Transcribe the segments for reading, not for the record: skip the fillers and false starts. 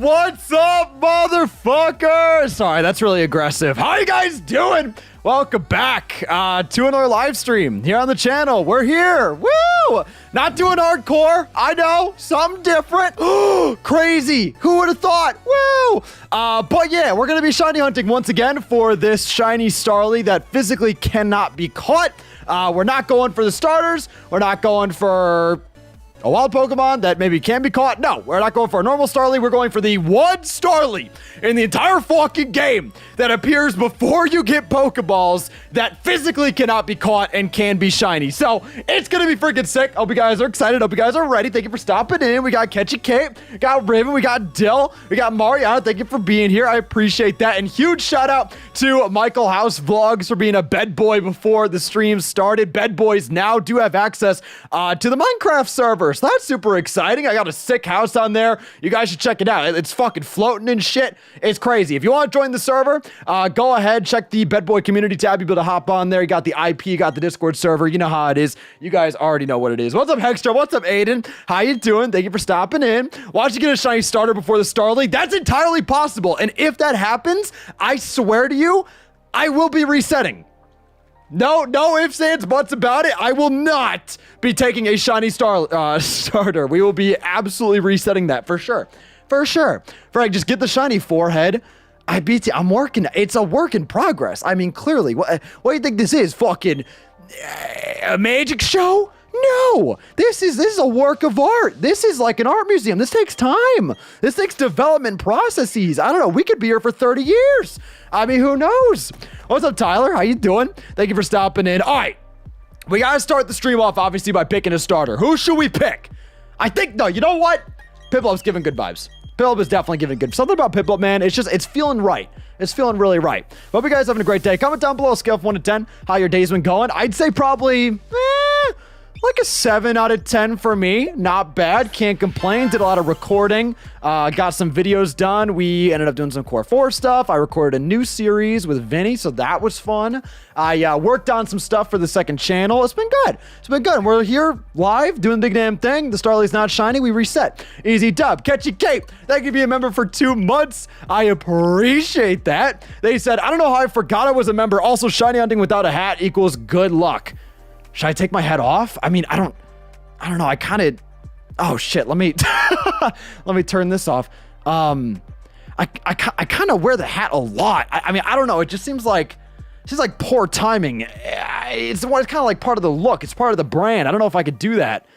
What's up, motherfuckers? Sorry, that's really aggressive. How you guys doing? Welcome back to another live stream here on the channel. We're here. Woo! Not doing hardcore. I know. Something different. Crazy. Who would have thought? Woo! But yeah, we're going to be shiny hunting once again for this shiny Starly that physically cannot be caught. We're not going for the starters. We're not going for a wild Pokemon that maybe can be caught. No, we're not going for a normal Starly. We're going for the one Starly in the entire fucking game that appears before you get Pokeballs that physically cannot be caught and can be shiny. So it's going to be freaking sick. Hope you guys are excited. Hope you guys are ready. Thank you for stopping in. We got Catchy Cape, we got Riven, we got Dill, we got Mariana. Thank you for being here. I appreciate that. And huge shout out to Michael House Vlogs for being a bed boy before the stream started. Bed boys now do have access to the Minecraft server. So that's super exciting. I got a sick house on there. You guys should check it out. It's fucking floating and shit. It's crazy. If you want to join the server, go ahead, check the Bedboy community tab. You'll be able to hop on there. You got the IP, you got the Discord server. You know how it is. You guys already know what it is. What's up, Hextra? What's up, Aiden? How you doing? Thank you for stopping in. Why don't you get a shiny starter before the Starly? That's entirely possible. And if that happens, I swear to you, I will be resetting. No ifs, ands, buts about it. I will not be taking a shiny starter. We will be absolutely resetting that for sure. For sure. Frank, just get the shiny forehead. I'm working. It's a work in progress. I mean, clearly. What do you think this is? Fucking a magic show? No, this is a work of art. This is like an art museum. This takes time. This takes development processes. I don't know. We could be here for 30 years. I mean, who knows? What's up, Tyler? How you doing? Thank you for stopping in. All right. We got to start the stream off, obviously, by picking a starter. Who should we pick? I think, no, you know what? Piplup's giving good vibes. Piplup is definitely giving good. Something about Piplup, man. It's feeling right. It's feeling really right. Hope you guys are having a great day. Comment down below, scale of 1 to 10, how your day's been going. I'd say probably, like a 7 out of 10 for me. Not bad. Can't complain. Did a lot of recording. Got some videos done. We ended up doing some Core 4 stuff. I recorded a new series with Vinny, so that was fun. I worked on some stuff for the second channel. It's been good. It's been good. And we're here live doing the big damn thing. The Starly's not shiny. We reset. Easy dub. Catchy Cape. Thank you for being a member for 2 months. I appreciate that. They said, I don't know how I forgot I was a member. Also, shiny hunting without a hat equals good luck. Should I take my hat off? I mean, I don't know. I kind of, oh shit. Let me, let me turn this off. I kind of wear the hat a lot. I mean, I don't know. It just seems like poor timing. It's kind of like part of the look. It's part of the brand. I don't know if I could do that.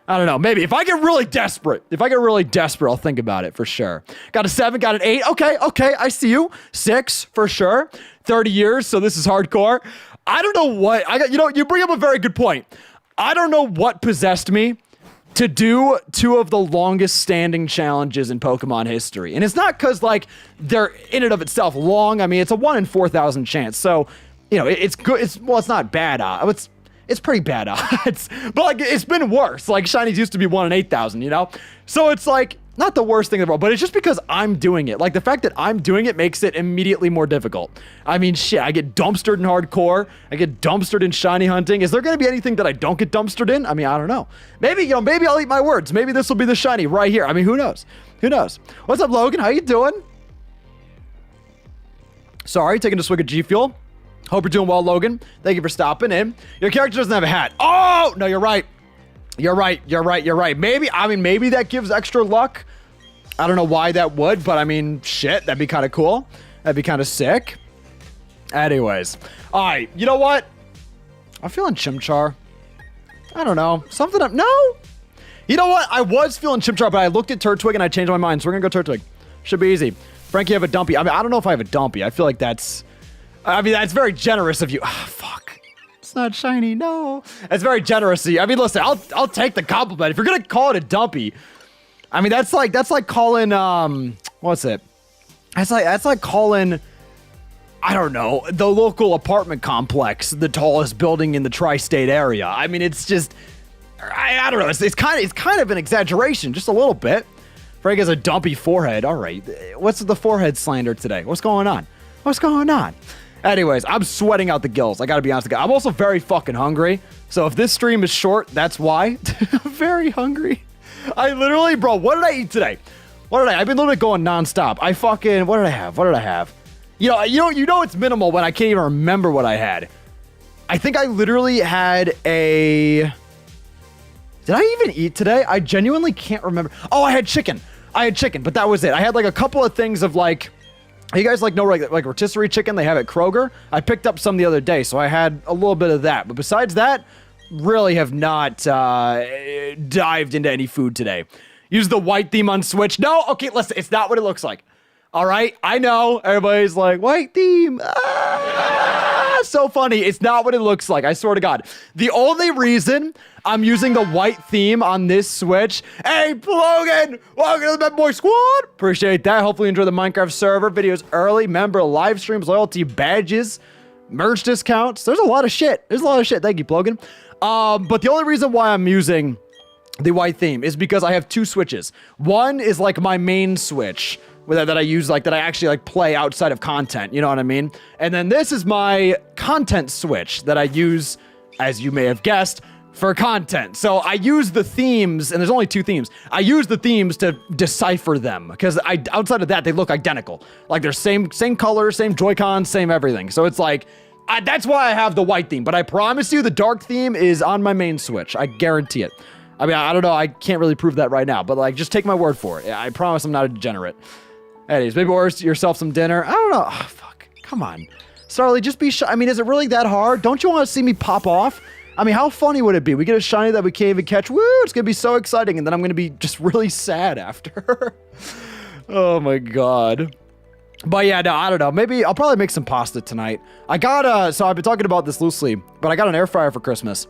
I don't know. Maybe if I get really desperate, I'll think about it for sure. Got a 7, got an 8. Okay. I see you. 6 for sure. 30 years. So this is hardcore. I don't know what you bring up a very good point. I don't know what possessed me to do 2 of the longest standing challenges in Pokemon history. And it's not because like they're in and of itself long. I mean, it's a 1 in 4,000 chance. So, you know, it's good. It's not bad. It's pretty bad odds, but like it's been worse. Like shinies used to be 1 in 8,000, you know? So it's like not the worst thing in the world, but it's just because I'm doing it. Like the fact that I'm doing it makes it immediately more difficult. I mean, shit, I get dumpstered in hardcore. I get dumpstered in shiny hunting. Is there going to be anything that I don't get dumpstered in? I mean, I don't know. Maybe, maybe I'll eat my words. Maybe this will be the shiny right here. I mean, who knows? Who knows? What's up, Logan? How you doing? Sorry, taking a swig of G Fuel. Hope you're doing well, Logan. Thank you for stopping in. Your character doesn't have a hat. Oh, no, you're right. You're right. Maybe that gives extra luck. I don't know why that would, but I mean, shit, that'd be kind of cool. That'd be kind of sick. Anyways. All right, you know what? I'm feeling Chimchar. I don't know. Something up. No. You know what? I was feeling Chimchar, but I looked at Turtwig and I changed my mind. So we're going to go Turtwig. Should be easy. Frankie, you have a Dumpy. I mean, I don't know if I have a Dumpy. I feel like that's very generous of you. Ah, fuck. It's not shiny. No. That's very generous of you. I mean, listen, I'll take the compliment. If you're going to call it a Dumpy, I mean, that's like calling, what's it? That's like calling, I don't know, the local apartment complex the tallest building in the tri-state area. I mean, it's just, I don't know. It's kind of an exaggeration, just a little bit. Frank has a dumpy forehead. All right. What's the forehead slander today? What's going on? What's going on? Anyways, I'm sweating out the gills. I got to be honest with you. I'm also very fucking hungry. So if this stream is short, that's why. I'm very hungry. I literally, bro, what did I eat today? I've been literally going nonstop. What did I have? You know it's minimal when I can't even remember what I had. I think I literally had a... Did I even eat today? I genuinely can't remember. Oh, I had chicken, but that was it. I had like a couple of things of like, you guys like know like rotisserie chicken they have at Kroger? I picked up some the other day, so I had a little bit of that. But besides that, really have not dived into any food today. Use the white theme on Switch. No, okay, listen, it's not what it looks like. All right, I know. Everybody's like, white theme. So funny. It's not what it looks like. I swear to God. The only reason I'm using the white theme on this Switch. Hey, Logan, welcome to the Bad Boy Squad. Appreciate that. Hopefully you enjoy the Minecraft server. Videos early. Member live streams, loyalty badges, merch discounts. There's a lot of shit. Thank you, Logan. But the only reason why I'm using the white theme is because I have two Switches. One is like my main Switch that I use, like that I actually like play outside of content, you know what I mean? And then this is my content Switch that I use, as you may have guessed, for content. So I use the themes, and there's only two themes. I use the themes to decipher them because outside of that, they look identical. Like they're same color, same Joy-Con, same everything. So it's like, that's why I have the white theme. But I promise you the dark theme is on my main Switch. I guarantee it. I mean, I don't know. I can't really prove that right now, but like, just take my word for it. I promise I'm not a degenerate. Anyways, maybe order yourself some dinner. I don't know. Oh, fuck. Come on. Starly, just be shy. I mean, is it really that hard? Don't you want to see me pop off? I mean, how funny would it be? We get a shiny that we can't even catch. Woo! It's going to be so exciting. And then I'm going to be just really sad after. Oh, my God. But yeah, no, I don't know. Maybe I'll probably make some pasta tonight. I got, so I've been talking about this loosely, but I got an air fryer for Christmas.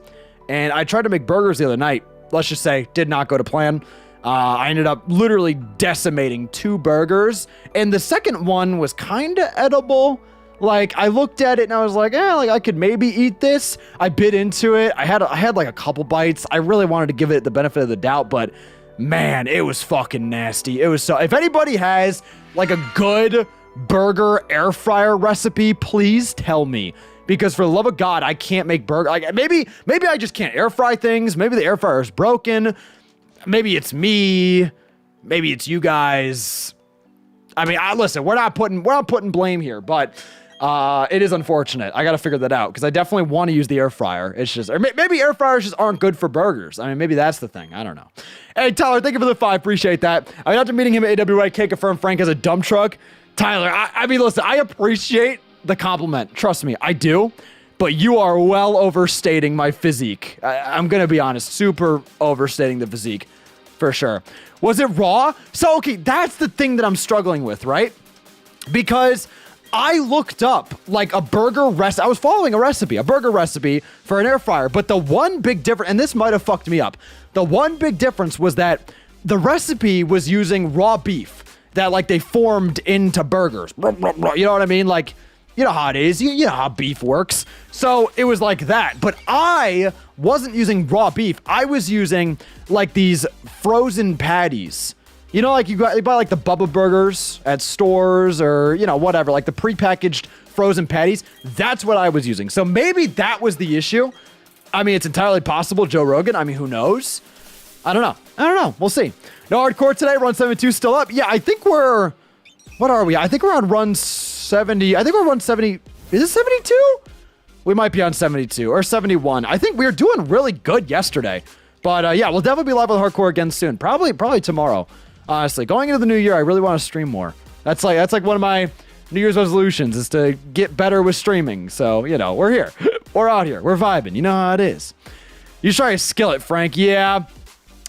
And I tried to make burgers the other night. Let's just say, did not go to plan. I ended up literally decimating 2 burgers, and the second one was kind of edible. Like, I looked at it and I was like, like I could maybe eat this. I bit into it. I had like a couple bites. I really wanted to give it the benefit of the doubt, but man, it was fucking nasty. It was so, if anybody has like a good burger air fryer recipe, please tell me. Because for the love of God, I can't make burger. Like maybe I just can't air fry things. Maybe the air fryer is broken. Maybe it's me. Maybe it's you guys. I mean, listen, we're not putting blame here, but it is unfortunate. I got to figure that out because I definitely want to use the air fryer. It's just, or maybe air fryers just aren't good for burgers. I mean, maybe that's the thing. I don't know. Hey, Tyler, thank you for the 5. Appreciate that. I mean, after meeting him at AWIK, confirmed Frank has a dump truck. Tyler, I mean, listen, I appreciate the compliment. Trust me, I do. But you are well overstating my physique. I'm going to be honest. Super overstating the physique. For sure. Was it raw? So, okay, that's the thing that I'm struggling with, right? Because I looked up, like, a burger recipe. I was following a burger recipe for an air fryer. But the one big difference, and this might have fucked me up. The one big difference was that the recipe was using raw beef that, like, they formed into burgers. You know what I mean? Like, you know how it is. You know how beef works. So it was like that. But I wasn't using raw beef. I was using like these frozen patties. You know, like you buy like the Bubba burgers at stores or, you know, whatever, like the prepackaged frozen patties. That's what I was using. So maybe that was the issue. I mean, it's entirely possible. Joe Rogan. I mean, who knows? I don't know. We'll see. No hardcore today. Run 72 still up. Yeah, I think we're, what are we? I think we're on run 70. I think we're on 70. Is it 72? We might be on 72 or 71. I think we were doing really good yesterday. But yeah, we'll definitely be live with hardcore again soon. Probably tomorrow. Honestly, going into the new year, I really want to stream more. That's like one of my New Year's resolutions is to get better with streaming. So, you know, we're here. We're out here. We're vibing. You know how it is. You try a skillet, Frank. Yeah.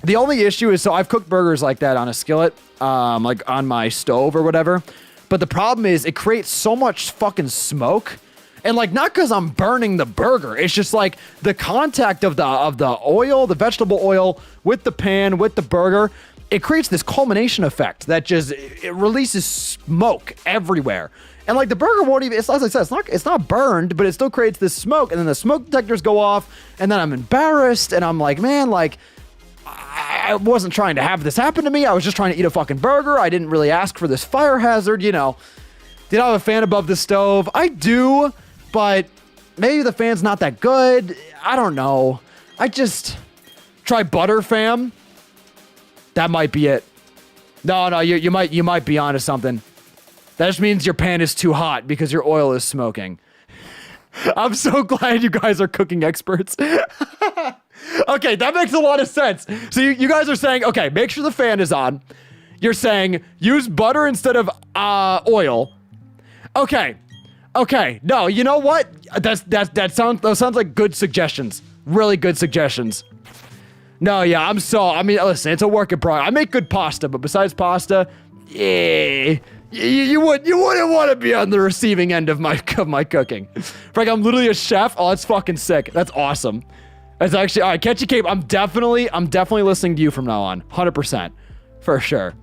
The only issue is, so I've cooked burgers like that on a skillet, like on my stove or whatever. But the problem is it creates so much fucking smoke. And like, not because I'm burning the burger. It's just like the contact of the oil, the vegetable oil with the pan, with the burger. It creates this culmination effect that just, it releases smoke everywhere. And like the burger won't even, as I said, it's not burned, but it still creates this smoke. And then the smoke detectors go off and then I'm embarrassed. And I'm like, man, like, I wasn't trying to have this happen to me. I was just trying to eat a fucking burger. I didn't really ask for this fire hazard, you know. Did I have a fan above the stove? I do, but maybe the fan's not that good. I don't know. I just try butter, fam. That might be it. No, you might be onto something. That just means your pan is too hot because your oil is smoking. I'm so glad you guys are cooking experts. Okay, that makes a lot of sense. So you guys are saying, okay, make sure the fan is on. You're saying use butter instead of oil. Okay. No, you know what? That sounds like good suggestions. Really good suggestions. No, yeah, I mean, listen, it's a work in progress. I make good pasta, but besides pasta, yeah, you wouldn't want to be on the receiving end of my cooking. Frank, I'm literally a chef. Oh, that's fucking sick. That's awesome. That's actually, all right, Catchy Cape, I'm definitely listening to you from now on. 100%. For sure.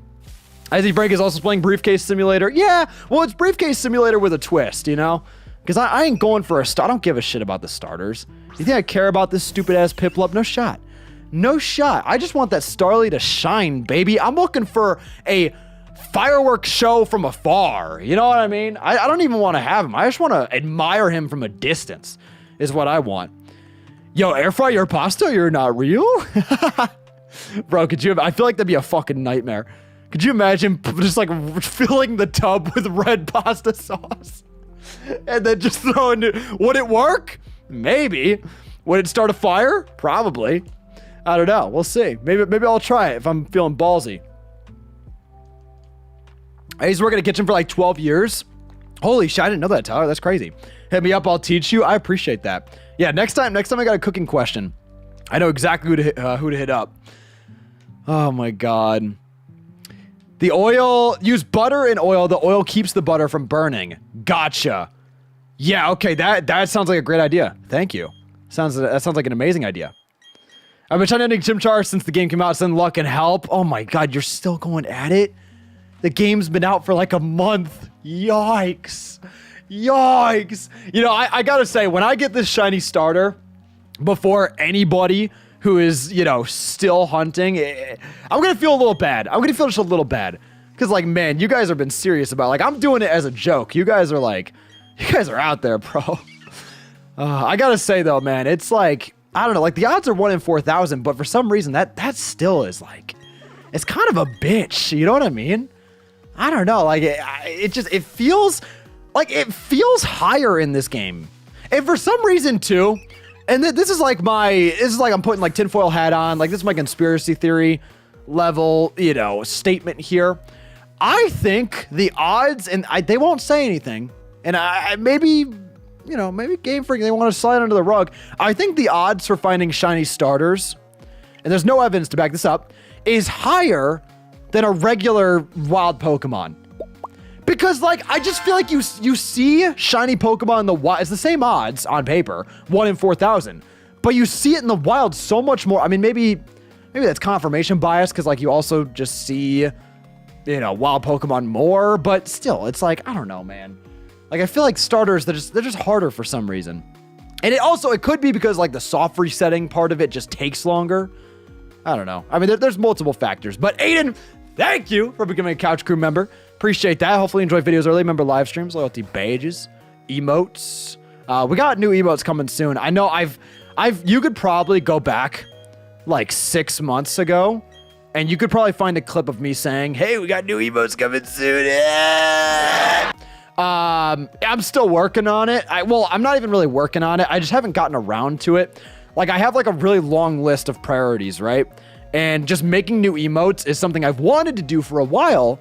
I think Frank is also playing Briefcase Simulator. Yeah, well, it's Briefcase Simulator with a twist, you know? Because I ain't going for I don't give a shit about the starters. You think I care about this stupid-ass Piplup? No shot. No shot. I just want that Starly to shine, baby. I'm looking for a fireworks show from afar. You know what I mean? I don't even want to have him. I just want to admire him from a distance is what I want. Yo, air fry your pasta? You're not real? Bro, I feel like that'd be a fucking nightmare. Could you imagine just like filling the tub with red pasta sauce? And then just throwing it? Would it work? Maybe. Would it start a fire? Probably. I don't know. We'll see. Maybe I'll try it if I'm feeling ballsy. He's working in a kitchen for like 12 years. Holy shit, I didn't know that, Tyler. That's crazy. Hit me up, I'll teach you. I appreciate that. Yeah, next time I got a cooking question. I know exactly who to hit up. Oh my god. The oil, use butter and oil. The oil keeps the butter from burning. Gotcha. Yeah, okay, that sounds like a great idea. Thank you. That sounds like an amazing idea. I've been trying to ending Chimchar since the game came out. Send luck and help. Oh my god, you're still going at it? The game's been out for like a month. Yikes. Yikes. You know, I gotta say, when I get this shiny starter, before anybody who is, you know, still hunting, I'm gonna feel a little bad. I'm gonna feel just a little bad. Because, like, man, you guys have been serious about it. Like, I'm doing it as a joke. You guys are out there, bro. I gotta say, though, man, it's like, I don't know, like, the odds are 1 in 4,000, but for some reason, that still is, like, it's kind of a bitch, you know what I mean? I don't know, like, it feels higher in this game. And for some reason, too, and this is like I'm putting, like, tinfoil hat on, like, this is my conspiracy theory level, you know, statement here. I think the odds, and they won't say anything, and maybe Game Freak, they want to slide under the rug. I think the odds for finding shiny starters, and there's no evidence to back this up, is higher than a regular wild Pokemon. Because, like, I just feel like you see shiny Pokemon in the wild. It's the same odds on paper, 1 in 4,000. But you see it in the wild so much more. I mean, maybe that's confirmation bias, because, like, you also just see, you know, wild Pokemon more. But still, it's like, I don't know, man. Like, I feel like starters, they're just harder for some reason. And it could be because, like, the soft resetting part of it just takes longer. I don't know. I mean, there's multiple factors. But Aiden, thank you for becoming a Couch Crew member. Appreciate that. Hopefully you enjoy videos early. Remember live streams, loyalty badges, emotes. We got new emotes coming soon. I know you could probably go back like 6 months ago and you could probably find a clip of me saying, hey, we got new emotes coming soon. Yeah. I'm still working on it. I'm not even really working on it. I just haven't gotten around to it. Like, I have like a really long list of priorities, right? And just making new emotes is something I've wanted to do for a while,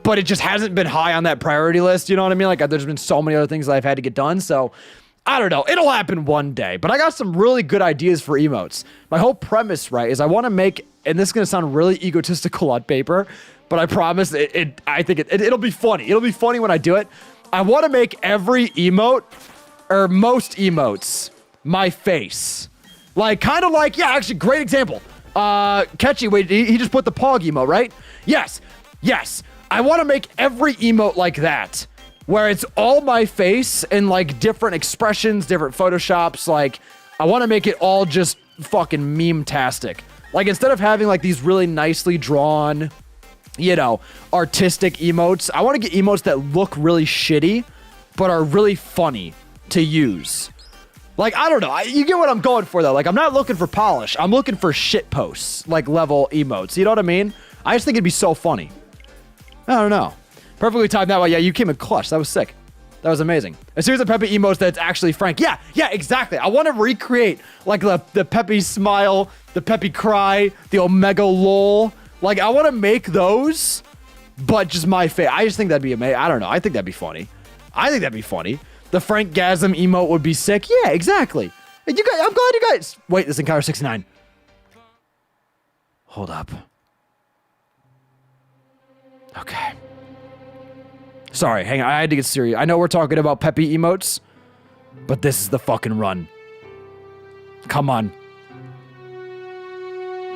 but it just hasn't been high on that priority list. You know what I mean? Like, there's been so many other things that I've had to get done. So I don't know. It'll happen one day, but I got some really good ideas for emotes. My whole premise, right, is I want to make, and this is going to sound really egotistical on paper, but I promise I think it'll be funny. It'll be funny when I do it. I want to make every emote, or most emotes, my face. Like, kind of like, yeah, actually, great example. Catchy, wait, he just put the Pog emote, right? Yes. I want to make every emote like that. Where it's all my face and like different expressions, different photoshops. Like, I want to make it all just fucking meme-tastic. Like, instead of having like these really nicely drawn, you know, artistic emotes, I want to get emotes that look really shitty, but are really funny to use. Like, I don't know. You get what I'm going for, though. Like, I'm not looking for polish. I'm looking for shit posts, like level emotes. You know what I mean? I just think it'd be so funny. I don't know. Perfectly timed that way. Yeah, you came in clutch. That was sick. That was amazing. A series of Peppy emotes that's actually Frank. Yeah, exactly. I want to recreate like the Peppy smile, the Peppy cry, the Omega lol. Like, I want to make those, but just my face. I just think that'd be amazing. I don't know. I think that'd be funny. The Frank Gasm emote would be sick. Yeah, exactly. And you guys, I'm glad you guys. Wait, this is Encounter 69. Hold up. Okay. Sorry, hang on. I had to get serious. I know we're talking about Peppy emotes, but this is the fucking run. Come on.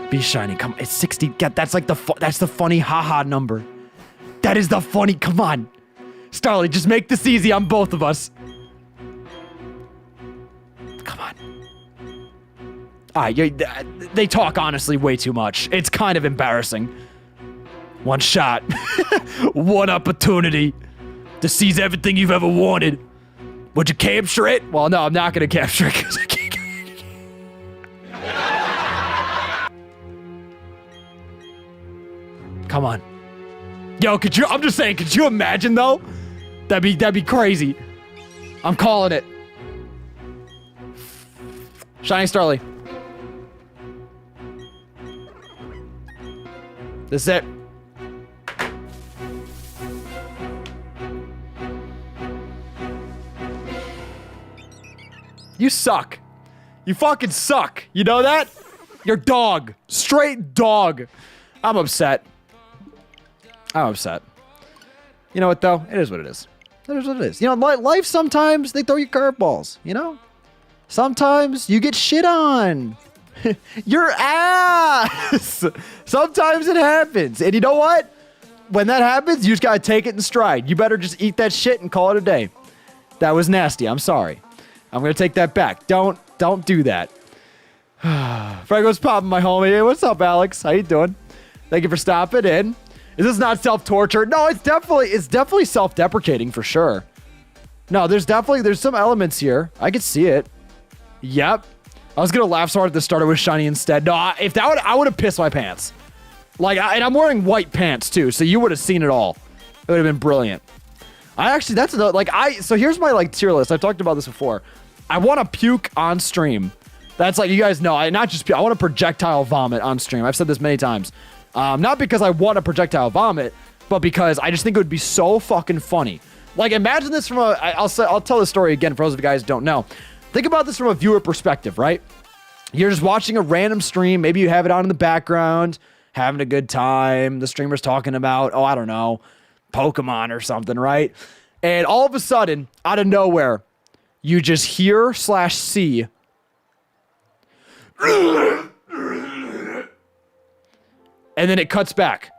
Be shiny. Come. It's 60. That's like that's the funny haha number. That is the funny. Come on. Starly, just make this easy on both of us. Come on. They talk honestly way too much. It's kind of embarrassing. One shot. One opportunity to seize everything you've ever wanted. Would you capture it? Well, no, I'm not going to capture it because I can't. Come on. Yo, I'm just saying, could you imagine though? That'd be crazy. I'm calling it. Shiny Starly. This is it. You suck. You fucking suck. You know that? You're dog. Straight dog. I'm upset. You know what, though? It is what it is. It is what it is. You know, life sometimes, they throw you curveballs, you know? Sometimes you get shit on. Your ass. Sometimes it happens. And you know what? When that happens, you just gotta take it in stride. You better just eat that shit and call it a day. That was nasty. I'm sorry. I'm gonna take that back. Don't do that. Franco's popping, my homie. Hey, what's up, Alex? How you doing? Thank you for stopping in. Is this not self-torture? No, it's definitely self-deprecating for sure. No, there's some elements here. I could see it. Yep. I was gonna laugh so hard at the starter with shiny instead. No, if I would have pissed my pants. Like, and I'm wearing white pants too, so you would have seen it all. It would have been brilliant. That's another, like, so here's my, like, tier list. I've talked about this before. I want to puke on stream. That's like, you guys know, I want to projectile vomit on stream. I've said this many times. Not because I want to projectile vomit, but because I just think it would be so fucking funny. Like, imagine this from I'll tell the story again for those of you guys who don't know. Think about this from a viewer perspective, right? You're just watching a random stream. Maybe you have it on in the background, having a good time. The streamer's talking about, oh, I don't know, Pokemon or something, right? And all of a sudden, out of nowhere, you just hear/see and then it cuts back.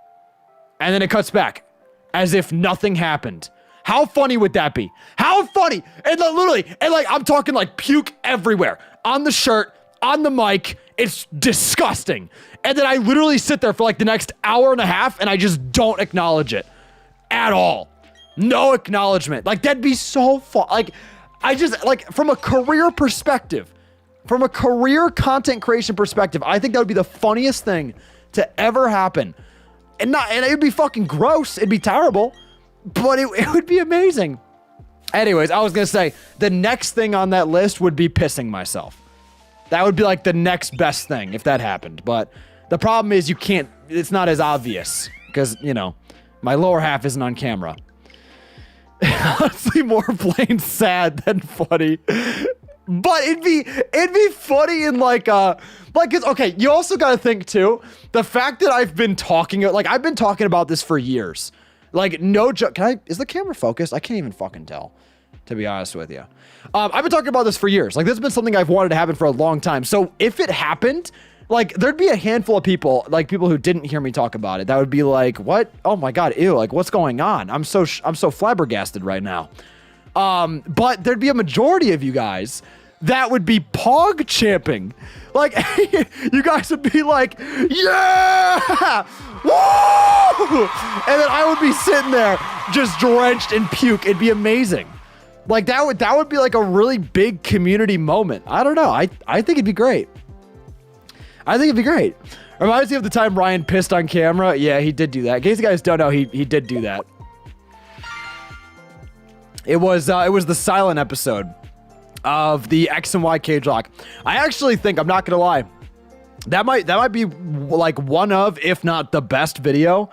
And then it cuts back as if nothing happened. How funny would that be? How funny? And literally, and like, I'm talking like puke everywhere. On the shirt, on the mic. It's disgusting. And then I literally sit there for like the next hour and a half and I just don't acknowledge it at all. No acknowledgement. Like, that'd be so fun. Like, I just, like, from a career perspective, from a career content creation perspective, I think that would be the funniest thing to ever happen. And it'd be fucking gross. It'd be terrible, but it would be amazing. Anyways, I was going to say the next thing on that list would be pissing myself. That would be like the next best thing if that happened. But the problem is it's not as obvious because, you know, my lower half isn't on camera. Honestly, more plain sad than funny. But it'd be funny in like it's okay, you also gotta think too, the fact that I've been talking about this for years. Like, no joke. Is the camera focused? I can't even fucking tell, to be honest with you. I've been talking about this for years. Like, this has been something I've wanted to happen for a long time. So if it happened, like, there'd be a handful of people, like people who didn't hear me talk about it, that would be like, what? Oh my God, ew, like what's going on? I'm so flabbergasted right now. But there'd be a majority of you guys that would be pog champing. Like, you guys would be like, yeah! Woo! And then I would be sitting there just drenched in puke. It'd be amazing. Like, that would be like a really big community moment. I don't know. I think it'd be great. I think it'd be great. Reminds me of the time Ryan pissed on camera. Yeah, he did do that. In case you guys don't know, he did do that. It was the silent episode of the X and Y cage lock. I actually think, I'm not gonna lie, that might be like one of, if not the best video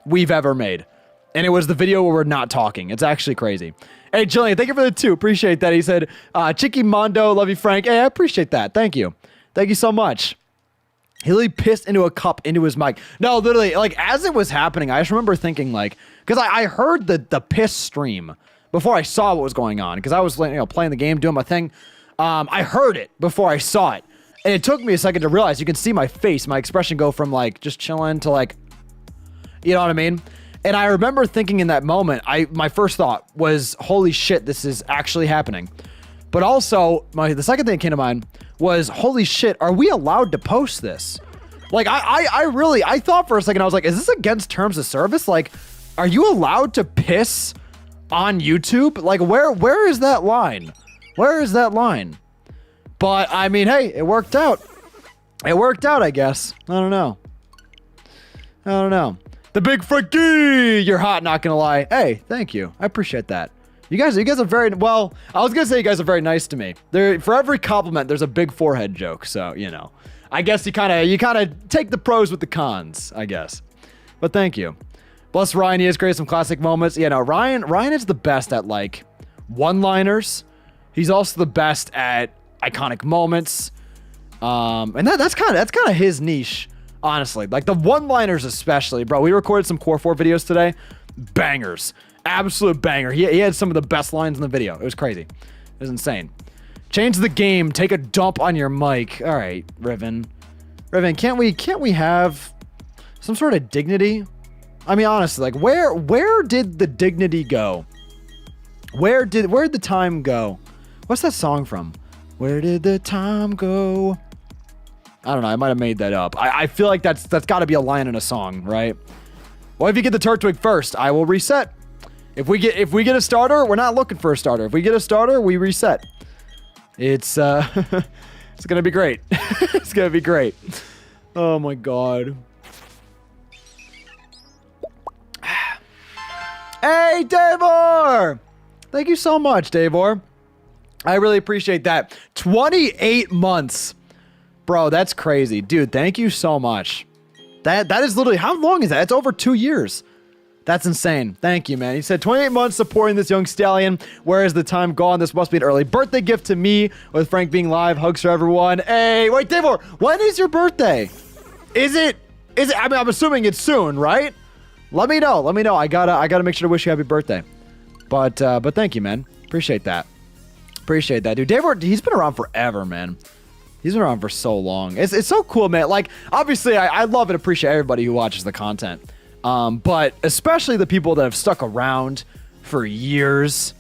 we've ever made. And it was the video where we're not talking. It's actually crazy. Hey, Jillian, thank you for the 2. Appreciate that. He said, Chicky Mondo, love you, Frank. Hey, I appreciate that. Thank you. Thank you so much. He literally pissed into a cup into his mic. No, literally, like, as it was happening, I just remember thinking, like, because I heard the piss stream before I saw what was going on, because I was, you know, playing the game, doing my thing. I heard it before I saw it. And it took me a second to realize. You can see my face, my expression go from, like, just chilling to, like, you know what I mean? And I remember thinking in that moment, my first thought was, holy shit, this is actually happening. But also, the second thing that came to mind was, holy shit, are we allowed to post this? Like, I thought for a second, I was like, is this against terms of service? Like, are you allowed to piss on YouTube? Like, where is that line? Where is that line? But, I mean, hey, it worked out. It worked out, I guess. I don't know. The Big Frankie! You're hot, not gonna lie. Hey, thank you. I appreciate that. You guys are very, well, I was gonna say you guys are very nice to me. For every compliment, there's a big forehead joke, so, you know. I guess you kind of take the pros with the cons, I guess. But thank you. Plus, Ryan, he has created some classic moments. You know, Ryan is the best at, like, one-liners. He's also the best at iconic moments. And that's kind of his niche, honestly. Like, the one-liners especially, bro. We recorded some Core 4 videos today. Bangers. Absolute banger. He had some of the best lines in the video. It was crazy. It was insane. Change the game. Take a dump on your mic. All right, Riven. Riven, can't we have some sort of dignity? I mean, honestly, like, where did the dignity go? Where'd the time go? What's that song from? Where did the time go? I don't know. I might have made that up. I feel like that's got to be a line in a song, right? Well, if you get the turret twig first, I will reset. If we get a starter, we're not looking for a starter. If we get a starter, we reset. It's it's gonna be great. It's gonna be great. Oh my god. Hey, Davor! Thank you so much, Davor. I really appreciate that. 28 months. Bro, that's crazy. Dude, thank you so much. That is literally, how long is that? It's over 2 years. That's insane. Thank you, man. He said 28 months supporting this young stallion. Where is the time gone? This must be an early birthday gift to me with Frank being live. Hugs for everyone. Hey, wait, Davor, when is your birthday? Is it, I mean, I'm assuming it's soon, right? Let me know. Let me know. I gotta make sure to wish you happy birthday. But thank you, man. Appreciate that. Appreciate that, dude. Davor, he's been around forever, man. He's been around for so long. It's so cool, man. Like, obviously, I love and appreciate everybody who watches the content. But especially the people that have stuck around for years.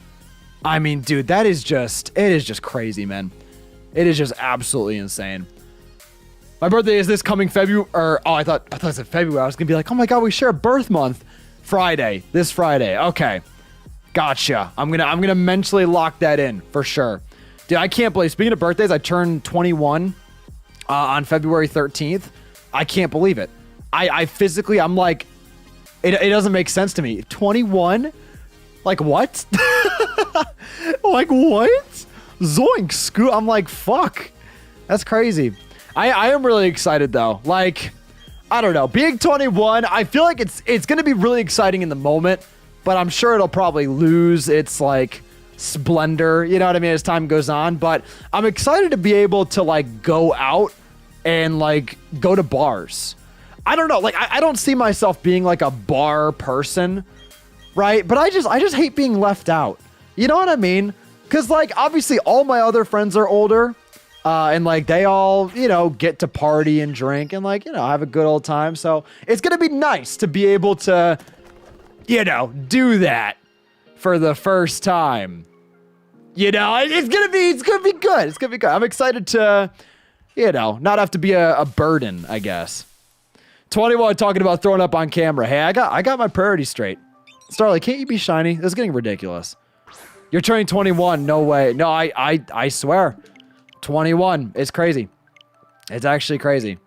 I mean, dude, it is just crazy, man. It is just absolutely insane. My birthday is this coming February, or, oh, I thought it said February. I was gonna be like, oh my god, we share a birth month. Friday, this Friday. Okay. Gotcha. I'm gonna mentally lock that in for sure. Dude, I can't believe, speaking of birthdays, I turned 21 on February 13th. I can't believe it. I physically, I'm like, it doesn't make sense to me. 21? Like, what? Like, what? Zoink, I'm like, fuck. That's crazy. I am really excited, though. Like, I don't know. Being 21, I feel like it's going to be really exciting in the moment. but I'm sure it'll probably lose its like splendor, you know what I mean, as time goes on. But I'm excited to be able to like go out and like go to bars. I don't know, like I don't see myself being like a bar person, right? But I just hate being left out. You know what I mean? Because like obviously all my other friends are older, and like they all, you know, get to party and drink and like, you know, have a good old time. So it's gonna be nice to be able to, you know, do that for the first time. You know, it's gonna be good. It's gonna be good. I'm excited to, you know, not have to be a burden, I guess. 21 talking about throwing up on camera. Hey, I got my priorities straight. Starlight, can't you be shiny? This is getting ridiculous. You're turning 21. No way. No, I swear. 21. It's crazy. It's actually crazy.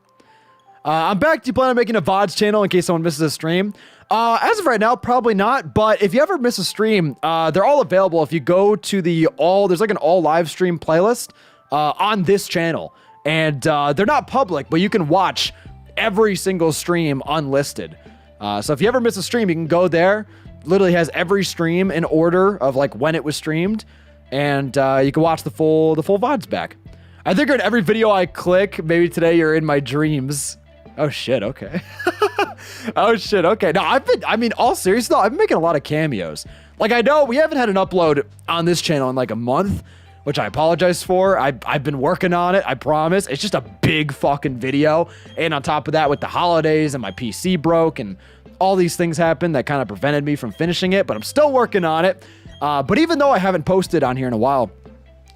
I'm back. Do you plan on making a VODs channel in case someone misses a stream? As of right now, probably not. But if you ever miss a stream, they're all available. If you go to there's like an all live stream playlist on this channel. And they're not public, but you can watch every single stream unlisted. So if you ever miss a stream, you can go there. Literally has every stream in order of like when it was streamed, and you can watch the full VODs back. I think in every video I click, maybe today you're in my dreams. Oh shit, okay. Oh shit, okay. No, I mean, all serious though, I've been making a lot of cameos. Like I know we haven't had an upload on this channel in like a month, which I apologize for. I've been working on it, I promise. It's just a big fucking video. And on top of that, with the holidays and my PC broke and all these things happened that kind of prevented me from finishing it, but I'm still working on it. But even though I haven't posted on here in a while,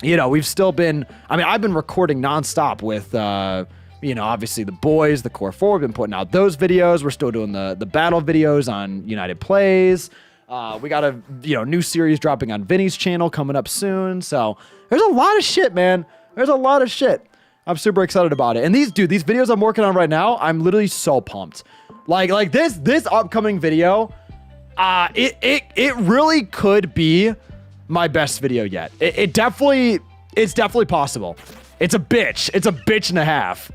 you know, we've still been, I mean, I've been recording nonstop with, you know, obviously the boys, the Core 4, we've been putting out those videos. We're still doing the battle videos on United Plays. We got a, you know, new series dropping on Vinny's channel coming up soon. So there's a lot of shit, man. There's a lot of shit. I'm super excited about it. And these videos I'm working on right now, I'm literally so pumped. Like this upcoming video, it really could be my best video yet. It's definitely possible. It's a bitch and a half.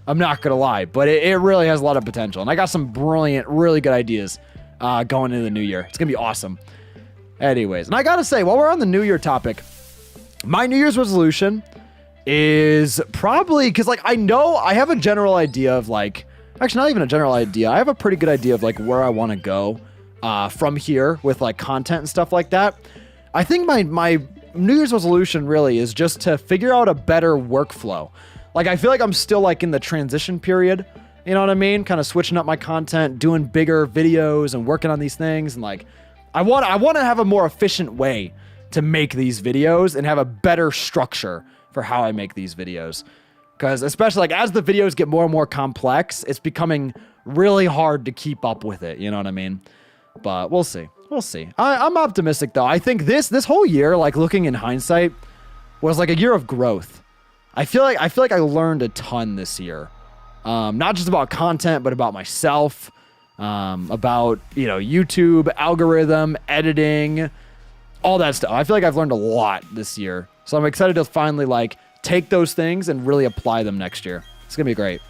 I'm not gonna lie, but it really has a lot of potential. And I got some brilliant, really good ideas going into the new year. It's gonna be awesome. Anyways, and I gotta say, while we're on the new year topic, my New Year's resolution is probably, because like I know I have a general idea of like, actually not even a general idea, I have a pretty good idea of like where I want to go from here with like content and stuff like that. I think my New Year's resolution really is just to figure out a better workflow. Like I feel like I'm still like in the transition period, you know what I mean? Kind of switching up my content, doing bigger videos and working on these things. And like, I want to have a more efficient way to make these videos and have a better structure for how I make these videos. Because especially like as the videos get more and more complex, it's becoming really hard to keep up with it. You know what I mean? But we'll see. We'll see. I'm optimistic though. I think this whole year, like looking in hindsight, was like a year of growth. I feel like I learned a ton this year. Not just about content, but about myself, about, you know, YouTube, algorithm, editing, all that stuff. I feel like I've learned a lot this year. So I'm excited to finally like take those things and really apply them next year. It's going to be great.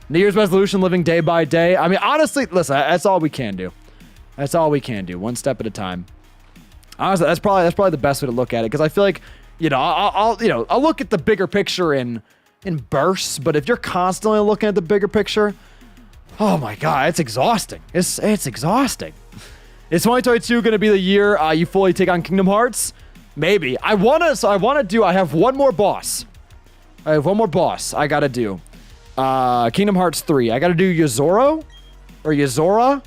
New Year's resolution, living day by day. I mean, honestly, listen, that's all we can do. That's all we can do. One step at a time. Honestly, that's probably the best way to look at it. Because I feel like, you know, I'll look at the bigger picture in bursts, but if you're constantly looking at the bigger picture, oh my God, it's exhausting. It's exhausting. Is 2022 going to be the year you fully take on Kingdom Hearts? Maybe. I have one more boss. I have one more boss I gotta do. Kingdom Hearts 3. I gotta do Yozoro? Or Yozora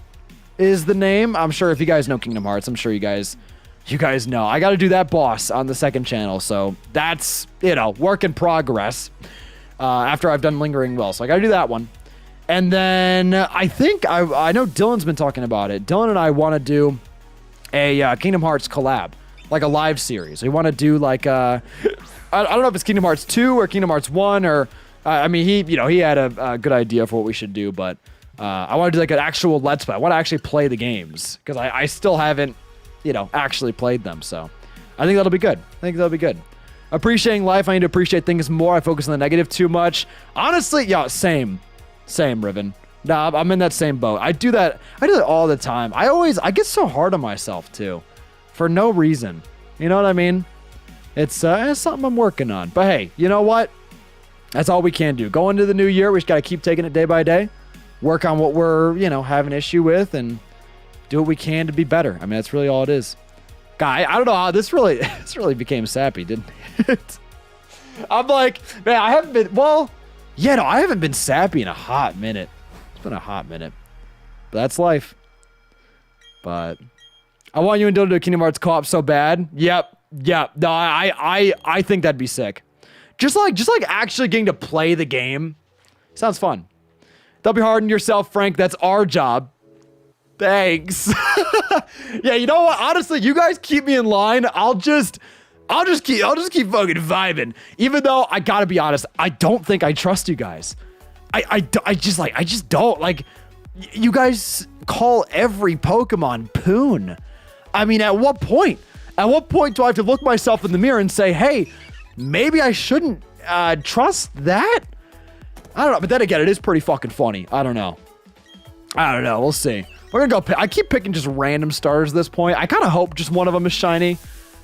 is the name. I'm sure if you guys know Kingdom Hearts, I'm sure you guys know. I gotta do that boss on the second channel. So that's, you know, work in progress. After I've done Lingering Will. So I gotta do that one. And then I think, I know Dylan's been talking about it. Dylan and I want to do a Kingdom Hearts collab. Like a live series. We want to do like I don't know if it's Kingdom Hearts 2 or Kingdom Hearts 1 or I mean he had a good idea for what we should do, but I want to do like an actual Let's Play. I want to actually play the games because I still haven't, you know, actually played them. So I think that'll be good. Appreciating life. I need to appreciate things more. I focus on the negative too much. Honestly, yeah, same Riven. Nah, I'm in that same boat. I do that all the time. I get so hard on myself too, for no reason. You know what I mean? It's something I'm working on. But hey, you know what? That's all we can do. Going into the new year, we just got to keep taking it day by day, work on what we're, having issue with, and do what we can to be better. I mean, that's really all it is. Guy, I don't know how this really became sappy, didn't it? I'm like, man, I haven't been sappy in a hot minute. It's been a hot minute. But that's life. But I want you and Dylan to do Kingdom Hearts co-op so bad. Yep. No, I think that'd be sick. Just like actually getting to play the game. Sounds fun. Don't be hard on yourself, Frank. That's our job. Thanks. Yeah, you know what? Honestly, you guys keep me in line. I'll just keep fucking vibing. Even though I gotta be honest, I don't think I trust you guys. I just don't. Like, you guys call every Pokemon Poon. I mean, at what point? At what point do I have to look myself in the mirror and say, hey, maybe I shouldn't trust that? I don't know. But then again, it is pretty fucking funny. I don't know. We'll see. We're gonna go pick. I keep picking just random stars at this point. I kind of hope just one of them is shiny.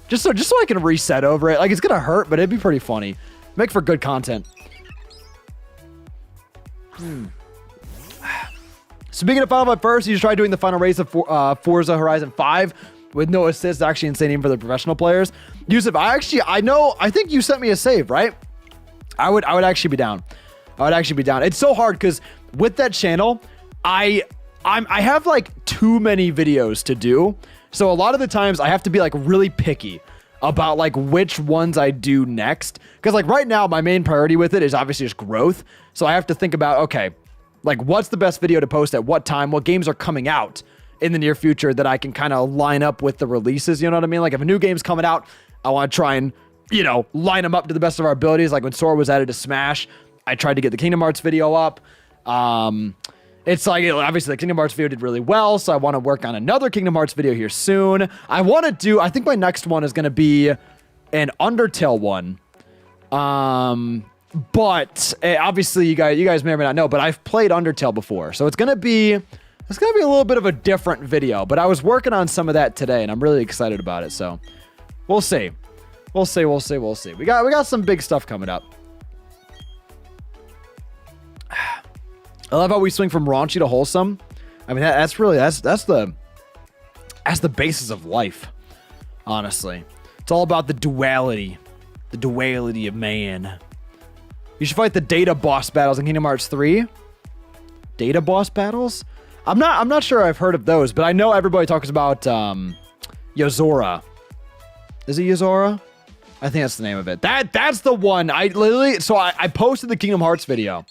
Just so I can reset over it. Like, it's gonna hurt, but it'd be pretty funny. Make for good content. Speaking of Final Fight first, you should try doing the final race of Forza Horizon 5 with no assists. Actually insane even for the professional players. Yusuf, I think you sent me a save, right? I would actually be down. It's so hard because with that channel, I have like too many videos to do. So a lot of the times I have to be like really picky about like which ones I do next. Because like right now, my main priority with it is obviously just growth. So I have to think about, okay, like what's the best video to post at what time? What games are coming out in the near future that I can kind of line up with the releases? You know what I mean? Like if a new game's coming out, I want to try and, line them up to the best of our abilities. Like when Sora was added to Smash, I tried to get the Kingdom Hearts video up. It's like, obviously the Kingdom Hearts video did really well, so I want to work on another Kingdom Hearts video here soon. I think my next one is going to be an Undertale one. But obviously you guys may or may not know, but I've played Undertale before, so it's going to be a little bit of a different video, but I was working on some of that today and I'm really excited about it. So we'll see. We got some big stuff coming up. I love how we swing from raunchy to wholesome. I mean, that's the basis of life, honestly. It's all about the duality of man. You should fight the data boss battles in Kingdom Hearts 3. Data boss battles? I'm not sure I've heard of those, but I know everybody talks about Yozora. Is it Yozora? I think that's the name of it. That's the one. I posted the Kingdom Hearts video,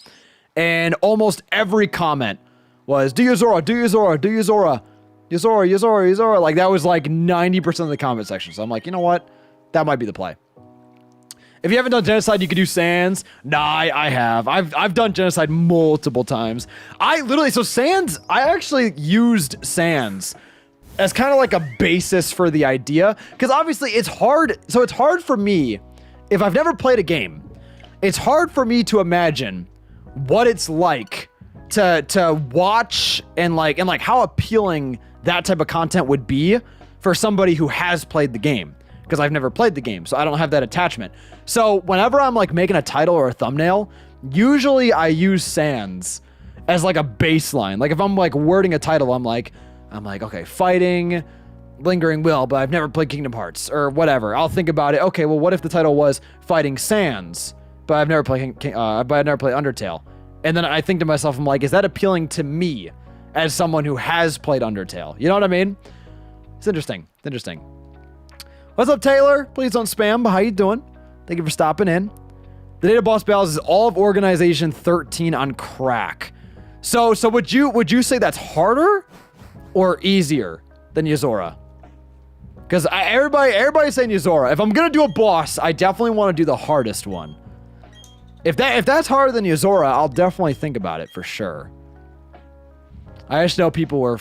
and almost every comment was, do Yozora, do Yozora, do Yozora. Yozora. Like, that was like 90% of the comment section. So I'm like, you know what? That might be the play. If you haven't done Genocide, you could do Sans. Nah, I have. I've done Genocide multiple times. I actually used Sans as kind of like a basis for the idea. Because obviously it's hard. So it's hard for me, if I've never played a game, it's hard for me to imagine what it's like to watch and how appealing that type of content would be for somebody who has played the game. Because I've never played the game, so I don't have that attachment. So whenever I'm like making a title or a thumbnail, usually I use Sans as like a baseline. Like if I'm like wording a title, I'm like, okay, fighting Lingering Will, but I've never played Kingdom Hearts or whatever. I'll think about it. Okay, well, what if the title was Fighting Sans, but I've never played Undertale? And then I think to myself, I'm like, is that appealing to me as someone who has played Undertale? You know what I mean? It's interesting. What's up, Taylor? Please don't spam, but how you doing? Thank you for stopping in. The data boss battles is all of Organization 13 on crack. So would you say that's harder or easier than Yozora? Because everybody's saying Yozora. If I'm gonna do a boss, I definitely want to do the hardest one. If that's harder than Yozora, I'll definitely think about it for sure. I just know people were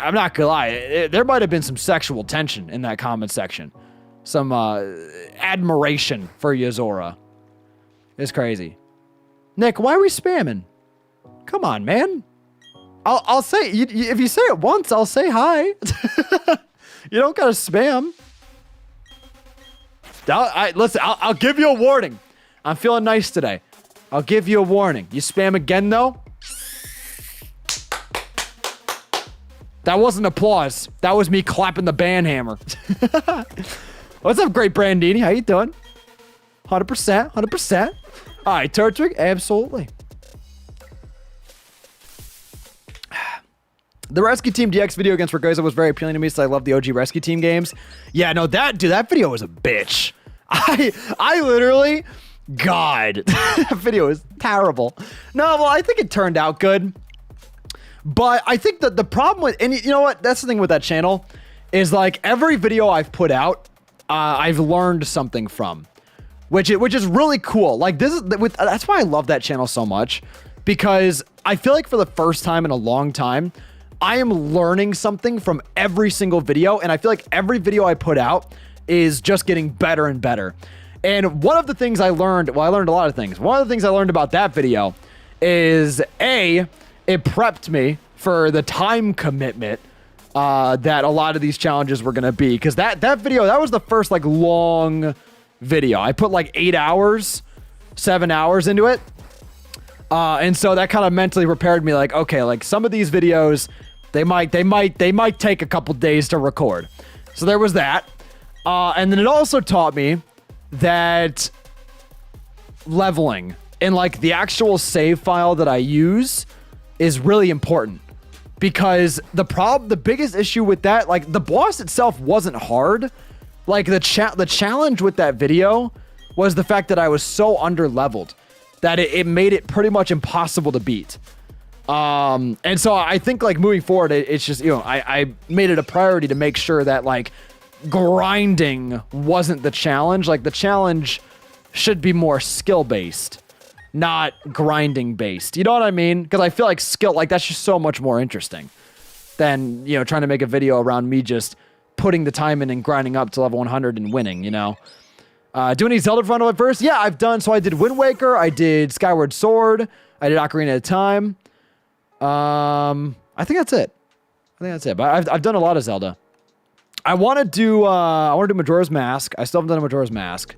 I'm not gonna lie, there might have been some sexual tension in that comment section. Some admiration for Yozora. It's crazy. Nick, why are we spamming? Come on, man. I'll say, if you say it once, I'll say hi. You don't gotta spam. Listen, I'll give you a warning. I'm feeling nice today. I'll give you a warning. You spam again, though? That wasn't applause. That was me clapping the band hammer. What's up, great Brandini? How you doing? 100%, 100%. All right, Turtwig, absolutely. The Rescue Team DX video against Rayquaza was very appealing to me, so I love the OG Rescue Team games. Yeah, no, that video was a bitch. I literally, God, that video is terrible. No, well, I think it turned out good. But I think that the problem with, and you know what, that's the thing with that channel, is like every video I've put out, I've learned something from, which is really cool. Like that's why I love that channel so much, because I feel like for the first time in a long time, I am learning something from every single video, and I feel like every video I put out is just getting better and better. And one of the things I learned, well, I learned a lot of things. One of the things I learned about that video is it prepped me for the time commitment that a lot of these challenges were gonna be. Because that video, that was the first like long video. I put like 8 hours, 7 hours into it. And so that kind of mentally prepared me like, okay, like some of these videos, they might take a couple days to record. So there was that. And then it also taught me that leveling in like the actual save file that I use is really important, because the biggest issue with that, like the boss itself wasn't hard. Like the challenge with that video was the fact that I was so under leveled that it made it pretty much impossible to beat. And so I think like moving forward, it's just, you know, I made it a priority to make sure that like grinding wasn't the challenge. Like the challenge should be more skill based, not grinding based. You know what I mean? Because I feel like skill, like that's just so much more interesting than, you know, trying to make a video around me just putting the time in and grinding up to level 100 and winning, you know? Do any Zelda Frontal at first? Yeah, I've done. So I did Wind Waker. I did Skyward Sword. I did Ocarina of Time. I think that's it. But I've done a lot of Zelda. I want to do Majora's Mask. I still haven't done a Majora's Mask.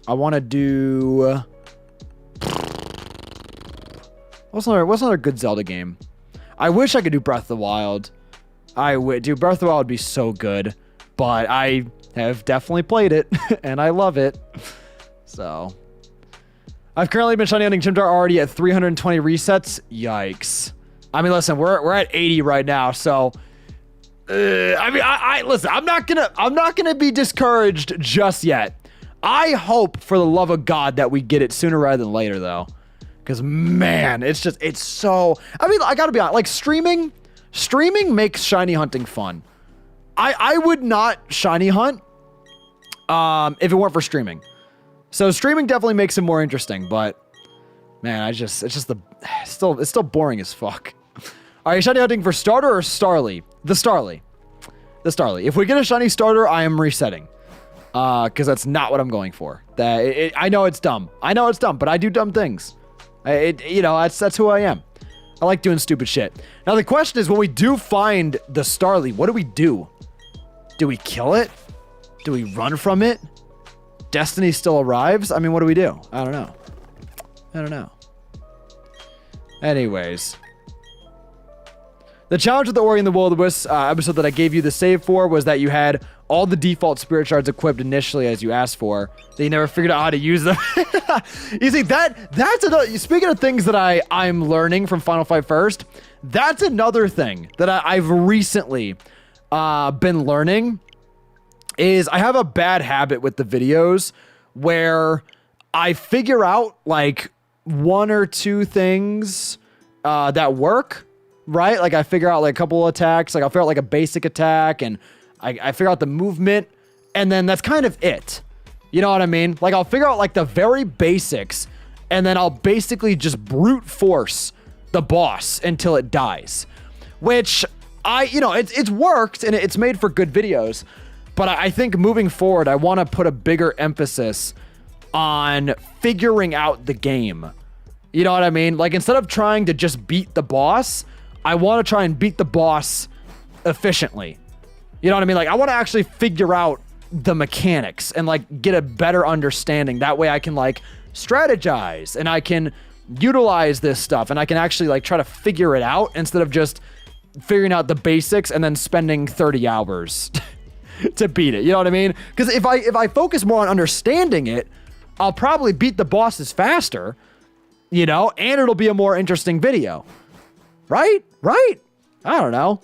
I want to do. What's another good Zelda game? I wish I could do Breath of the Wild. I would do Breath of the Wild would be so good, but I have definitely played it and I love it. So I've currently been shiny hunting Chimchar already at 320 resets. Yikes. I mean, listen, we're at 80 right now, so I mean, listen, I'm not gonna be discouraged just yet. I hope for the love of God that we get it sooner rather than later, though, because man, it's so. I mean, I gotta be honest. Like streaming makes shiny hunting fun. I would not shiny hunt if it weren't for streaming. So streaming definitely makes it more interesting, but man, it's still boring as fuck. Are you shiny hunting for starter or Starly? The Starly. If we get a shiny starter, I am resetting. Because that's not what I'm going for. I know it's dumb. But I do dumb things. You know, that's who I am. I like doing stupid shit. Now the question is, when we do find the Starly, what do we do? Do we kill it? Do we run from it? Destiny still arrives? I mean, what do we do? I don't know. Anyways. The challenge with the Ori and the Will-O-the-Wisp episode that I gave you the save for was that you had all the default spirit shards equipped initially as you asked for. That you never figured out how to use them. You see, that's another, speaking of things that I'm learning from Final Fight First, that's another thing that I've recently been learning, is I have a bad habit with the videos where I figure out like one or two things that work, right? Like I figure out like a couple of attacks, like I'll figure out like a basic attack, and I figure out the movement, and then that's kind of it. You know what I mean? Like I'll figure out like the very basics, and then I'll basically just brute force the boss until it dies, which it's worked and it's made for good videos. But I think moving forward, I want to put a bigger emphasis on figuring out the game You know what I mean? Like, instead of trying to just beat the boss, I want to try and beat the boss efficiently. You know what I mean? Like, I want to actually figure out the mechanics and, like, get a better understanding. That way I can, like, strategize and I can utilize this stuff and I can actually, like, try to figure it out instead of just figuring out the basics and then spending 30 hours to beat it. You know what I mean? Because if I focus more on understanding it, I'll probably beat the bosses faster, you know, and it'll be a more interesting video. Right? Right? I don't know.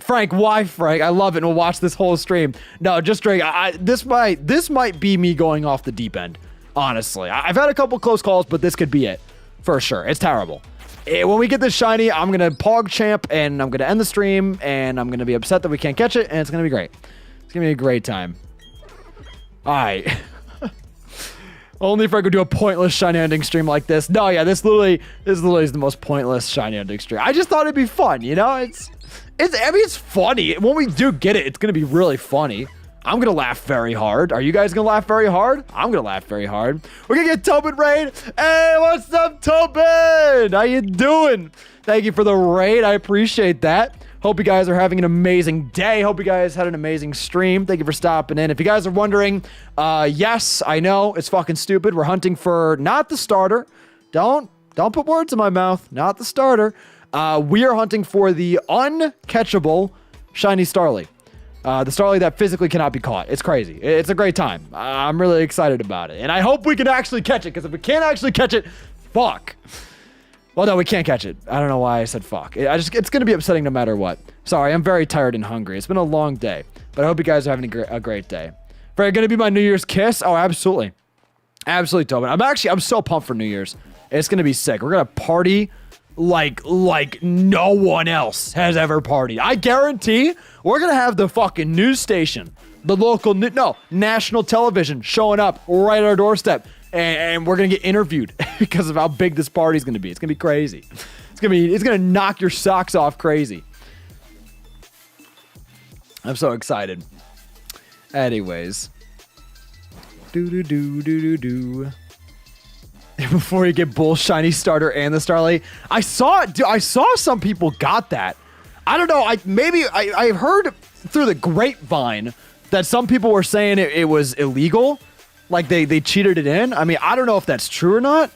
Frank, why Frank? I love it, and we'll watch this whole stream. No, just Drake, this might be me going off the deep end, honestly. I've had a couple close calls, but this could be it. For sure. It's terrible. When we get this shiny, I'm going to pog champ, and I'm going to end the stream, and I'm going to be upset that we can't catch it, and it's going to be great. It's going to be a great time. All right. Only if I could do a pointless shiny ending stream like this. No, yeah, this literally is the most pointless shiny ending stream. I just thought it'd be fun, you know? I mean, it's funny. When we do get it, it's gonna be really funny. I'm gonna laugh very hard. Are you guys gonna laugh very hard? I'm gonna laugh very hard. We're gonna get Tobin raid. Hey, what's up, Tobin? How you doing? Thank you for the raid. I appreciate that. Hope you guys are having an amazing day. Hope you guys had an amazing stream. Thank you for stopping in. If you guys are wondering, yes, I know it's fucking stupid. We're hunting for not the starter. Don't put words in my mouth. Not the starter. We are hunting for the uncatchable shiny Starly. The Starly that physically cannot be caught. It's crazy. It's a great time. I'm really excited about it. And I hope we can actually catch it, because if we can't actually catch it, fuck. Well, no, we can't catch it. I don't know why I said fuck. It's going to be upsetting no matter what. Sorry, I'm very tired and hungry. It's been a long day, but I hope you guys are having a great day. Going to be my New Year's kiss? Oh, absolutely. Absolutely, Tobin. I'm so pumped for New Year's. It's going to be sick. We're going to party like no one else has ever partied. I guarantee we're going to have the fucking news station, the local, national television showing up right at our doorstep. And we're going to get interviewed because of how big this party's going to be. It's going to be crazy. It's going to knock your socks off crazy. I'm so excited. Anyways. Before you get both shiny starter and the Starly, I saw some people got that. I don't know. I heard through the grapevine that some people were saying it was illegal. Like they cheated it in. I mean, I don't know if that's true or not.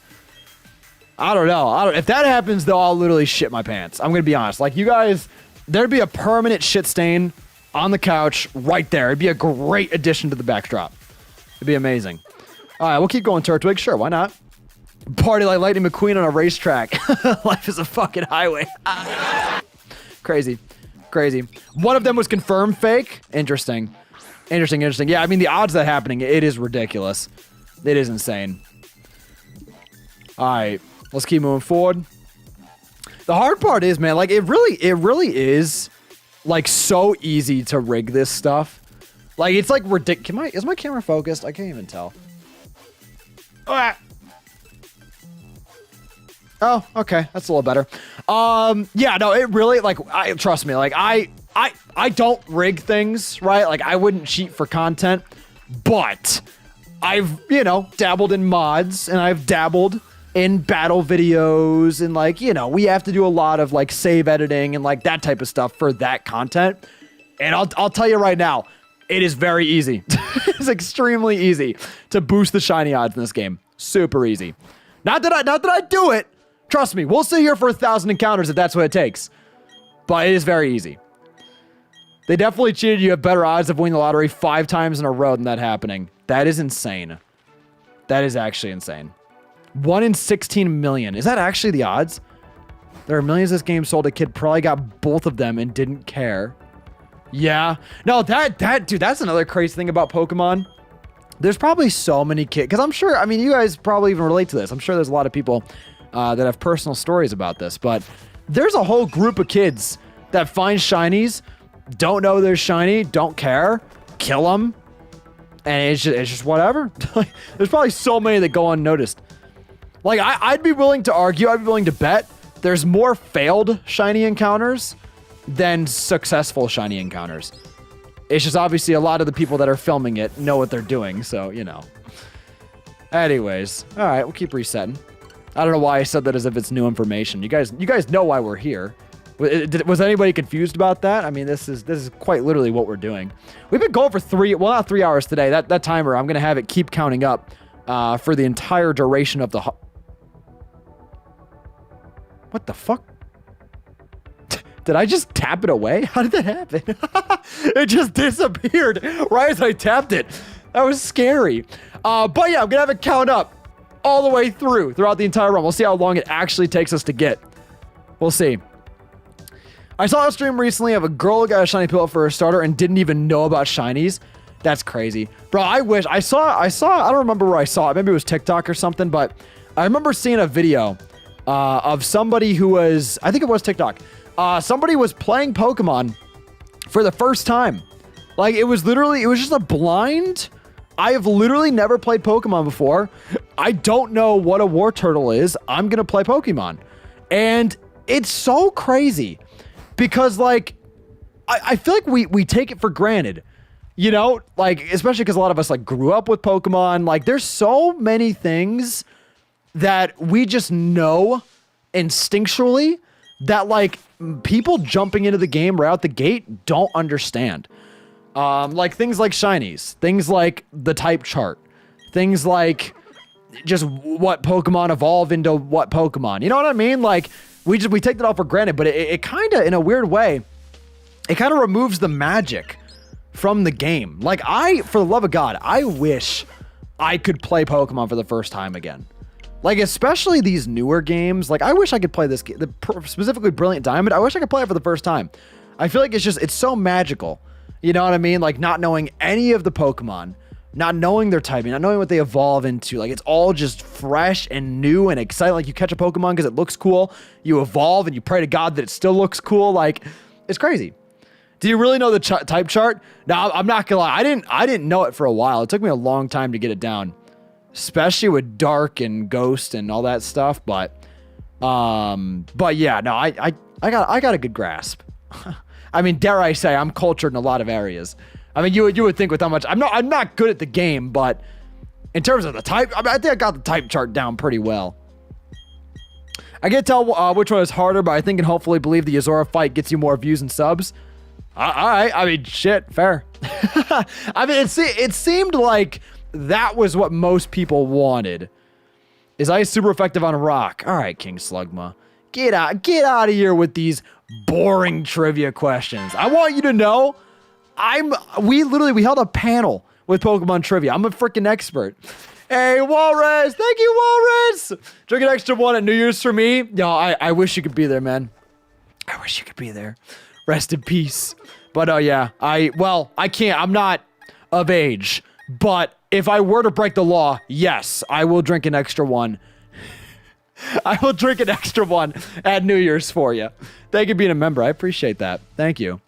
I don't know. If that happens, though, I'll literally shit my pants. I'm going to be honest. Like, you guys, there'd be a permanent shit stain on the couch right there. It'd be a great addition to the backdrop. It'd be amazing. All right, we'll keep going, Turtwig. Sure, why not? Party like Lightning McQueen on a racetrack. Life is a fucking highway. Crazy. One of them was confirmed fake. Interesting. Yeah, I mean, the odds of that happening, it is ridiculous. It is insane. All right, let's keep moving forward. The hard part is, man, like, it really is, like, so easy to rig this stuff. Like, it's, like, ridiculous. Is my camera focused? I can't even tell. Oh, okay. That's a little better. Yeah, no, it really, like, trust me, like, I don't rig things, right? Like, I wouldn't cheat for content, but I've, dabbled in mods, and I've dabbled in battle videos, and, like, we have to do a lot of, like, save editing and, like, that type of stuff for that content. And I'll tell you right now, it is very easy. It's extremely easy to boost the shiny odds in this game. Super easy. Not that I do it. Trust me, we'll sit here for 1,000 encounters if that's what it takes. But it is very easy. They definitely cheated. You have better odds of winning the lottery 5 times in a row than that happening. That is insane. That is actually insane. 1 in 16 million. Is that actually the odds? There are millions this game sold. A kid probably got both of them and didn't care. Yeah. No, dude, that's another crazy thing about Pokemon. There's probably so many kids. Because I'm sure, I mean, you guys probably even relate to this. I'm sure there's a lot of people that have personal stories about this. But there's a whole group of kids that find shinies, don't know they're shiny, don't care, kill them, and it's just whatever. There's probably so many that go unnoticed. Like, I'd be willing to argue, I'd be willing to bet there's more failed shiny encounters than successful shiny encounters. It's just obviously a lot of the people that are filming it know what they're doing, so, Anyways, all right, we'll keep resetting. I don't know why I said that as if it's new information. You guys know why we're here. Was anybody confused about that? I mean, this is quite literally what we're doing. We've been going for not 3 hours today. That timer, I'm going to have it keep counting up for the entire duration of the... What the fuck? Did I just tap it away? How did that happen? It just disappeared right as I tapped it. That was scary. But yeah, I'm going to have it count up all the way throughout the entire run. We'll see how long it actually takes us to get. We'll see. I saw a stream recently of a girl who got a shiny pillow for her starter and didn't even know about shinies. That's crazy. Bro, I wish. I saw, I don't remember where I saw it. Maybe it was TikTok or something, but I remember seeing a video of somebody who was, I think it was TikTok. Somebody was playing Pokemon for the first time. Like, it was just a blind. I have literally never played Pokemon before. I don't know what a war turtle is. I'm going to play Pokemon. And it's so crazy. Because, like, I feel like we take it for granted, you know, like, especially because a lot of us, like, grew up with Pokemon. Like, there's so many things that we just know instinctually that, like, people jumping into the game right out the gate don't understand. Like, things like shinies, things like the type chart, things like just what Pokemon evolve into what Pokemon. You know what I mean? Like, we take that all for granted, but it kind of, in a weird way, it kind of removes the magic from the game. Like, for the love of God, I wish I could play Pokemon for the first time again. Like, especially these newer games. Like, I wish I could play this game, specifically Brilliant Diamond. I wish I could play it for the first time. I feel like it's so magical. You know what I mean? Like, not knowing any of the Pokemon, not knowing their typing, not knowing what they evolve into. Like, it's all just fresh and new and exciting. Like, you catch a Pokemon because it looks cool. You evolve and you pray to God that it still looks cool. Like, it's crazy. Do you really know the type chart? No, I'm not gonna lie. I didn't know it for a while. It took me a long time to get it down, especially with Dark and Ghost and all that stuff. But yeah, no, I got a good grasp. I mean, dare I say, I'm cultured in a lot of areas. I mean, you would think with how much I'm not good at the game, but in terms of the type, I think I got the type chart down pretty well. I can't tell which one is harder, but I think and hopefully believe the Azora fight gets you more views and subs. All right, I mean, shit, fair. I mean, it seemed like that was what most people wanted. Is Ice super effective on Rock? All right, King Slugma, get out of here with these boring trivia questions. I want you to know. We held a panel with Pokemon trivia. I'm a freaking expert. Hey, Walrus. Thank you, Walrus. Drink an extra one at New Year's for me. Yo, I wish you could be there, man. I wish you could be there. Rest in peace. But, oh, yeah. I can't. I'm not of age. But if I were to break the law, yes, I will drink an extra one. I will drink an extra one at New Year's for you. Thank you for being a member. I appreciate that. Thank you.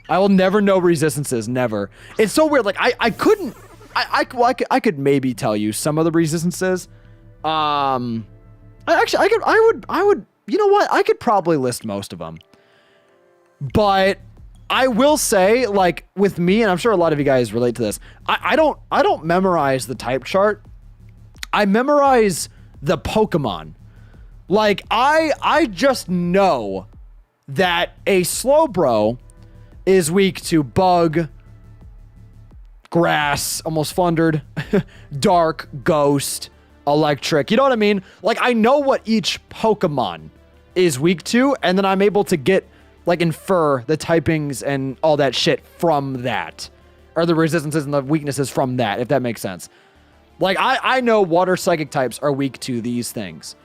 I will never know resistances, never. It's so weird. Like, I could maybe tell you some of the resistances. I would, you know what? I could probably list most of them. But I will say, like, with me, and I'm sure a lot of you guys relate to this, I don't memorize the type chart. I memorize the Pokemon. Like, I just know that a Slowbro is weak to Bug, Grass, almost Thundered, Dark, Ghost, Electric. You know what I mean? Like, I know what each Pokemon is weak to, and then I'm able to infer the typings and all that shit from that. Or the resistances and the weaknesses from that, if that makes sense. Like, I know water psychic types are weak to these things.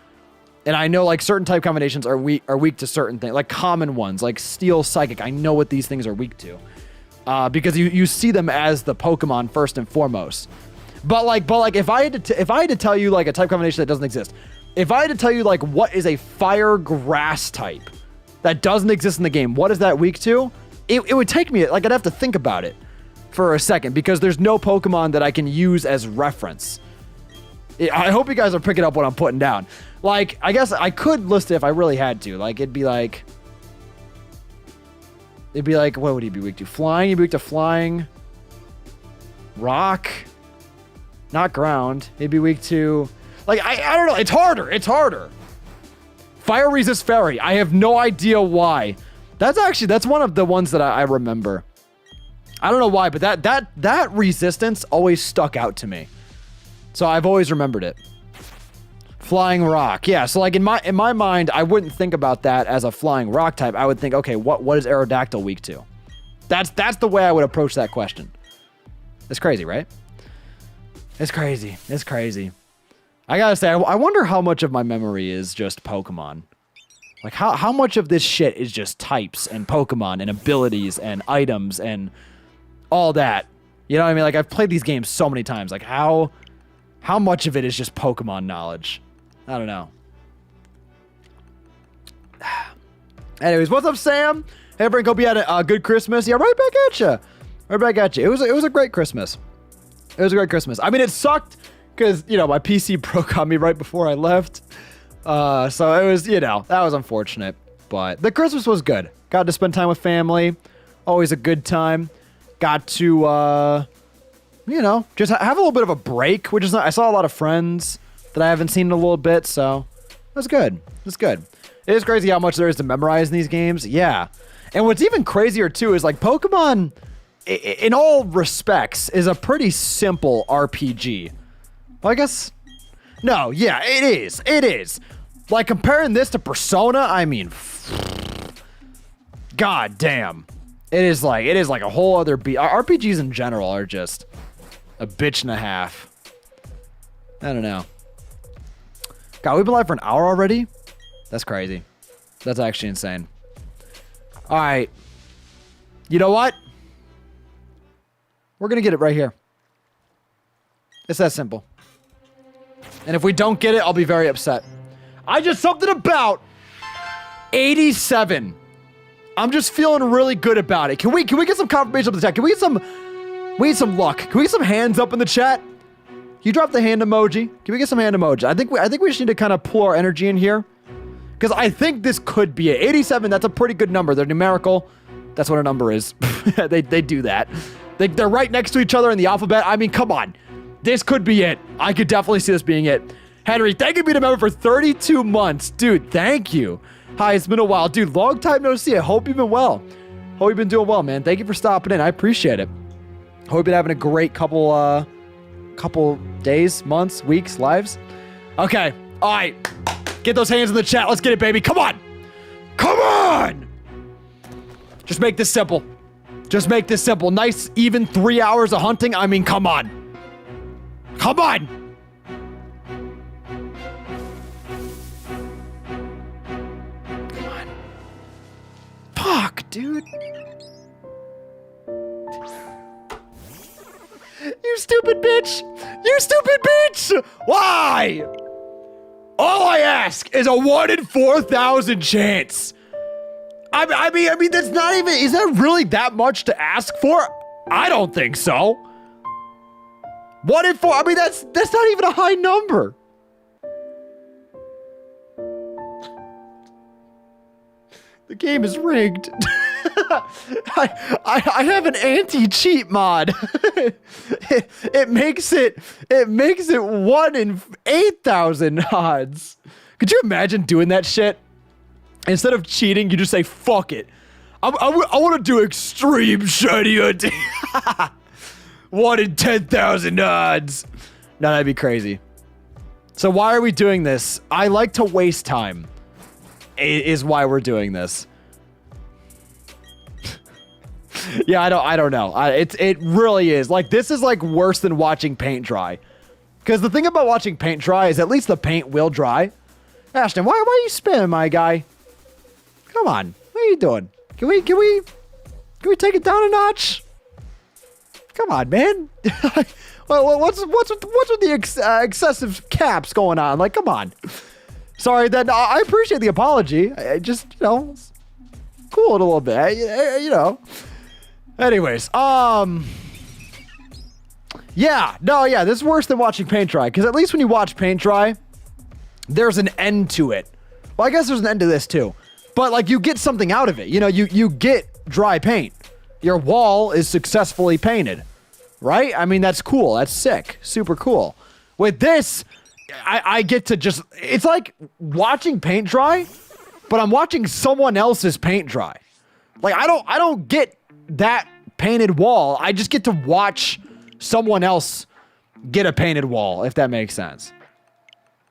And I know, like, certain type combinations are weak to certain things, like common ones, like Steel Psychic. I know what these things are weak to, because you see them as the Pokemon first and foremost. But if I had to tell you, like, a type combination that doesn't exist, if I had to tell you, like, what is a Fire Grass type that doesn't exist in the game, what is that weak to? It would take me, like, I'd have to think about it for a second, because there's no Pokemon that I can use as reference. I hope you guys are picking up what I'm putting down. Like, I guess I could list it if I really had to. Like, it'd be like, what would he be weak to? Flying? He'd be weak to flying. Rock? Not ground. He'd be weak to... Like, I don't know. It's harder. It's harder. Fire resist fairy. I have no idea why. That's one of the ones that I remember. I don't know why, but that resistance always stuck out to me. So I've always remembered it. Flying rock. Yeah, so like in my mind, I wouldn't think about that as a flying rock type. I would think, okay, what is Aerodactyl weak to? That's the way I would approach that question. It's crazy, right? It's crazy. It's crazy. I gotta say, I wonder how much of my memory is just Pokemon. Like, how much of this shit is just types and Pokemon and abilities and items and all that? You know what I mean? Like, I've played these games so many times. Like, how much of it is just Pokemon knowledge? I don't know. Anyways, what's up, Sam? Hey, Frank, hope you had a good Christmas. Yeah, right back at you. Right back at you. It was a great Christmas. It was a great Christmas. I mean, it sucked because, you know, my PC broke on me right before I left. So it was, you know, that was unfortunate. But the Christmas was good. Got to spend time with family. Always a good time. Got to, you know, just have a little bit of a break, which is nice. I saw a lot of friends that I haven't seen in a little bit, so it was good. It was good. It is crazy how much there is to memorize in these games. Yeah. And what's even crazier, too, is like Pokemon, in all respects, is a pretty simple RPG. Well, I guess... No, yeah, it is. It is. Like, comparing this to Persona, I mean... God damn. It is like a whole other beat. RPGs in general are just a bitch and a half. I don't know. God, we've been live for an hour already? That's crazy. That's actually insane. All right. You know what? We're going to get it right here. It's that simple. And if we don't get it, I'll be very upset. I just something about 87. I'm just feeling really good about it. Can we get some confirmation up in the chat? Can we get some luck? Can we get some hands up in the chat? You drop the hand emoji. Can we get some hand emoji? I think we just need to kind of pull our energy in here. Because I think this could be it. 87, that's a pretty good number. They're numerical. That's what a number is. they do that. They're right next to each other in the alphabet. I mean, come on. This could be it. I could definitely see this being it. Henry, thank you for being a member for 32 months. Dude, thank you. Hi, it's been a while. Dude, long time no see. I hope you've been well. Hope you've been doing well, man. Thank you for stopping in. I appreciate it. Hope you've been having a great couple days, months, weeks, lives. Okay. All right. Get those hands in the chat. Let's get it, baby. Come on. Come on. Just make this simple. Just make this simple. Nice, even 3 hours of hunting. I mean, come on. Come on. Come on. Fuck, dude. You stupid bitch. You stupid bitch. Why? All I ask is a 1 in 4,000 chance. I mean, that's not even, is that really that much to ask for? I don't think so. 1 in 4, I mean, that's not even a high number. The game is rigged. I have an anti-cheat mod. it makes it 1 in 8,000 odds. Could you imagine doing that shit? Instead of cheating, you just say, fuck it. I want to do extreme shiny hunting. 1 in 10,000 odds. No, that'd be crazy. So why are we doing this? I like to waste time. Is why we're doing this. Yeah, I don't know. It really is. Like, this is like worse than watching paint dry. Because the thing about watching paint dry is at least the paint will dry. Ashton, why are you spinning, my guy? Come on. What are you doing? Can we take it down a notch? Come on, man. Well, what's with the excessive caps going on? Like, come on. Sorry, then I appreciate the apology. I just, you know, cool it a little bit. You know. Anyways, yeah, this is worse than watching paint dry, because at least when you watch paint dry, there's an end to it. Well, I guess there's an end to this too, but like you get something out of it. You know, you get dry paint. Your wall is successfully painted, right? I mean, that's cool. That's sick. Super cool. With this, I get to just, it's like watching paint dry, but I'm watching someone else's paint dry. Like, I don't get that painted wall. I just get to watch someone else get a painted wall, if that makes sense.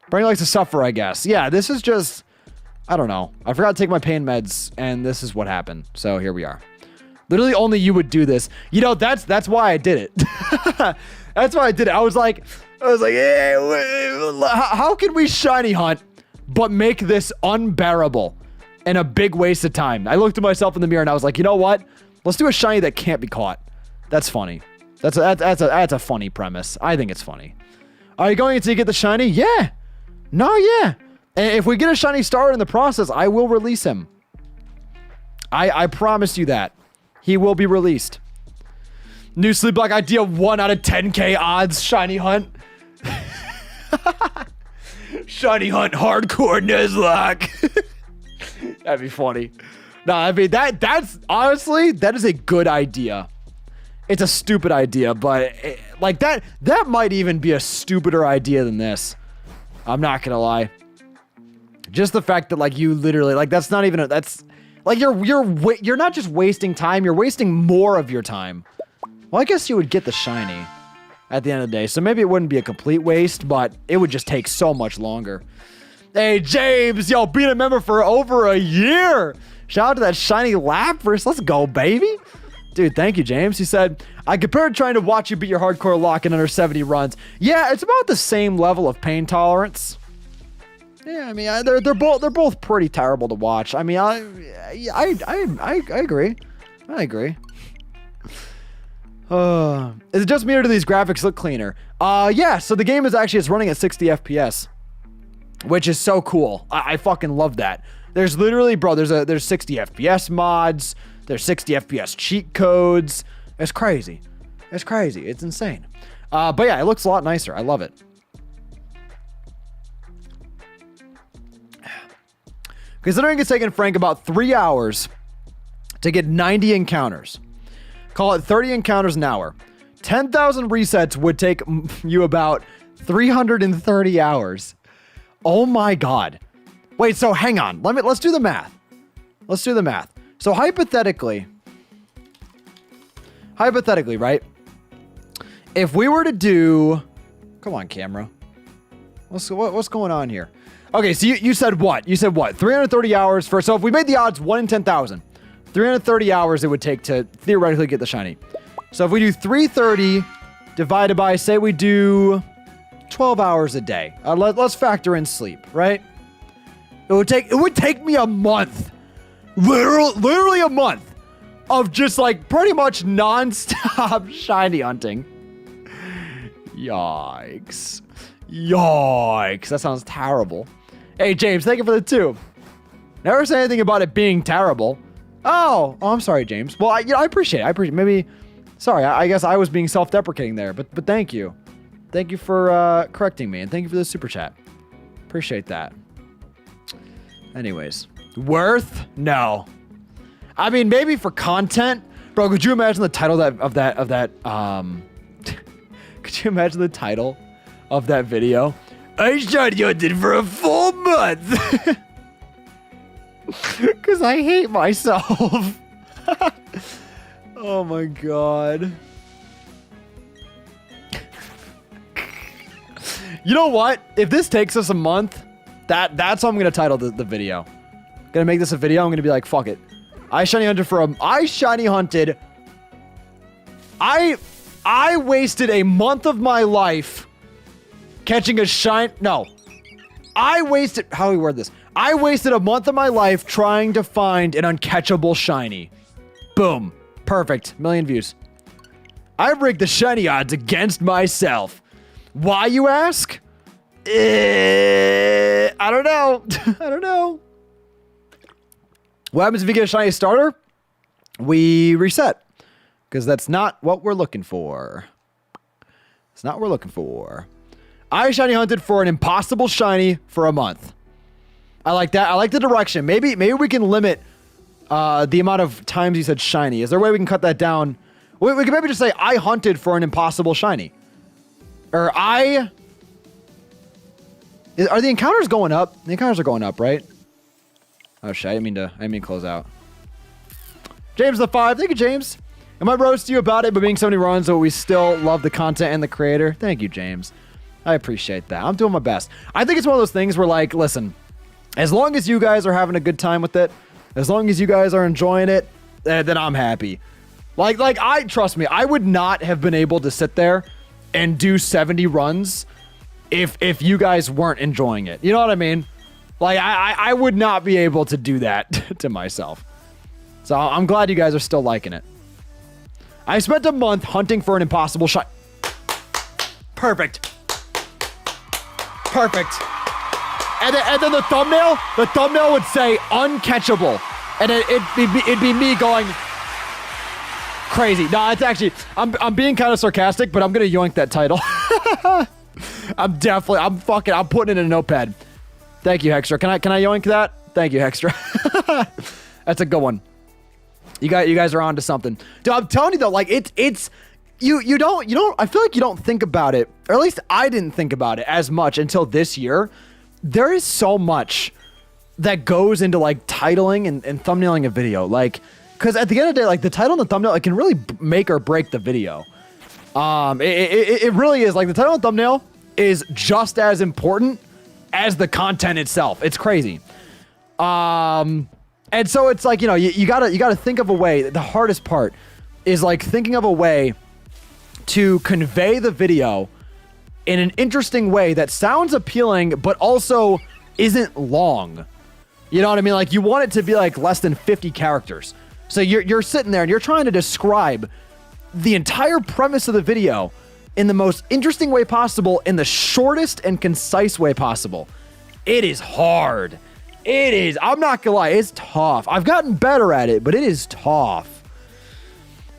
Brain likes to suffer, I guess. Yeah, this is just, I don't know. I forgot to take my pain meds, and this is what happened. So here we are. Literally only you would do this. You know, that's why I did it. That's why I did it. I was like, hey, how can we shiny hunt, but make this unbearable and a big waste of time? I looked at myself in the mirror and I was like, you know what? Let's do a shiny that can't be caught. That's funny. That's a funny premise. I think it's funny. Are you going until you get the shiny? Yeah. No, yeah. And if we get a shiny starter in the process, I will release him. I promise you that. He will be released. New sleep block idea, 1 out of 10k odds, shiny hunt. Shiny hunt hardcore Nuzlocke. That'd be funny. No, I mean, that's honestly, that is a good idea. It's a stupid idea, but like that might even be a stupider idea than this. I'm not gonna lie. Just the fact that like you literally, like that's not even that's like you're not just wasting time, you're wasting more of your time. Well, I guess you would get the shiny at the end of the day, so maybe it wouldn't be a complete waste, but it would just take so much longer. Hey, James, yo, being a member for over a year. Shout out to that shiny Lapras. Let's go, baby. Dude, thank you, James. He said, I compared trying to watch you beat your hardcore lock in under 70 runs. Yeah, it's about the same level of pain tolerance. Yeah, I mean, they're both pretty terrible to watch. I mean, I agree. I agree. Is it just me or do these graphics look cleaner? Yeah, so the game is actually, it's running at 60 FPS, which is so cool. I fucking love that. There's literally, bro, there's 60 FPS mods, there's 60 FPS cheat codes. It's crazy. It's crazy. It's insane. But yeah, it looks a lot nicer. I love it. Considering it's taken Frank about 3 hours to get 90 encounters. Call it 30 encounters an hour. 10,000 resets would take you about 330 hours. Oh my God. Wait, so hang on. Let's do the math. Let's do the math. So hypothetically, right? If we were to do, come on, camera. What's going on here? Okay, so you said what? You said what? 330 hours for, so if we made the odds 1 in 10,000, 330 hours it would take to theoretically get the shiny. So if we do 330 divided by, say we do 12 hours a day. Let's factor in sleep, right? It would take me a month. Literally a month of just like pretty much non-stop shiny hunting. Yikes. Yikes. That sounds terrible. Hey, James, thank you for the 2. Never say anything about it being terrible. Oh, I'm sorry, James. Well, I appreciate it. Maybe, sorry, I guess I was being self-deprecating there, but thank you. Thank you for correcting me, and thank you for the super chat. Appreciate that. Anyways, worth? No. I mean, maybe for content, bro. Could you imagine the title of that? Could you imagine the title of that video? I shiny hunted for a full month. Because I hate myself. Oh my God. You know what? If this takes us a month, that's how I'm gonna title the video. Gonna make this a video. I'm gonna be like, fuck it. I shiny hunted. I wasted a month of my life catching a shine. No. How do we word this? I wasted a month of my life trying to find an uncatchable shiny. Boom. Perfect. 1 million views. I rigged the shiny odds against myself. Why, you ask? I don't know. I don't know. What happens if you get a shiny starter? We reset. Because that's not what we're looking for. It's not what we're looking for. I shiny hunted for an impossible shiny for a month. I like that. I like the direction. Maybe we can limit the amount of times you said shiny. Is there a way we can cut that down? We can maybe just say I hunted for an impossible shiny. Or I Are the encounters going up? The encounters are going up, right? Oh shit, I didn't mean to close out. James the 5, thank you, James. I might roast you about it, but being so many runs, but we still love the content and the creator. Thank you, James. I appreciate that. I'm doing my best. I think it's one of those things where, like, listen, as long as you guys are having a good time with it, as long as you guys are enjoying it, then I'm happy. Trust me, I would not have been able to sit there and do 70 runs if you guys weren't enjoying it. You know what I mean? Like, I would not be able to do that to myself. So I'm glad you guys are still liking it. I spent a month hunting for an impossible shot. Perfect. Perfect. And then the thumbnail would say uncatchable. And it'd be me going crazy. No, it's actually, I'm being kind of sarcastic, but I'm going to yoink that title. I'm putting it in a notepad. Thank you, Hextra. Can I yoink that? Thank you, Hextra. That's a good one. You guys are on to something. Dude, I'm telling you though, like you don't, I feel like you don't think about it, or at least I didn't think about it as much until this year. There is so much that goes into like titling and thumbnailing a video. Like, cause at the end of the day, like the title and the thumbnail, it can really make or break the video. It really is. Like the title and thumbnail is just as important as the content itself. It's crazy. And so it's like, you gotta think of a way. The hardest part is like thinking of a way to convey the video in an interesting way that sounds appealing, but also isn't long. You know what I mean? Like you want it to be like less than 50 characters. So you're sitting there and you're trying to describe the entire premise of the video in the most interesting way possible, in the shortest and concise way possible. It is hard. It is. I'm not gonna lie. It's tough. I've gotten better at it, but it is tough.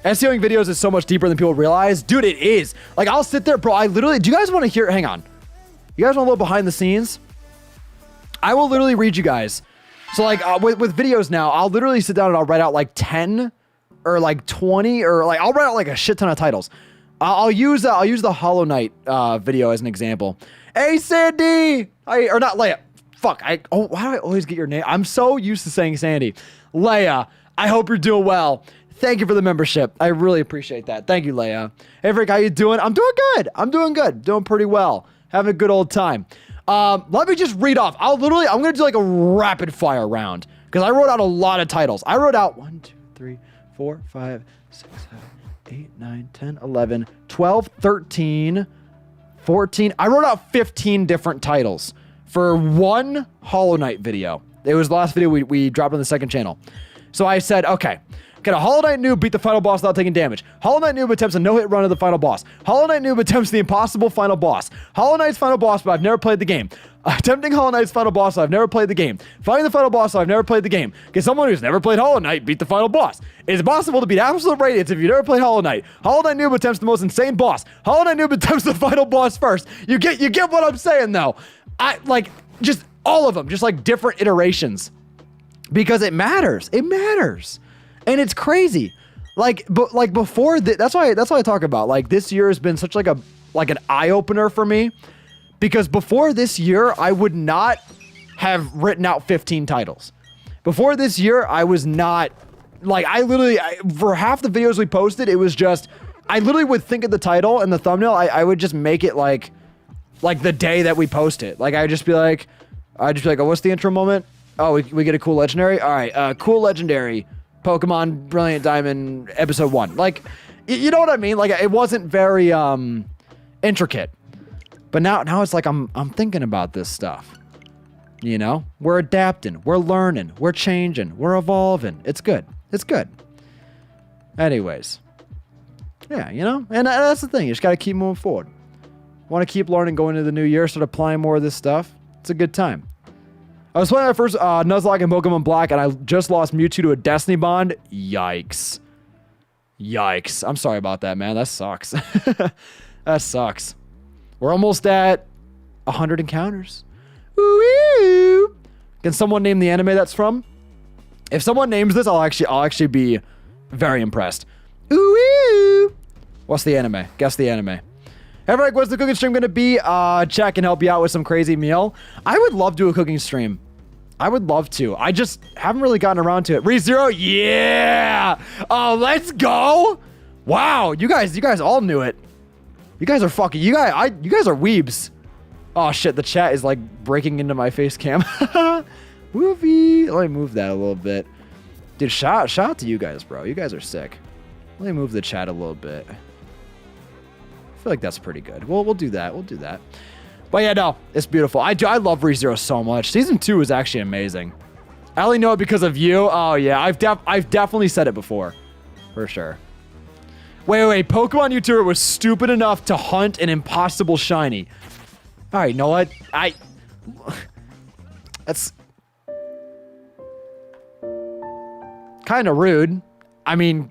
SEOing videos is so much deeper than people realize. Dude, it is. Like, I'll sit there, bro. Do you guys want to hear? Hang on. You guys want a little behind the scenes? I will literally read you guys. So, like, with videos now, I'll literally sit down and I'll write out like 10 or like 20 or like, I'll write out like a shit ton of titles. I'll use the Hollow Knight video as an example. Hey, Sandy! Or not Leia. Fuck, why do I always get your name? I'm so used to saying Sandy. Leia, I hope you're doing well. Thank you for the membership. I really appreciate that. Thank you, Leia. Hey, Rick, how you doing? I'm doing good. I'm doing good. Doing pretty well. Having a good old time. Let me just read off. I'm going to do like a rapid fire round because I wrote out a lot of titles. I wrote out 1, 2, 3, 4, 5, 6, 7, 8, 9, 10, 11, 12, 13, 14. I wrote out 15 different titles for one Hollow Knight video. It was the last video we dropped on the second channel. So I said, okay, can a Hollow Knight noob beat the final boss without taking damage? Hollow Knight noob attempts a no-hit run of the final boss. Hollow Knight noob attempts the impossible final boss. Hollow Knight's final boss, but I've never played the game. Attempting Hollow Knight's final boss, I've never played the game. Fighting the final boss, I've never played the game. Can someone who's never played Hollow Knight beat the final boss? Is it possible to beat absolute radiance if you've never played Hollow Knight? Hollow Knight noob attempts the most insane boss. Hollow Knight noob attempts the final boss first. You get what I'm saying though. Just all of them, just like different iterations, because it matters. It matters, and it's crazy. Before that's why I talk about like this year has been such like an eye opener for me, because before this year I would not have written out 15 titles. Before this year I was not like for half the videos we posted it was just I literally would think of the title and the thumbnail. I would just make it like the day that we post it. Like I'd just be like, oh, what's the intro moment? Oh, we get a cool legendary. All right, cool legendary, Pokemon Brilliant Diamond episode 1. Like, you know what I mean? Like it wasn't very intricate. But now it's like I'm thinking about this stuff. You know, we're adapting, we're learning, we're changing, we're evolving. It's good. It's good. Anyways, yeah, you know, and that's the thing. You just got to keep moving forward. Want to keep learning going into the new year, start applying more of this stuff. It's a good time. I was playing my first Nuzlocke in Pokemon Black, and I just lost Mewtwo to a Destiny Bond. Yikes. Yikes. I'm sorry about that, man. That sucks. That sucks. We're almost at 100 encounters. Woo! Can someone name the anime that's from? If someone names this, I'll actually be very impressed. Ooh! What's the anime? Guess the anime. Eric, what's the cooking stream going to be? Chat can help you out with some crazy meal. I would love to do a cooking stream. I would love to. I just haven't really gotten around to it. ReZero, yeah. Oh, let's go. Wow, you guys all knew it. You guys are fucking. You guys are weebs. Oh shit, the chat is like breaking into my face cam. Movie. Let me move that a little bit. Dude, shout out to you guys, bro. You guys are sick. Let me move the chat a little bit. I feel like that's pretty good. Well, we'll do that. We'll do that. But yeah, no, it's beautiful. I love ReZero so much. Season 2 is actually amazing. I only know it because of you. Oh yeah, I've definitely said it before, for sure. Wait. Pokemon YouTuber was stupid enough to hunt an impossible shiny. All right, you know what? That's kind of rude. I mean,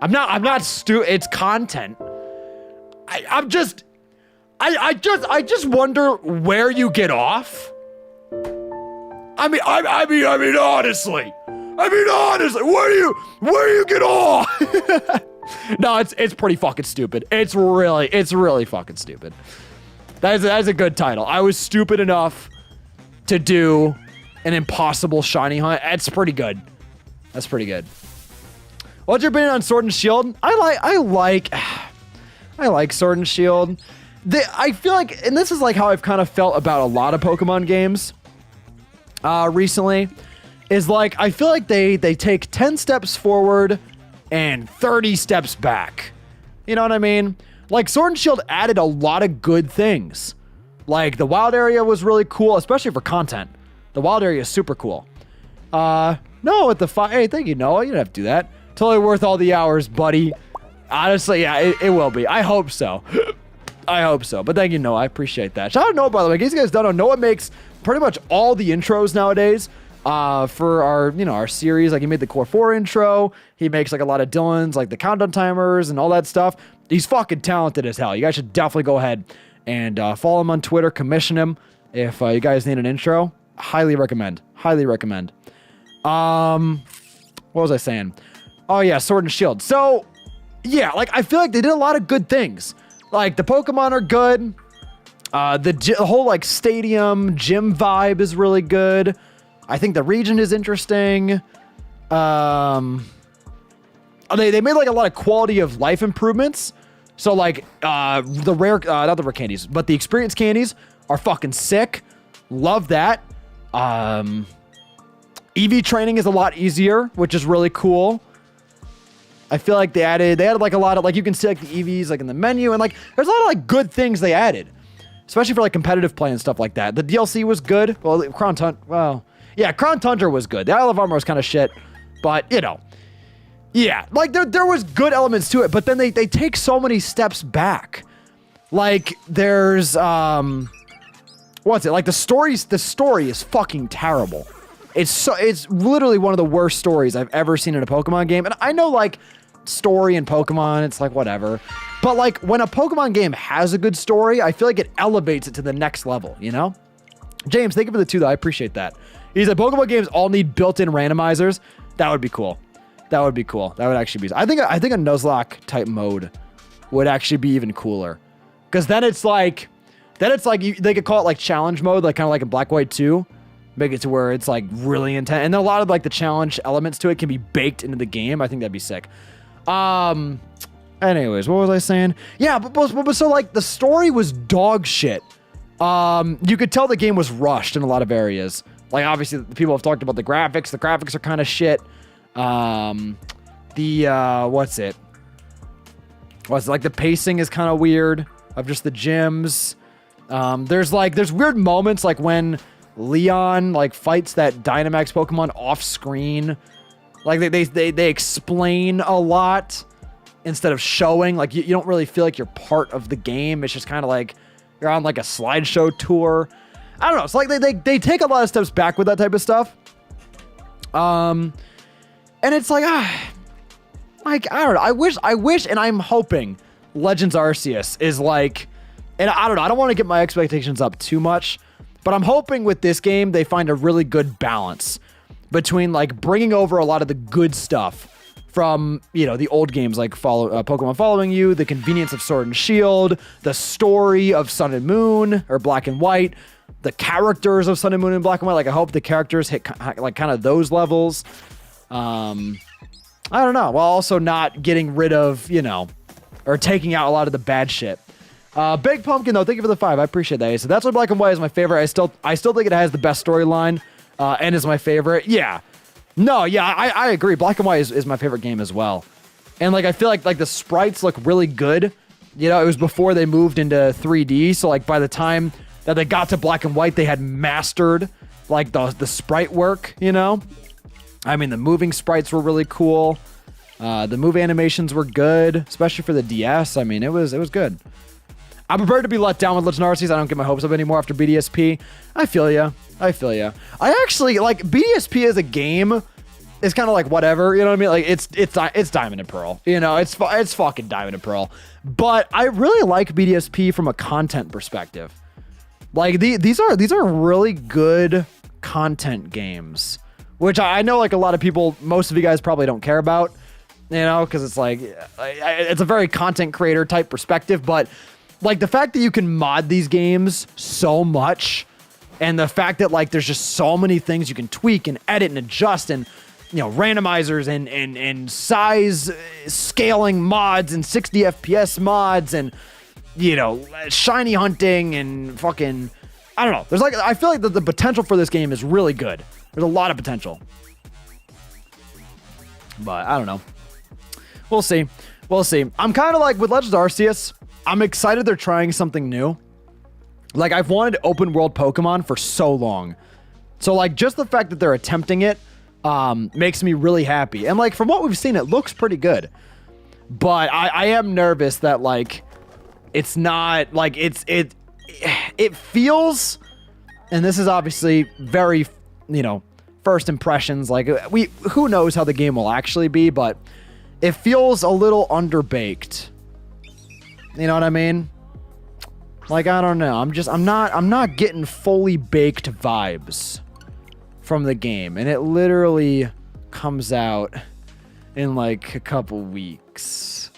I'm not stupid. It's content. I just wonder where you get off. I mean, honestly, where do you get off? No, it's pretty fucking stupid. It's really fucking stupid. That is a good title. I was stupid enough to do an impossible shiny hunt. That's pretty good. That's pretty good. What's your opinion on Sword and Shield? I like Sword and Shield. I feel like, and this is like how I've kind of felt about a lot of Pokemon games recently, is like, I feel like they take 10 steps forward and 30 steps back. You know what I mean? Like, Sword and Shield added a lot of good things. Like, the wild area was really cool, especially for content. The wild area is super cool. No, at the hey, thank you, Noah. You don't have to do that. Totally worth all the hours, buddy. Honestly, yeah, it will be. I hope so. I hope so. But thank you, Noah. I appreciate that. Shout out to Noah, by the way. In case you guys don't know, Noah makes pretty much all the intros nowadays for our series. Like, he made the Core 4 intro. He makes like a lot of Dylan's, like the countdown timers and all that stuff. He's fucking talented as hell. You guys should definitely go ahead and follow him on Twitter, commission him if you guys need an intro. Highly recommend. Highly recommend. What was I saying? Oh yeah, Sword and Shield. So yeah, like, I feel like they did a lot of good things. Like, the Pokemon are good. The whole like stadium gym vibe is really good. I think the region is interesting. They made like a lot of quality of life improvements. So like the rare, not the rare candies, but the experience candies are fucking sick. Love that. EV training is a lot easier, which is really cool. I feel like they added like a lot of, like, you can see like the EVs like in the menu, and like there's a lot of like good things they added, especially for like competitive play and stuff like that. The DLC was good. Well, Crown Tundra was good. The Isle of Armor was kind of shit, but you know, yeah, like there was good elements to it, but then they take so many steps back. Like, there's what's it like, the story is fucking terrible. It's literally one of the worst stories I've ever seen in a Pokemon game. And I know, like, story in Pokemon, it's like whatever, but like, when a Pokemon game has a good story, I feel like it elevates it to the next level, you know? James, thank you for the 2 though. I appreciate that. He said Pokemon games all need built-in randomizers. That would be cool. That would be cool. That would actually be, I think a Nuzlocke type mode would actually be even cooler, because then it's like they could call it like challenge mode, like kind of like in Black White 2. Make it to where it's like really intense, and then a lot of like the challenge elements to it can be baked into the game. I think that'd be sick. Anyways, what was I saying? Yeah, but so like the story was dog shit. You could tell the game was rushed in a lot of areas. Like, obviously people have talked about the graphics. The graphics are kind of shit. What's it like, the pacing is kind of weird of just the gyms. There's weird moments, like when Leon like fights that Dynamax Pokemon off screen. Like, they explain a lot instead of showing. Like, you don't really feel like you're part of the game. It's just kind of like you're on like a slideshow tour. I don't know. It's like they take a lot of steps back with that type of stuff. And it's like, like, I don't know. I wish, and I'm hoping Legends Arceus is like, and I don't know. I don't want to get my expectations up too much, but I'm hoping with this game they find a really good balance between like bringing over a lot of the good stuff from, you know, the old games like Pokemon Following You, the convenience of Sword and Shield, the story of Sun and Moon or Black and White, the characters of Sun and Moon and Black and White. Like, I hope the characters hit like kind of those levels. I don't know. While also not getting rid of, you know, or taking out a lot of the bad shit. Big Pumpkin, though, thank you for the 5. I appreciate that. So that's why Black and White is my favorite. I still think it has the best storyline and is my favorite. Yeah. No, yeah, I agree. Black and White is my favorite game as well. And, like, I feel like the sprites look really good. You know, it was before they moved into 3D. So, like, by the time that they got to Black and White, they had mastered, like, the sprite work, you know? I mean, the moving sprites were really cool. The move animations were good, especially for the DS. I mean, it was good. I'm prepared to be let down with Legend Arceus. I don't get my hopes up anymore after BDSP. I feel ya. I actually, like, BDSP as a game is kind of like whatever, you know what I mean? Like, it's Diamond and Pearl. You know, it's fucking Diamond and Pearl. But I really like BDSP from a content perspective. Like, these are really good content games, which I know, like, a lot of people, most of you guys probably don't care about, you know, because it's like, it's a very content creator type perspective, but, like, the fact that you can mod these games so much, and the fact that, like, there's just so many things you can tweak and edit and adjust, and, you know, randomizers and size scaling mods and 60 FPS mods and, you know, shiny hunting and fucking, I don't know. There's, like, I feel like the potential for this game is really good. There's a lot of potential. But I don't know. We'll see. I'm kind of like with Legends Arceus, I'm excited they're trying something new. Like, I've wanted open world Pokemon for so long. So, like, just the fact that they're attempting it makes me really happy. And, like, from what we've seen, it looks pretty good. But I am nervous that, like, it's not, like, it feels, and this is obviously very, you know, first impressions, like, who knows how the game will actually be, but it feels a little underbaked. You know what I mean? Like, I don't know. I'm not getting fully baked vibes from the game. And it literally comes out in, like, a couple weeks.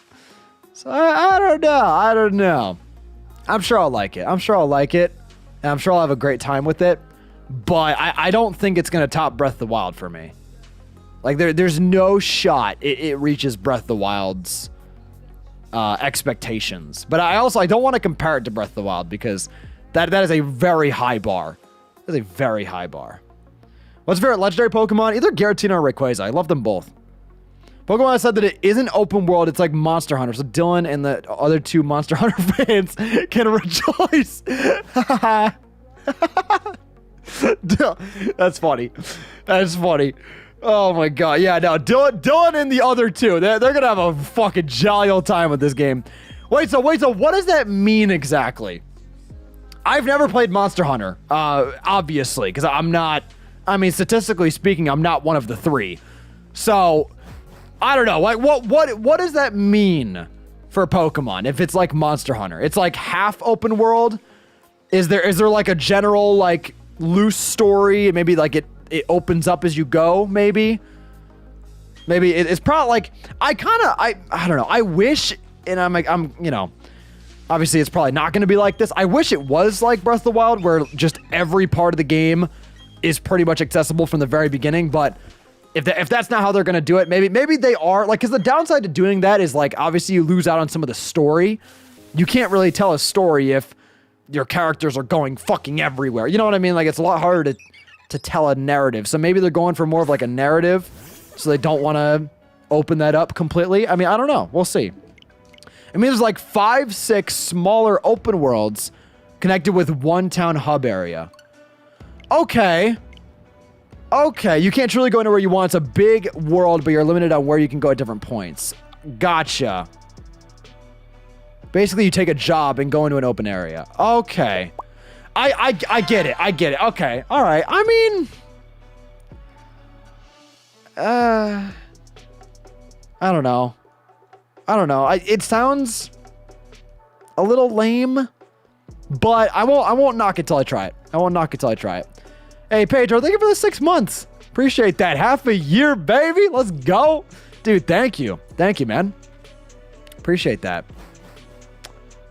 So I don't know. I'm sure I'll like it. And I'm sure I'll have a great time with it. But I don't think it's going to top Breath of the Wild for me. Like, there's no shot it reaches Breath of the Wild's expectations. But I don't want to compare it to Breath of the Wild because that is a very high bar. That's a very high bar. What's your favorite legendary Pokemon? Either Giratina or Rayquaza. I love them both. Pokemon said that it isn't open world, it's like Monster Hunter. So Dylan and the other 2 Monster Hunter fans can rejoice. That's funny. That's funny. Oh my god. Yeah, no, Dylan and the other 2, they're gonna have a fucking jolly old time with this game. Wait, so what does that mean exactly? I've never played Monster Hunter, obviously, because statistically speaking, I'm not one of the 3. So, I don't know, like, what does that mean for Pokemon if it's like Monster Hunter? It's like half open world? Is there like a general, like, loose story, maybe like it opens up as you go, maybe it's probably like, I don't know, I wish, and I'm you know, obviously it's probably not going to be like this. I wish it was like Breath of the Wild where just every part of the game is pretty much accessible from the very beginning, but if that's not how they're going to do it, maybe they are, like, because the downside to doing that is, like, obviously you lose out on some of the story. You can't really tell a story if your characters are going fucking everywhere. You know what I mean? Like, it's a lot harder to tell a narrative. So maybe they're going for more of, like, a narrative, so they don't want to open that up completely. I mean, I don't know. We'll see. I mean, there's like 5-6 smaller open worlds connected with one town hub area. Okay. You can't truly go anywhere you want. It's a big world, but you're limited on where you can go at different points. Gotcha. Basically, you take a job and go into an open area. Okay. I get it. Okay. All right. I mean, I don't know. It sounds a little lame, but I won't knock it till I try it. Hey, Pedro, thank you for the 6 months. Appreciate that. Half a year, baby. Let's go. Dude, thank you. Thank you, man. Appreciate that.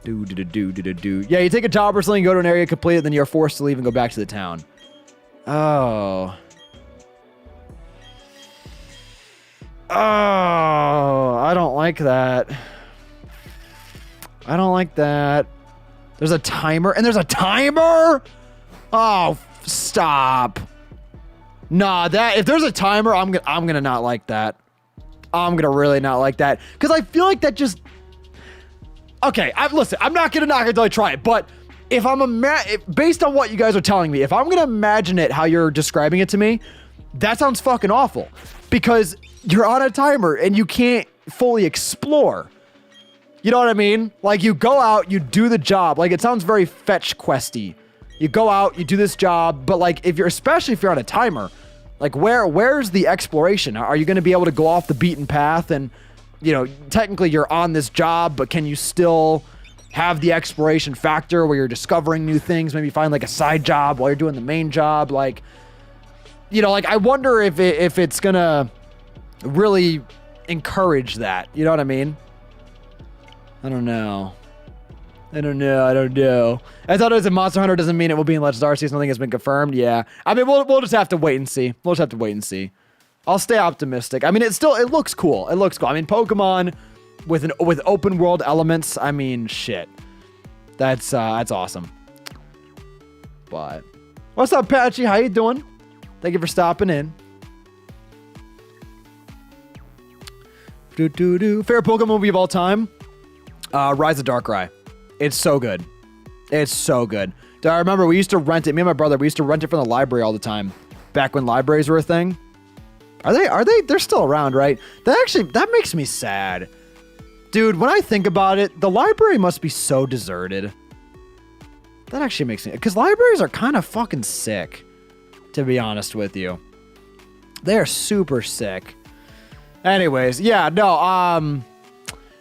Yeah, you take a job or something, you go to an area, complete it, then you're forced to leave and go back to the town. Oh. Oh, I don't like that. I don't like that. There's a timer, and there's a timer? Oh, stop. Nah, if there's a timer, I'm gonna not like that. I'm gonna really not like that. Because I feel like that just... Okay, listen, I'm not gonna knock it until I try it, but if I'm based on what you guys are telling me, if I'm gonna imagine it how you're describing it to me, that sounds fucking awful. Because you're on a timer and you can't fully explore. You know what I mean? Like, you go out, you do the job. Like, it sounds very fetch questy. You go out, you do this job, but like, especially if you're on a timer, like where's the exploration? Are you gonna be able to go off the beaten path and, you know, technically you're on this job, but can you still have the exploration factor where you're discovering new things, maybe find like a side job while you're doing the main job? Like, you know, like, I wonder if it's gonna really encourage that. You know what I mean? I don't know. I thought it was a Monster Hunter doesn't mean it will be in Legends Arceus. Nothing has been confirmed. Yeah. I mean, we'll just have to wait and see. I'll stay optimistic. I mean, it looks cool. I mean, Pokemon with open world elements. I mean, shit. That's awesome. But what's up, Patchy? How you doing? Thank you for stopping in. Favorite Pokemon movie of all time? Rise of Darkrai. It's so good. I remember we used to rent it. Me and my brother, we used to rent it from the library all the time. Back when libraries were a thing. Are they? They're still around, right? That makes me sad. Dude, when I think about it, the library must be so deserted. That actually makes me... Because libraries are kind of fucking sick, to be honest with you. They are super sick. Anyways, yeah, no,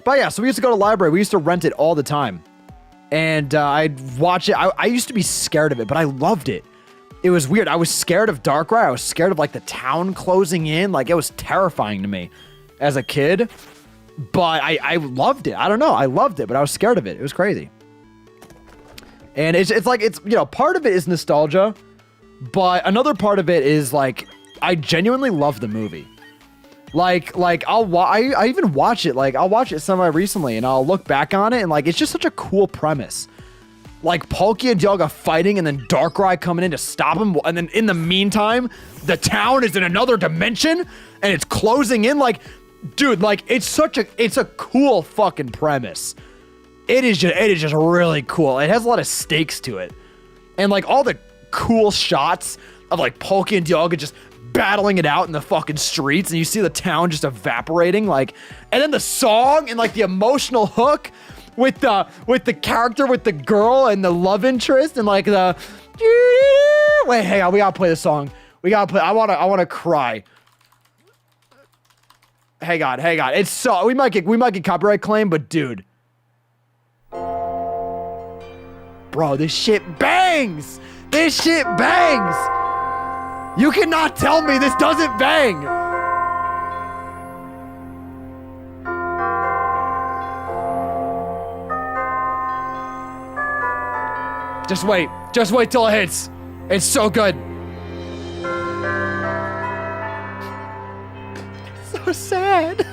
but yeah, so we used to go to the library. We used to rent it all the time. And I'd watch it. I used to be scared of it, but I loved it. It was weird. I was scared of Darkrai. I was scared of, like, the town closing in. Like, it was terrifying to me as a kid. But I loved it. I don't know. I loved it, but I was scared of it. It was crazy. And it's you know, part of it is nostalgia. But another part of it is, like, I genuinely love the movie. Like I even watch it, like, I'll watch it semi-recently, and I'll look back on it, and, like, it's just such a cool premise. Like, Palkia and Dialga fighting, and then Darkrai coming in to stop him, and then in the meantime, the town is in another dimension, and it's closing in, like, dude, like, it's a cool fucking premise. It is just really cool. It has a lot of stakes to it. And, like, all the cool shots of, like, Palkia and Dialga just battling it out in the fucking streets, and you see the town just evaporating, like, and then the song and, like, the emotional hook with the character with the girl and the love interest and, like, the wait, hang on, we gotta play the song. I wanna cry. Hang on. It's so we might get copyright claim, but dude. Bro, this shit bangs! You cannot tell me this doesn't bang! Just wait till it hits. It's so good. So sad.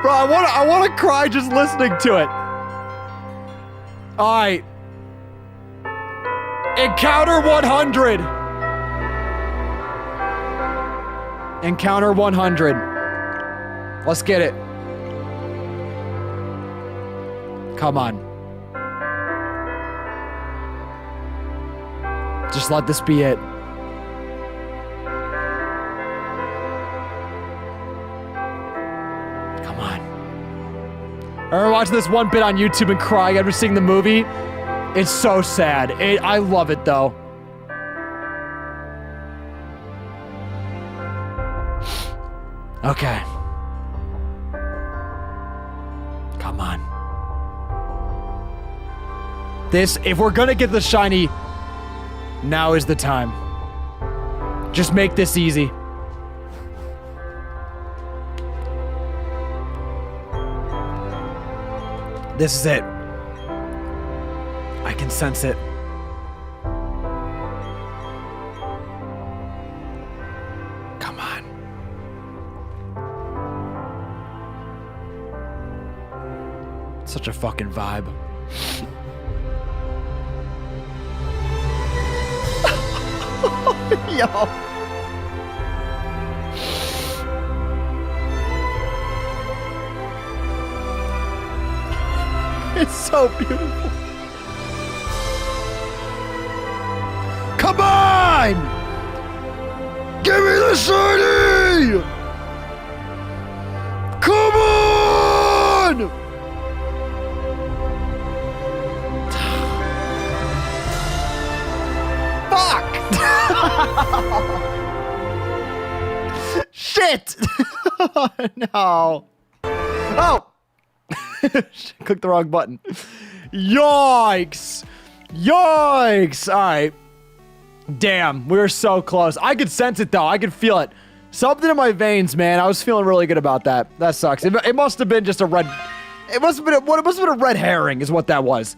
Bro, I wanna cry just listening to it. Alright. Encounter 100. Encounter 100. Let's get it. Come on. Just let this be it. Come on. I remember watching this one bit on YouTube and crying after seeing the movie. It's so sad. I love it, though. Okay. Come on. If we're gonna get the shiny, now is the time. Just make this easy. This is it. I can sense it. Come on. Such a fucking vibe. Yo. It's so beautiful. Come on! Give me the CD! Come on! Fuck! Shit! No. Oh! Click the wrong button. Yikes! Yikes! Alright. Damn, we were so close. I could sense it though. I could feel it. Something in my veins, man. I was feeling really good about that. That sucks. It must have been just a red... It must have been a red herring is what that was.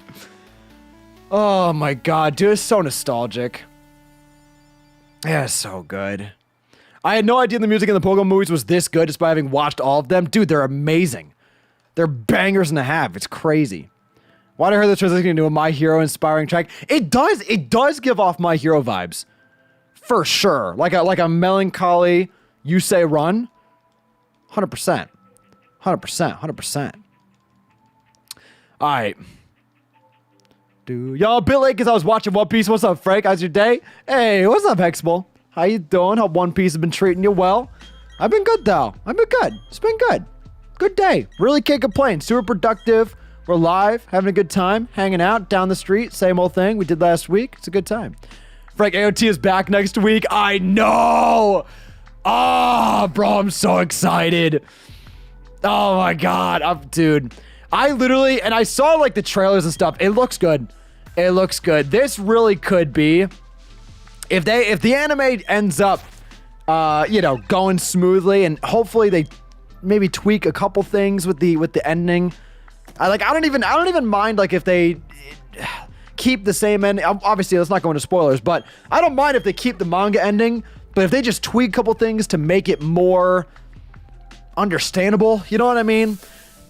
Oh my god, dude, it's so nostalgic. Yeah, it's so good. I had no idea the music in the Pokemon movies was this good despite having watched all of them. Dude, they're amazing. They're bangers and a half. It's crazy. Why did I hear this transitioning into a My Hero inspiring track? It does give off My Hero vibes. For sure. Like a melancholy You Say Run. 100%. 100%. 100%. Alright. Yo, a bit late because I was watching One Piece. What's up, Frank? How's your day? Hey, what's up, Hexable? How you doing? Hope One Piece has been treating you well. I've been good, though. I've been good. It's been good. Good day. Really can't complain. Super productive. We're live, having a good time, hanging out down the street. Same old thing we did last week. It's a good time. Frank AOT is back next week. I know. Oh, bro, I'm so excited. Oh my god, dude. I literally, and I saw like the trailers and stuff. It looks good. It looks good. This really could be, if the anime ends up, you know, going smoothly, and hopefully they maybe tweak a couple things with the ending. I don't even mind like if they keep the same ending. Obviously, let's not go into spoilers, but I don't mind if they keep the manga ending. But if they just tweak a couple things to make it more understandable, you know what I mean?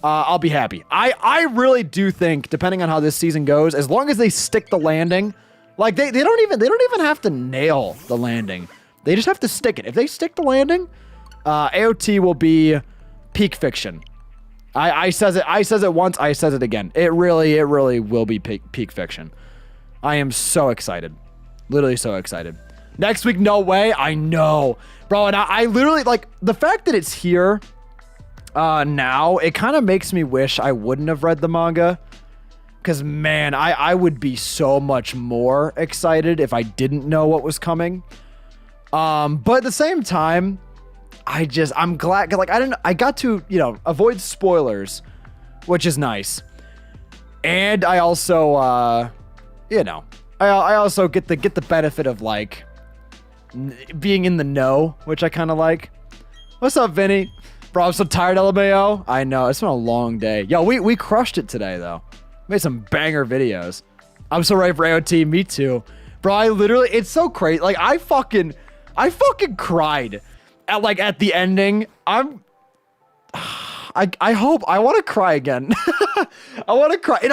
I'll be happy. I really do think, depending on how this season goes, as long as they stick the landing, like they don't even have to nail the landing. They just have to stick it. If they stick the landing, AOT will be peak fiction. I says it once, I says it again. It really will be peak fiction. I am so excited. Literally so excited. Next week, no way. I know. Bro, and I literally, like, the fact that it's here now, it kind of makes me wish I wouldn't have read the manga. Because, man, I would be so much more excited if I didn't know what was coming. But at the same time, I'm glad, like, I got to, you know, avoid spoilers, which is nice. And I also, you know, I also get the benefit of, like, being in the know, which I kind of like. What's up, Vinny? Bro, I'm so tired, LMAO. I know, it's been a long day. Yo, we crushed it today, though. Made some banger videos. I'm so ready for AOT, me too. Bro, I literally, it's so crazy. Like, I fucking cried at the ending. I hope, I want to cry again. I want to cry. And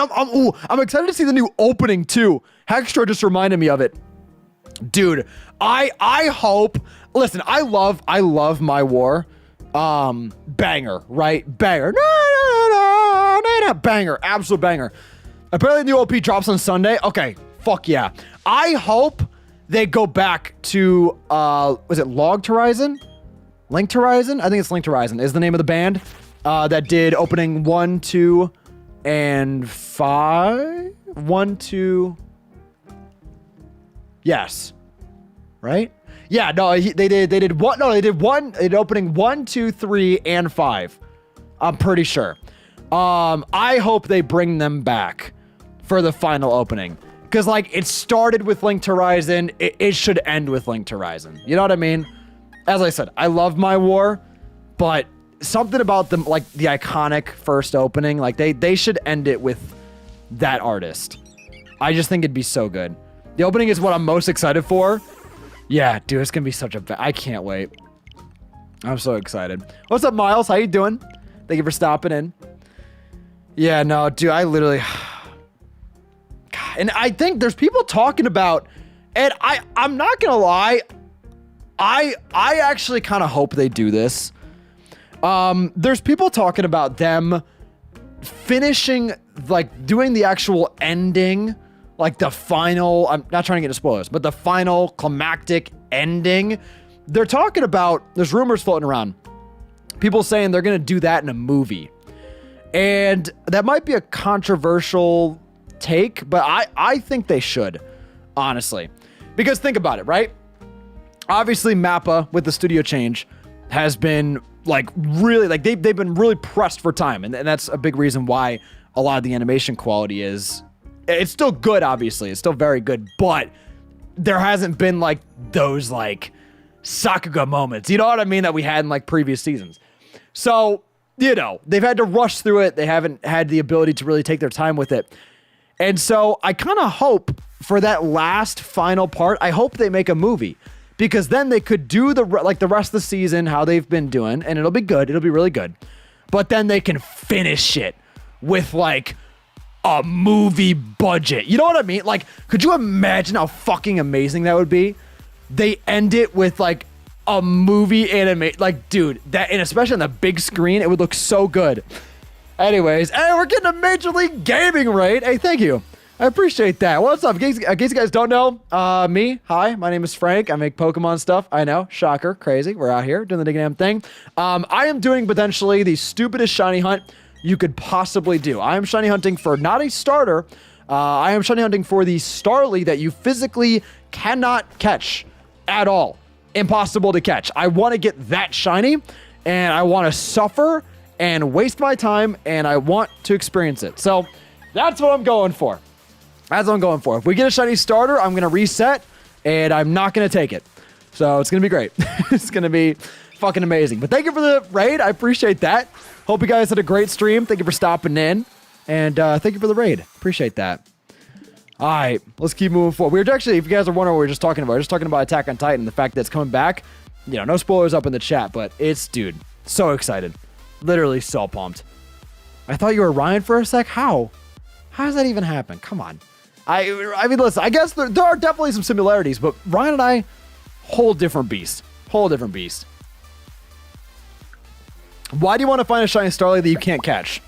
I'm excited to see the new opening too. Hextra just reminded me of it. Dude, I hope, listen, I love My War. Banger, right? Banger. No, banger, absolute banger. Apparently the new OP drops on Sunday. Okay, fuck yeah. I hope they go back to, was it Logged Horizon? Linked Horizon? I think it's Linked Horizon is the name of the band that did opening 1, 2, and 5. 1, 2. Yes. Right? Yeah, no, they did one. No, they did one. They did opening 1, 2, 3, and 5. I'm pretty sure. I hope they bring them back for the final opening. Because, like, it started with Linked Horizon. It should end with Linked Horizon. You know what I mean? As I said, I love My War, but something about them, like the iconic first opening, like they should end it with that artist. I just think it'd be so good. The opening is what I'm most excited for. Yeah, dude, it's gonna be such a I can't wait. I'm so excited. What's up, Miles? How you doing? Thank you for stopping in. Yeah, no, dude, I literally... And I think there's people talking about... And I'm not gonna lie, I actually kind of hope they do this. There's people talking about them finishing, like, doing the actual ending, like the final... I'm not trying to get into spoilers, but the final climactic ending... They're talking about, there's rumors floating around, people saying they're going to do that in a movie. And that might be a controversial take, but I think they should, honestly. Because think about it, right? Obviously, Mappa, with the studio change, has been, like, really, like, they've been really pressed for time. And that's a big reason why a lot of the animation quality is, it's still good, obviously. It's still very good, but there hasn't been, like, those, like... Sakuga moments, you know what I mean, that we had in like previous seasons. So, you know, they've had to rush through it. They haven't had the ability to really take their time with it. And so I kind of hope for that last final part, I hope they make a movie, because then they could do the rest of the season how they've been doing, and it'll be good. It'll be really good. But then they can finish it with like a movie budget. You know what I mean? Like, could you imagine how fucking amazing that would be? They end it with like a movie animate, like, dude, that, and especially on the big screen, it would look so good. Anyways, hey, we're getting a Major League Gaming raid. Hey, thank you. I appreciate that. What's up? In case you guys don't know, me, hi, my name is Frank. I make Pokemon stuff. I know, shocker, crazy. We're out here doing the damn thing. I am doing potentially the stupidest shiny hunt you could possibly do. I am shiny hunting for not a starter. I am shiny hunting for the Starly that you physically cannot catch. At all. Impossible to catch. I want to get that shiny, and I want to suffer and waste my time, and I want to experience it. So that's what I'm going for. That's what I'm going for. If we get a shiny starter, I'm going to reset, and I'm not going to take it. So it's going to be great. It's going to be fucking amazing. But thank you for the raid. I appreciate that. Hope you guys had a great stream. Thank you for stopping in, and thank you for the raid. Appreciate that. All right, let's keep moving forward. We were actually, if you guys are wondering what we were just talking about Attack on Titan, the fact that it's coming back. You know, no spoilers up in the chat, but it's, dude, so excited. Literally so pumped. I thought you were Ryan for a sec. How? How does that even happen? Come on. I mean, listen, I guess there are definitely some similarities, but Ryan and I, whole different beast. Whole different beast. Why do you want to find a shiny Starly that you can't catch?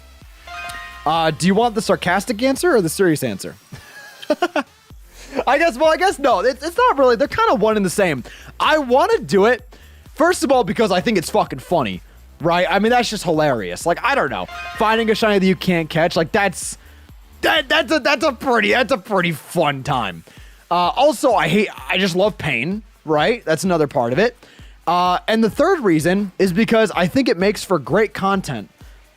Do you want the sarcastic answer or the serious answer? I guess no. It's not really. They're kind of one and the same. I want to do it, first of all, because I think it's fucking funny, right? I mean, that's just hilarious. Like, I don't know. Finding a shiny that you can't catch, like, that's a pretty fun time. Also, I just love pain, right? That's another part of it. And the third reason is because I think it makes for great content.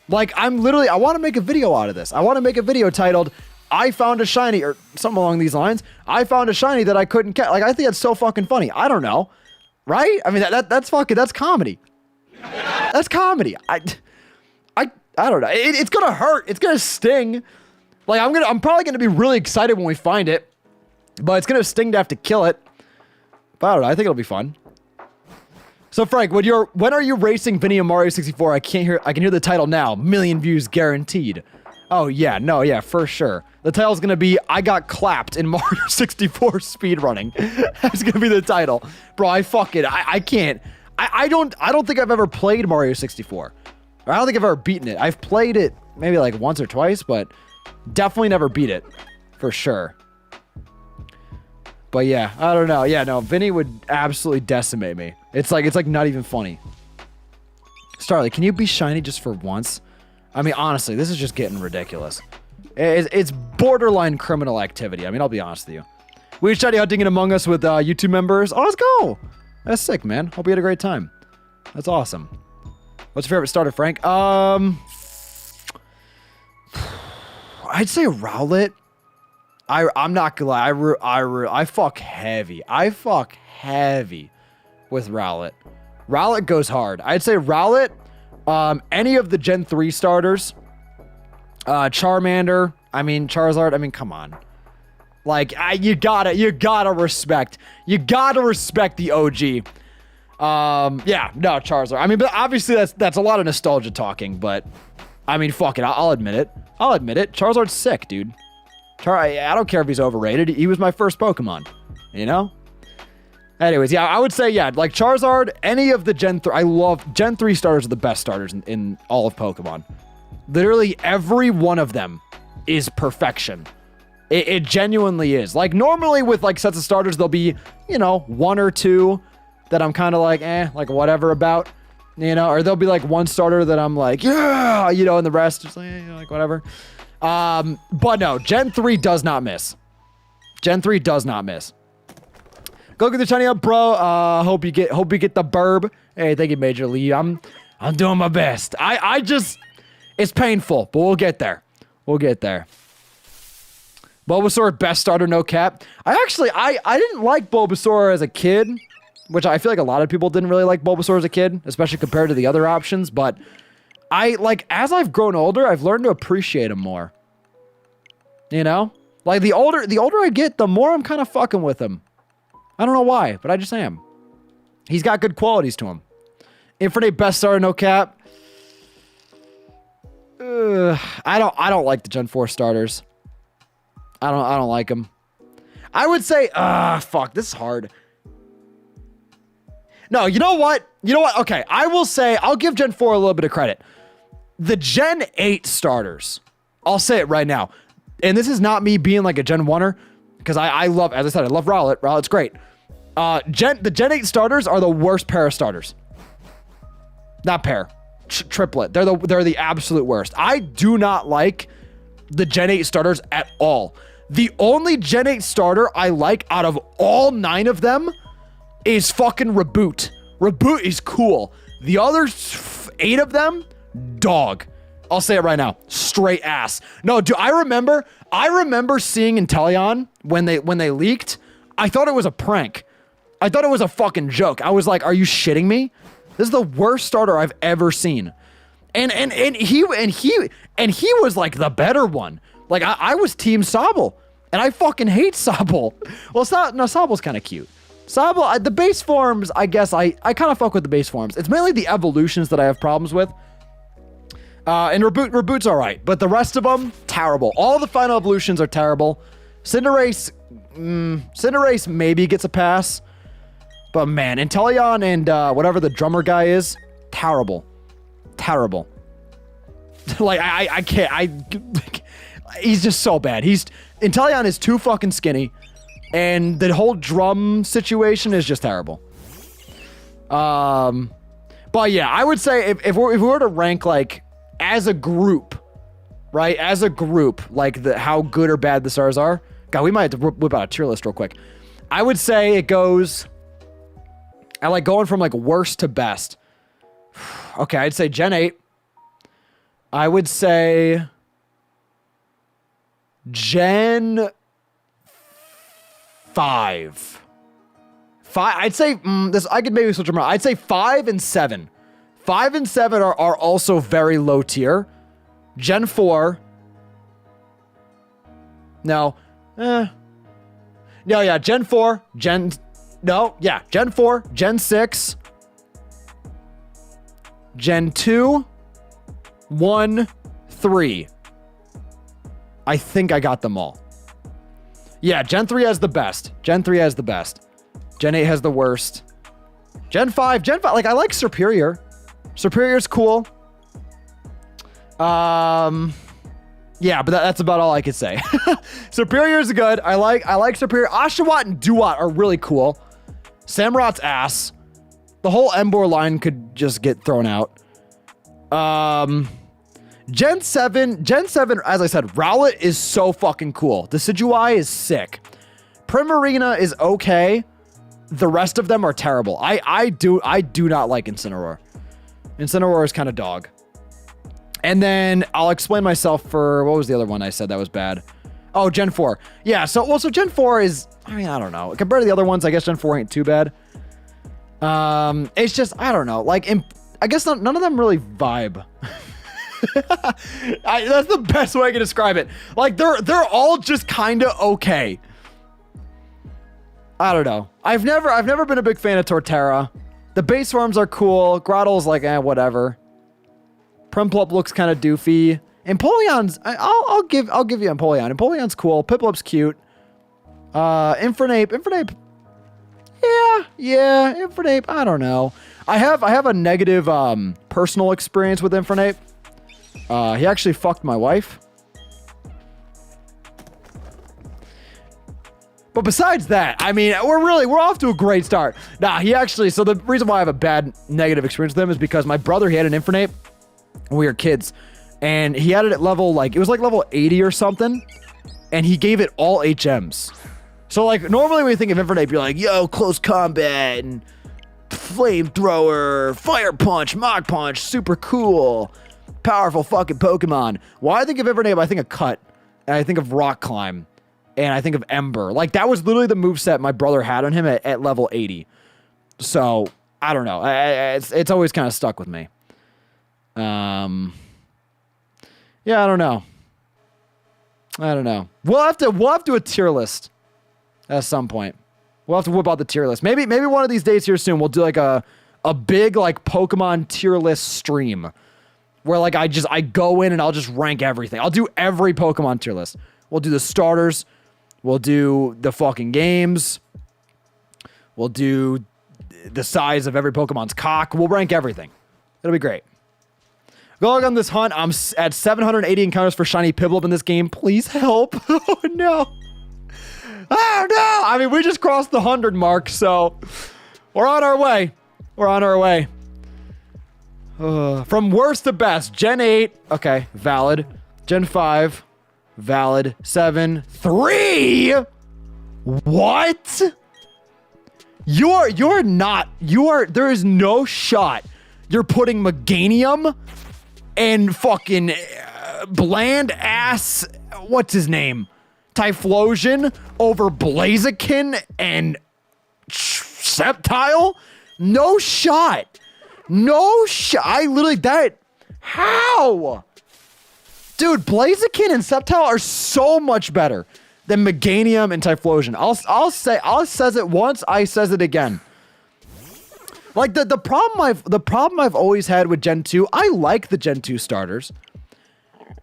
Like, I want to make a video out of this. I want to make a video titled, I found a shiny, or something along these lines. I found a shiny that I couldn't catch. Like, I think it's so fucking funny. I don't know. Right? I mean, that's comedy. That's comedy. I don't know. It's gonna hurt. It's gonna sting. Like, I'm probably gonna be really excited when we find it, but it's gonna sting to have to kill it. But I don't know. I think it'll be fun. So Frank, when are you racing Vinny and Mario 64? I can hear the title now. Million views guaranteed. Oh yeah, no, yeah, for sure. The title's gonna be I got clapped in Mario 64 speedrunning. That's gonna be the title. Bro, I can't. I don't think I've ever played Mario 64. I don't think I've ever beaten it. I've played it maybe like once or twice, but definitely never beat it. For sure. But yeah, I don't know. Yeah, no, Vinny would absolutely decimate me. It's like not even funny. Starly, can you be shiny just for once? I mean, honestly, this is just getting ridiculous. It's borderline criminal activity. I mean, I'll be honest with you. We're shiny hunting in Among Us with YouTube members. Oh, let's go. That's sick, man. Hope you had a great time. That's awesome. What's your favorite starter, Frank? I'd say Rowlet. I'm not gonna lie. I fuck heavy. I fuck heavy with Rowlet. Rowlet goes hard. I'd say Rowlet, Any of the Gen 3 starters. Charmander. I mean, Charizard. I mean, come on. Like, you gotta respect the OG. Yeah, no, Charizard. I mean, but obviously that's a lot of nostalgia talking, but I mean, fuck it. I'll admit it. Charizard's sick, dude. I don't care if he's overrated. He was my first Pokemon, you know? Anyways, yeah, I would say, yeah, like Charizard, any of the Gen 3, I love, Gen 3 starters are the best starters in all of Pokemon. Literally every one of them is perfection. It genuinely is. Like, normally with, like, sets of starters, there'll be, you know, one or two that I'm kind of like, like, whatever about, you know? Or there'll be, like, one starter that I'm like, yeah, you know, and the rest just like, you know, like, whatever. But no, Gen 3 does not miss. Gen 3 does not miss. Go get the shiny up, bro. Hope you get the burb. Hey, thank you, Major Lee. I'm doing my best. I just, it's painful, but we'll get there. We'll get there. Bulbasaur, best starter, no cap. I didn't like Bulbasaur as a kid, which I feel like a lot of people didn't really like Bulbasaur as a kid, especially compared to the other options, but as I've grown older, I've learned to appreciate him more. You know? Like, the older I get, the more I'm kind of fucking with him. I don't know why, but I just am. He's got good qualities to him. Infinite, best starter, no cap. I don't like the Gen 4 starters. I don't like them. I would say, fuck, this is hard. No, you know what? Okay, I will say, I'll give Gen 4 a little bit of credit. The Gen 8 starters, I'll say it right now, and this is not me being like a Gen 1er, because I love, as I said, I love Rowlet. Rowlet's great. The Gen 8 starters are the worst pair of starters. Not pair. Triplet. They're the absolute worst. I do not like the Gen 8 starters at all. The only Gen 8 starter I like out of all 9 of them is fucking Reboot. Reboot is cool. The other 8 of them, dog. I'll say it right now. Straight ass. No, dude, I remember seeing Inteleon when they leaked. I thought it was a prank. I thought it was a fucking joke. I was like, are you shitting me? This is the worst starter I've ever seen. And he was like the better one. Like, I was Team Sobble, and I fucking hate Sobble. Well, Sobble's kind of cute. Sobble, the base forms, I guess I kind of fuck with the base forms. It's mainly the evolutions that I have problems with. And Reboot's all right, but the rest of them, terrible. All the final evolutions are terrible. Cinderace maybe gets a pass, but man, Inteleon and whatever the drummer guy is, terrible. Like, I can't, he's just so bad. Inteleon is too fucking skinny, and the whole drum situation is just terrible. But yeah, I would say if we were to rank, like, as a group, right? As a group, like, how good or bad the stars are. God, we might have to whip out a tier list real quick. I would say it goes, I like going from, like, worst to best. Okay, I'd say Gen 8. I would say Gen 5. I'd say, I could maybe switch them around. I'd say 5 and 7. 5 and 7 are also very low tier. Gen 4. No. No, yeah, Gen 4. Gen 4. Gen 6. Gen 2. 1, 3. I think I got them all. Yeah, Gen 3 has the best. Gen 8 has the worst. Gen 5, like, I like Superior. Superior's cool. Yeah, but that's about all I could say. Superior's good. I like Superior. Oshawott and Duat are really cool. Samurot's ass. The whole Emboar line could just get thrown out. Gen 7, as I said, Rowlet is so fucking cool. Decidueye is sick. Primarina is okay. The rest of them are terrible. I do not like Incineroar. Incineroar is kind of dog. And then I'll explain myself for, what was the other one I said that was bad? Oh, Gen 4. Yeah, so Gen 4 is, I mean, I don't know. Compared to the other ones, I guess Gen 4 ain't too bad. It's just, I don't know. Like, I guess none of them really vibe. That's the best way I can describe it. Like they're all just kind of okay. I don't know. I've never been a big fan of Torterra. The base forms are cool. Grottle's like, whatever. Primplup looks kind of doofy. Empoleon's, I'll give you Empoleon. Empoleon's cool. Piplup's cute. Infernape. Yeah, Infernape. I don't know. I have a negative personal experience with Infernape. He actually fucked my wife. But besides that, I mean, we're off to a great start. Nah, so the reason why I have a bad negative experience with him is because my brother, he had an Infernape when we were kids. And he had it at level, it was like level 80 or something. And he gave it all HMs. So, like, normally when you think of Infernape, you're like, yo, close combat, and flamethrower, fire punch, Mach punch, super cool, powerful fucking Pokemon. When I think of Infernape, I think of Cut, and I think of Rock Climb, and I think of Ember. Like, that was literally the moveset my brother had on him at level 80. So, I don't know. It's always kind of stuck with me. Yeah, I don't know. We'll have to do a tier list at some point. We'll have to whip out the tier list. Maybe one of these days here soon we'll do like a big like Pokemon tier list stream where like I go in and I'll just rank everything. I'll do every Pokemon tier list. We'll do the starters. We'll do the fucking games. We'll do the size of every Pokemon's cock. We'll rank everything. It'll be great. Going on this hunt, I'm at 780 encounters for shiny Piplup in this game. Please help. Oh, no. Oh, no. I mean, we just crossed the 100 mark, so we're on our way. From worst to best. Gen 8. Okay, valid. Gen 5. Valid. 7. 3? What? There is no shot you're putting Meganium and fucking bland ass, what's his name? Typhlosion over Blaziken and Sceptile? No shot. I literally, how? Dude, Blaziken and Sceptile are so much better than Meganium and Typhlosion. I'll says it once, I says it again. Like the problem I've always had with Gen 2, I like the Gen 2 starters.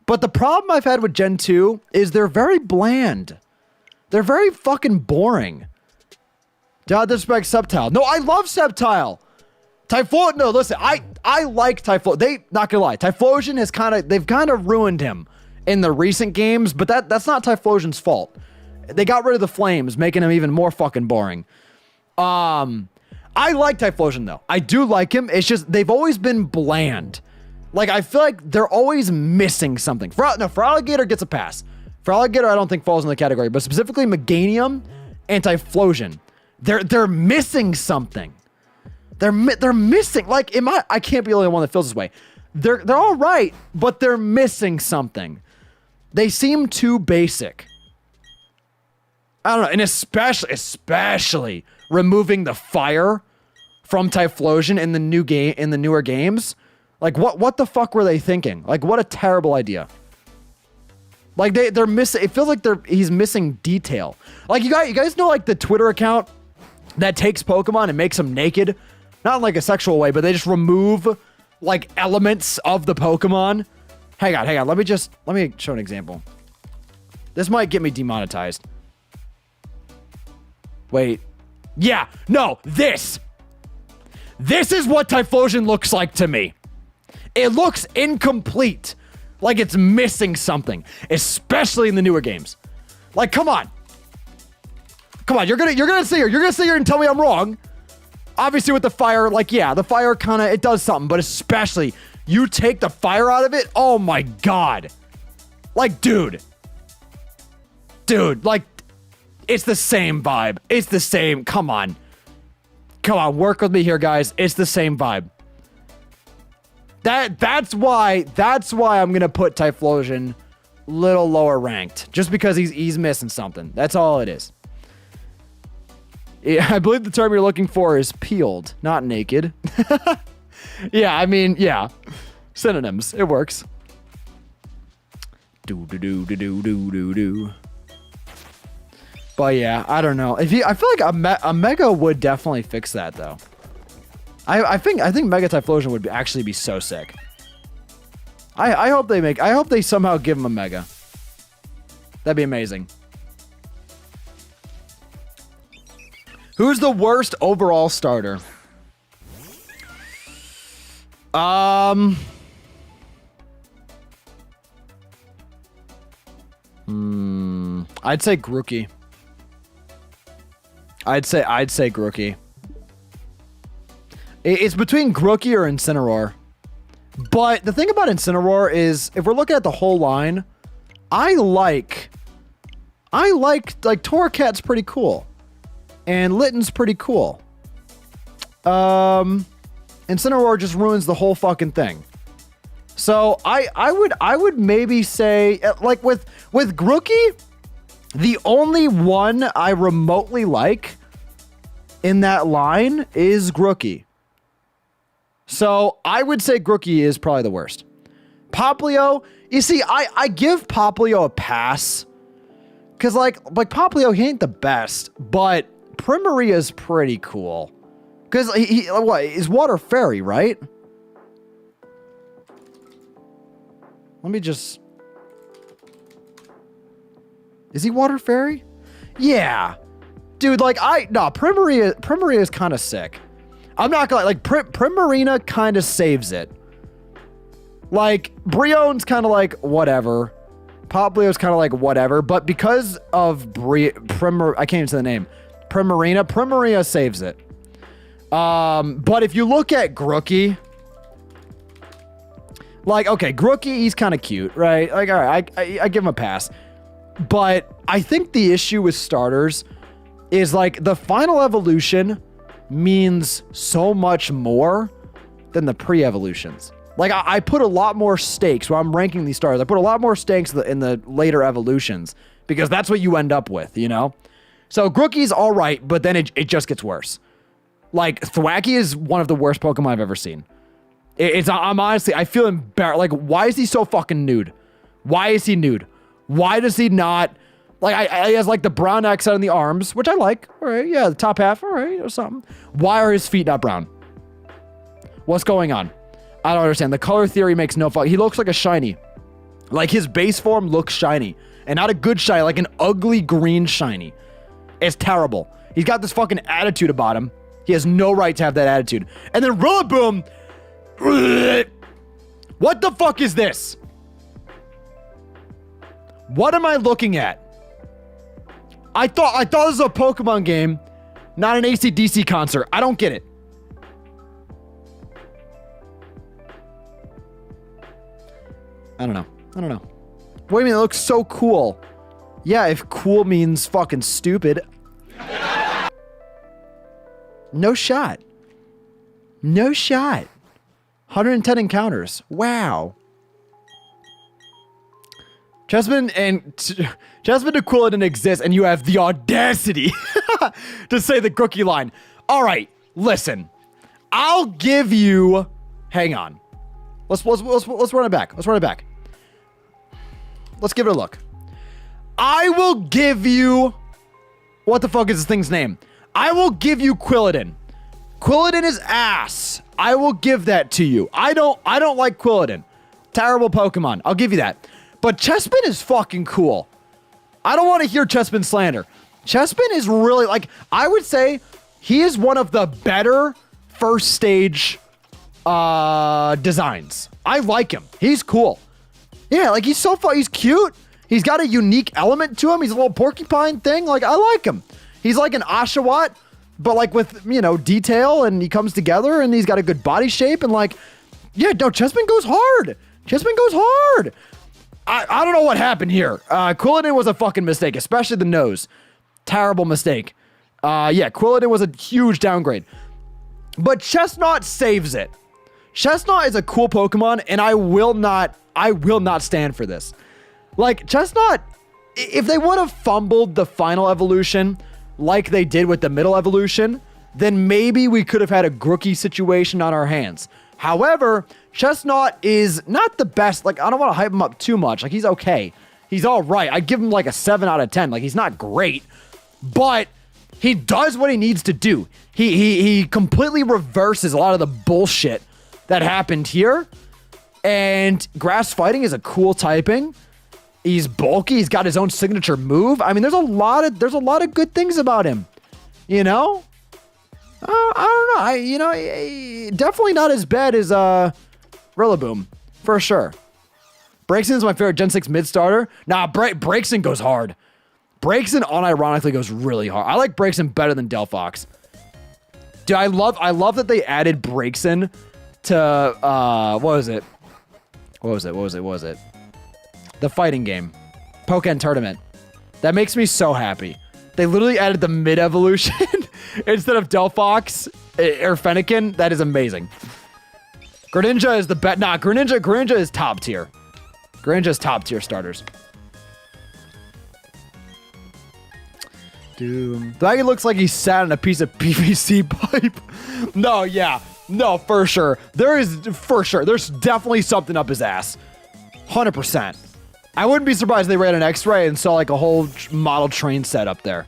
But the problem I've had with Gen 2 is they're very bland. They're very fucking boring. Do I disrespect Sceptile? No, I love Sceptile. Typhlosion, no, listen, I like Typhlosion. Not gonna lie, Typhlosion they've kind of ruined him in the recent games, but that's not Typhlosion's fault. They got rid of the flames, making him even more fucking boring. I like Typhlosion, though. I do like him. It's just, they've always been bland. Like, I feel like they're always missing something. Feraligatr gets a pass. Feraligatr, I don't think falls in the category, but specifically Meganium and Typhlosion. They're missing something. They're missing, like, I can't be the only one that feels this way. They're all right, but they're missing something. They seem too basic. I don't know, and especially removing the fire from Typhlosion in the newer games. Like, what the fuck were they thinking? Like, what a terrible idea. Like, they're missing, it feels like he's missing detail. Like, you guys know, like, the Twitter account that takes Pokemon and makes them naked? Not in, like, a sexual way, but they just remove, like, elements of the Pokemon. Hang on, let me show an example. This might get me demonetized. Wait. Yeah, no, this is what Typhlosion looks like to me. It looks incomplete. Like it's missing something, especially in the newer games. Like, come on. You're gonna sit here and tell me I'm wrong. Obviously with the fire, like, yeah, the fire kinda, it does something, but especially you take the fire out of it, oh my god. Like, dude, like, it's the same vibe. It's the same. Come on, work with me here, guys. It's the same vibe. That's why I'm gonna put Typhlosion a little lower ranked, just because he's missing something. That's all it is. Yeah, I believe the term you're looking for is peeled, not naked. Yeah, I mean, yeah. Synonyms. It works. Do. But yeah, I don't know. I feel like a Mega would definitely fix that though. I think Mega Typhlosion would actually be so sick. I hope they somehow give him a Mega. That'd be amazing. Who's the worst overall starter? I'd say Grookey. I'd say Grookey. It's between Grookey or Incineroar. But the thing about Incineroar is, if we're looking at the whole line, I like Torracat's pretty cool. And Litten's pretty cool. Incineroar just ruins the whole fucking thing. So I would maybe say, like with Grookey, the only one I remotely like in that line is Grookey. So I would say Grookey is probably the worst. Popplio, you see, I give Popplio a pass. Cause like Popplio, he ain't the best, but Primaria is pretty cool. Cause he's Water Fairy, right? Let me just... Is he Water Fairy? Yeah. Dude, like, Primaria is kind of sick. I'm not gonna, like, Primarina kind of saves it. Like, Brionne's kind of like, whatever. Popplio's kind of like, whatever. But because of I can't even say the name. Primaria saves it. But if you look at Grookey... Like, okay, Grookey, he's kind of cute, right? Like, all right, I give him a pass. But I think the issue with starters is, like, the final evolution means so much more than the pre-evolutions. Like, I put a lot more stakes when I'm ranking these starters. I put a lot more stakes in the later evolutions because that's what you end up with, you know? So Grookey's all right, but then it just gets worse. Like, Thwackey is one of the worst Pokemon I've ever seen. I'm honestly, I feel embarrassed. Like, why is he so fucking nude? Why is he nude? Why does he not, like, he has, like, the brown accent on the arms, which I like. All right, yeah, the top half, all right, or something. Why are his feet not brown? What's going on? I don't understand. The color theory makes no fuck. He looks like a shiny. Like, his base form looks shiny. And not a good shiny, like an ugly green shiny. It's terrible. He's got this fucking attitude about him. He has no right to have that attitude. And then Rillaboom... What the fuck is this? What am I looking at? I thought this was a Pokemon game, not an AC/DC concert. I don't get it. I don't know. Wait a minute, it looks so cool. Yeah, if cool means fucking stupid. No shot. 110 encounters. Wow. Chespin to Quilla didn't exist, and you have the audacity to say the Grookey line. All right, listen. I'll give you... Hang on. Let's run it back. Let's give it a look. I will give you... What the fuck is this thing's name? I will give you Quilladin. Quilladin is ass. I will give that to you. I don't like Quilladin. Terrible Pokemon. I'll give you that. But Chespin is fucking cool. I don't want to hear Chespin slander. Chespin is really, like, I would say he is one of the better first stage designs. I like him. He's cool. Yeah, like, he's so fun. He's cute. He's got a unique element to him. He's a little porcupine thing. Like, I like him. He's like an Oshawott, but like with, you know, detail, and he comes together, and he's got a good body shape, and like, yeah, no, Chespin goes hard. I don't know what happened here. Quilladin was a fucking mistake, especially the nose. Terrible mistake. Yeah, Quilladin was a huge downgrade. But Chestnut saves it. Chestnut is a cool Pokemon, and I will not stand for this. Like, Chestnut, if they would have fumbled the final evolution like they did with the middle evolution, then maybe we could have had a Grookie situation on our hands. However, Chestnut is not the best. Like, I don't want to hype him up too much. Like, he's okay. He's all right. I give him like a 7 out of 10. Like, he's not great, but he does what he needs to do. He completely reverses a lot of the bullshit that happened here. And Grass Fighting is a cool typing. He's bulky. He's got his own signature move. I mean, there's a lot of good things about him. You know? I don't know. Definitely not as bad as Rillaboom, for sure. Braixen is my favorite Gen 6 mid starter. Nah, Braixen goes hard. Braixen unironically goes really hard. I like Braixen better than Delphox. Dude, I love that they added Braixen to what was it? The fighting game. Pokken Tournament. That makes me so happy. They literally added the mid evolution instead of Delphox or Fennekin. That is amazing. Greninja is the best. Nah, Greninja is top tier. Greninja's top tier starters. Dude. The wagon looks like he sat on a piece of PVC pipe. No, yeah. No, for sure. There's definitely something up his ass. 100%. I wouldn't be surprised if they ran an x-ray and saw like a whole model train set up there.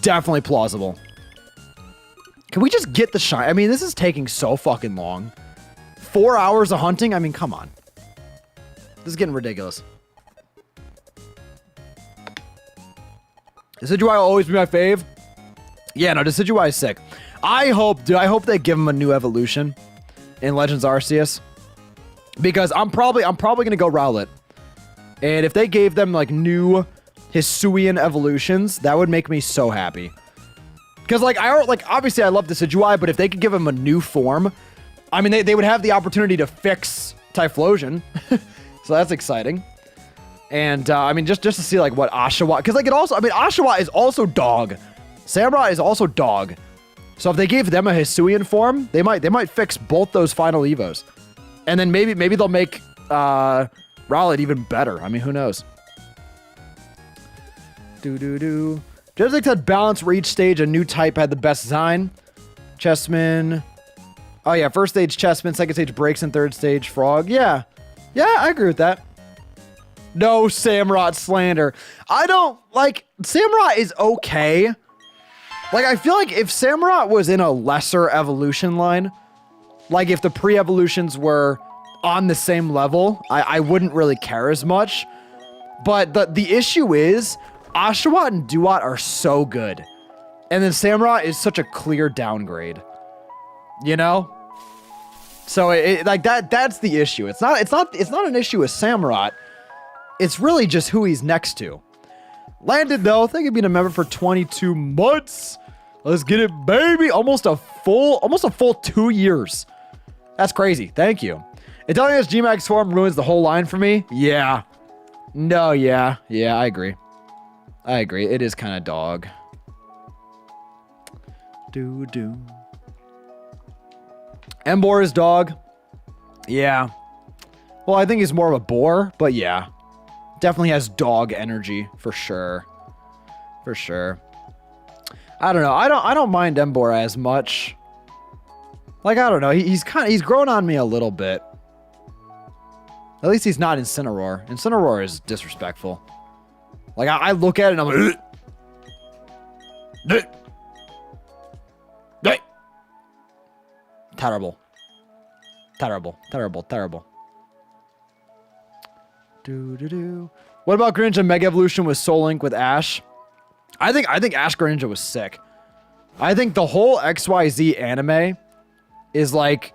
Definitely plausible. Can we just get the shine? I mean, this is taking so fucking long. 4 hours of hunting? I mean, come on. This is getting ridiculous. Decidueye will always be my fave. Yeah, no, Decidueye is sick. I hope they give him a new evolution in Legends Arceus. Because I'm probably gonna go Rowlet. And if they gave them like new Hisuian evolutions, that would make me so happy. Because like obviously I love Decidueye, but if they could give him a new form, I mean they would have the opportunity to fix Typhlosion. So that's exciting. And I mean just to see like what Oshawott, because like Oshawott is also dog. Samurott is also dog. So if they gave them a Hisuian form, they might fix both those final Evos. And then maybe they'll make Rowlet even better. I mean, who knows? Gen 6 had balance where each stage a new type had the best design. Chessman. Oh yeah, first stage Chessman, second stage Braixen, third stage Frog. Yeah, I agree with that. No Samurott slander. I don't like Samurott is okay. Like I feel like if Samurott was in a lesser evolution line, like if the pre-evolutions were on the same level, I wouldn't really care as much. But the issue is Oshawott and Duat are so good. And then Samurott is such a clear downgrade. You know? So like that's the issue. It's not an issue with Samurott. It's really just who he's next to. Landed though, thank you for being a member for 22 months. Let's get it, baby. Almost a full 2 years. That's crazy. Thank you. Italian's G-Max form ruins the whole line for me. Yeah. No, yeah. Yeah, I agree. It is kind of dog. Emboar is dog. Yeah. Well, I think he's more of a boar, but yeah. Definitely has dog energy for sure. For sure. I don't know. I don't mind Emboar as much. Like, I don't know. He's grown on me a little bit. At least he's not Incineroar. Incineroar is disrespectful. Like, I look at it and I'm like, terrible. What about Greninja Mega Evolution with Soul Link with Ash? I think Ash Greninja was sick. I think the whole XYZ anime is like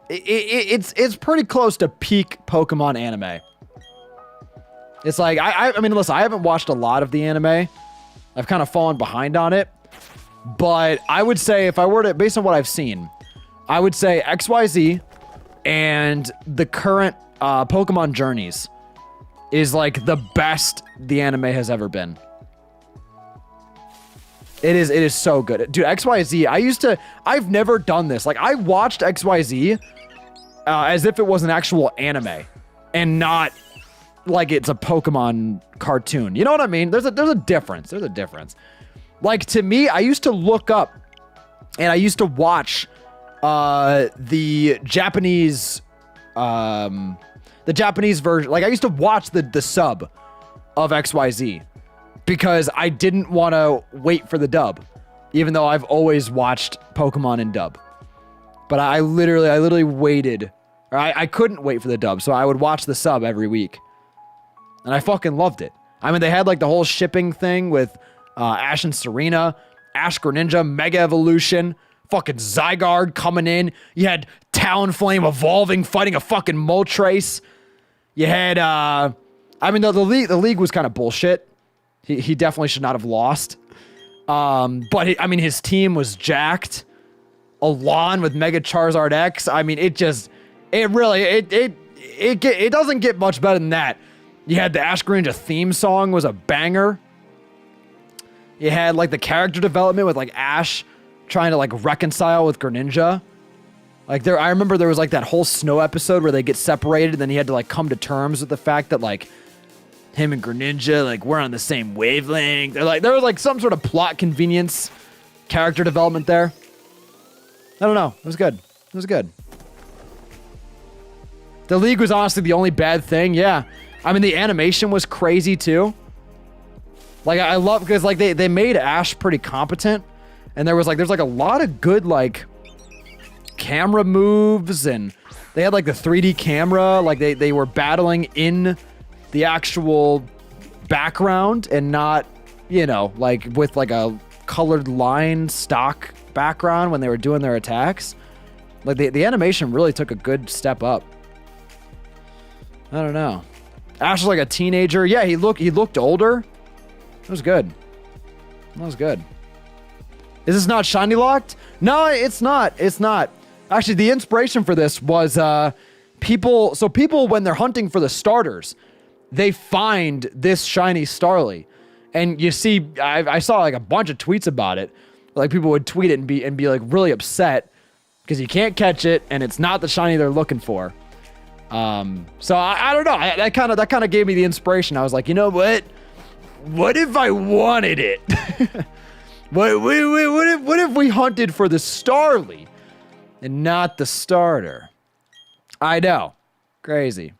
it's pretty close to peak Pokemon anime. It's like I mean, listen, I haven't watched a lot of the anime. I've kind of fallen behind on it. But I would say if I were to, based on what I've seen, I would say XYZ and the current Pokemon Journeys is like the best the anime has ever been. It is so good. Dude, XYZ, I've never done this. Like, I watched XYZ as if it was an actual anime and not like it's a Pokemon cartoon. You know what I mean? There's a difference. Like, to me, I used to look up And I used to watch the Japanese version. Like, I used to watch the sub of XYZ because I didn't want to wait for the dub, even though I've always watched Pokemon in dub. But I literally waited. Or I couldn't wait for the dub, so I would watch the sub every week. And I fucking loved it. I mean, they had like the whole shipping thing with Ash and Serena, Ash Greninja, Mega Evolution, fucking Zygarde coming in. You had Talonflame evolving, fighting a fucking Moltres. You had, I mean, the league was kind of bullshit. He definitely should not have lost. But I mean, his team was jacked. Alon with Mega Charizard X. I mean, it doesn't get much better than that. You had the Ash Greninja theme song was a banger. You had like the character development with like Ash trying to like reconcile with Greninja. Like I remember there was like that whole snow episode where they get separated and then he had to like come to terms with the fact that like him and Greninja, like, we're on the same wavelength. There was like some sort of plot convenience, character development there. I don't know. It was good. It was good. The league was honestly the only bad thing. Yeah. I mean, the animation was crazy too. Like, I love, because like they made Ash pretty competent, and there's like a lot of good like camera moves, and they had like the 3D camera, like they were battling in the actual background and not, you know, like with like a colored line stock background when they were doing their attacks. Like the animation really took a good step up. I don't know. Ash was like a teenager. Yeah, he looked older. It was good. That was good. Is this not shiny locked? No, it's not. It's not. Actually, the inspiration for this was people when they're hunting for the starters, they find this shiny Starly. And you see, I saw like a bunch of tweets about it. Like, people would tweet it and be like really upset because you can't catch it and it's not the shiny they're looking for. So I don't know. That kind of gave me the inspiration. I was like, you know what? What if I wanted it? What if we hunted for the Starly and not the starter? I know. Crazy.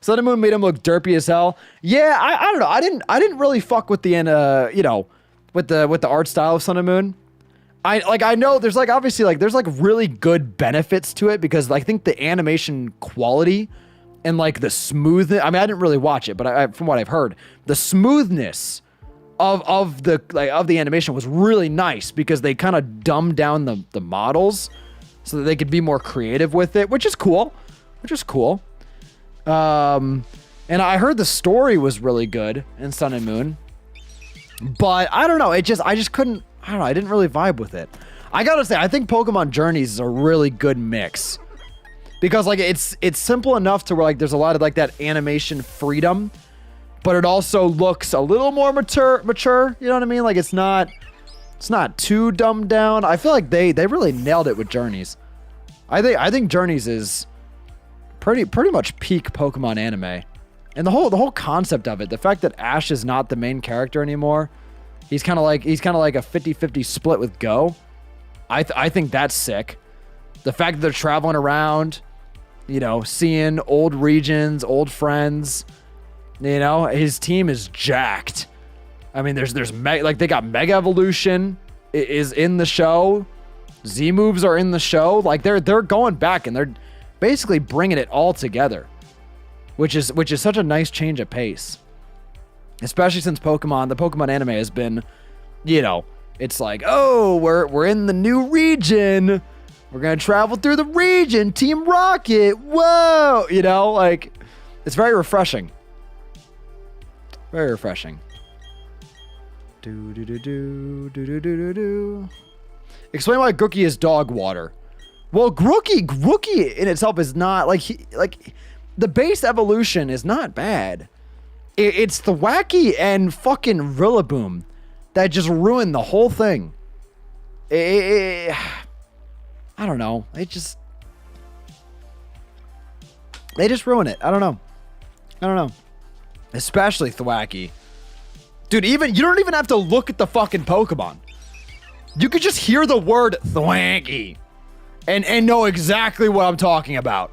Sun and Moon made him look derpy as hell. Yeah, I don't know. I didn't really fuck with the with the art style of Sun and Moon. I know there's like obviously like there's like really good benefits to it because I think the animation quality and like the smoothness. I mean, I didn't really watch it, but from what I've heard, the smoothness of the animation was really nice because they kind of dumbed down the models so that they could be more creative with it, which is cool. And I heard the story was really good in Sun and Moon, but I don't know. I just couldn't. I don't know. I didn't really vibe with it. I gotta say, I think Pokemon Journeys is a really good mix because like it's simple enough to where like there's a lot of like that animation freedom, but it also looks a little more mature. You know what I mean? Like it's not too dumbed down. I feel like they really nailed it with Journeys. I think Journeys is pretty much peak Pokemon anime, and the whole concept of it, the fact that Ash is not the main character anymore. He's kind of like a 50-50 split with Go. I think that's sick. The fact that they're traveling around, you know, seeing old regions, old friends, you know, his team is jacked. I mean, there's like they got Mega Evolution is in the show. Z moves are in the show. Like they're going back and they're basically bringing it all together, which is such a nice change of pace. Especially since the Pokemon anime has been, you know, it's like, oh, we're in the new region. We're going to travel through the region. Team Rocket. Whoa. You know, like, it's very refreshing. Very refreshing. Explain why Grookey is dog water. Well, Grookey in itself is not, like, the base evolution is not bad. It's the Wacky and fucking Rillaboom that just ruined the whole thing. I don't know. They just ruin it. I don't know. Especially Thwacky. Dude, you don't even have to look at the fucking Pokemon. You could just hear the word thwanky and know exactly what I'm talking about.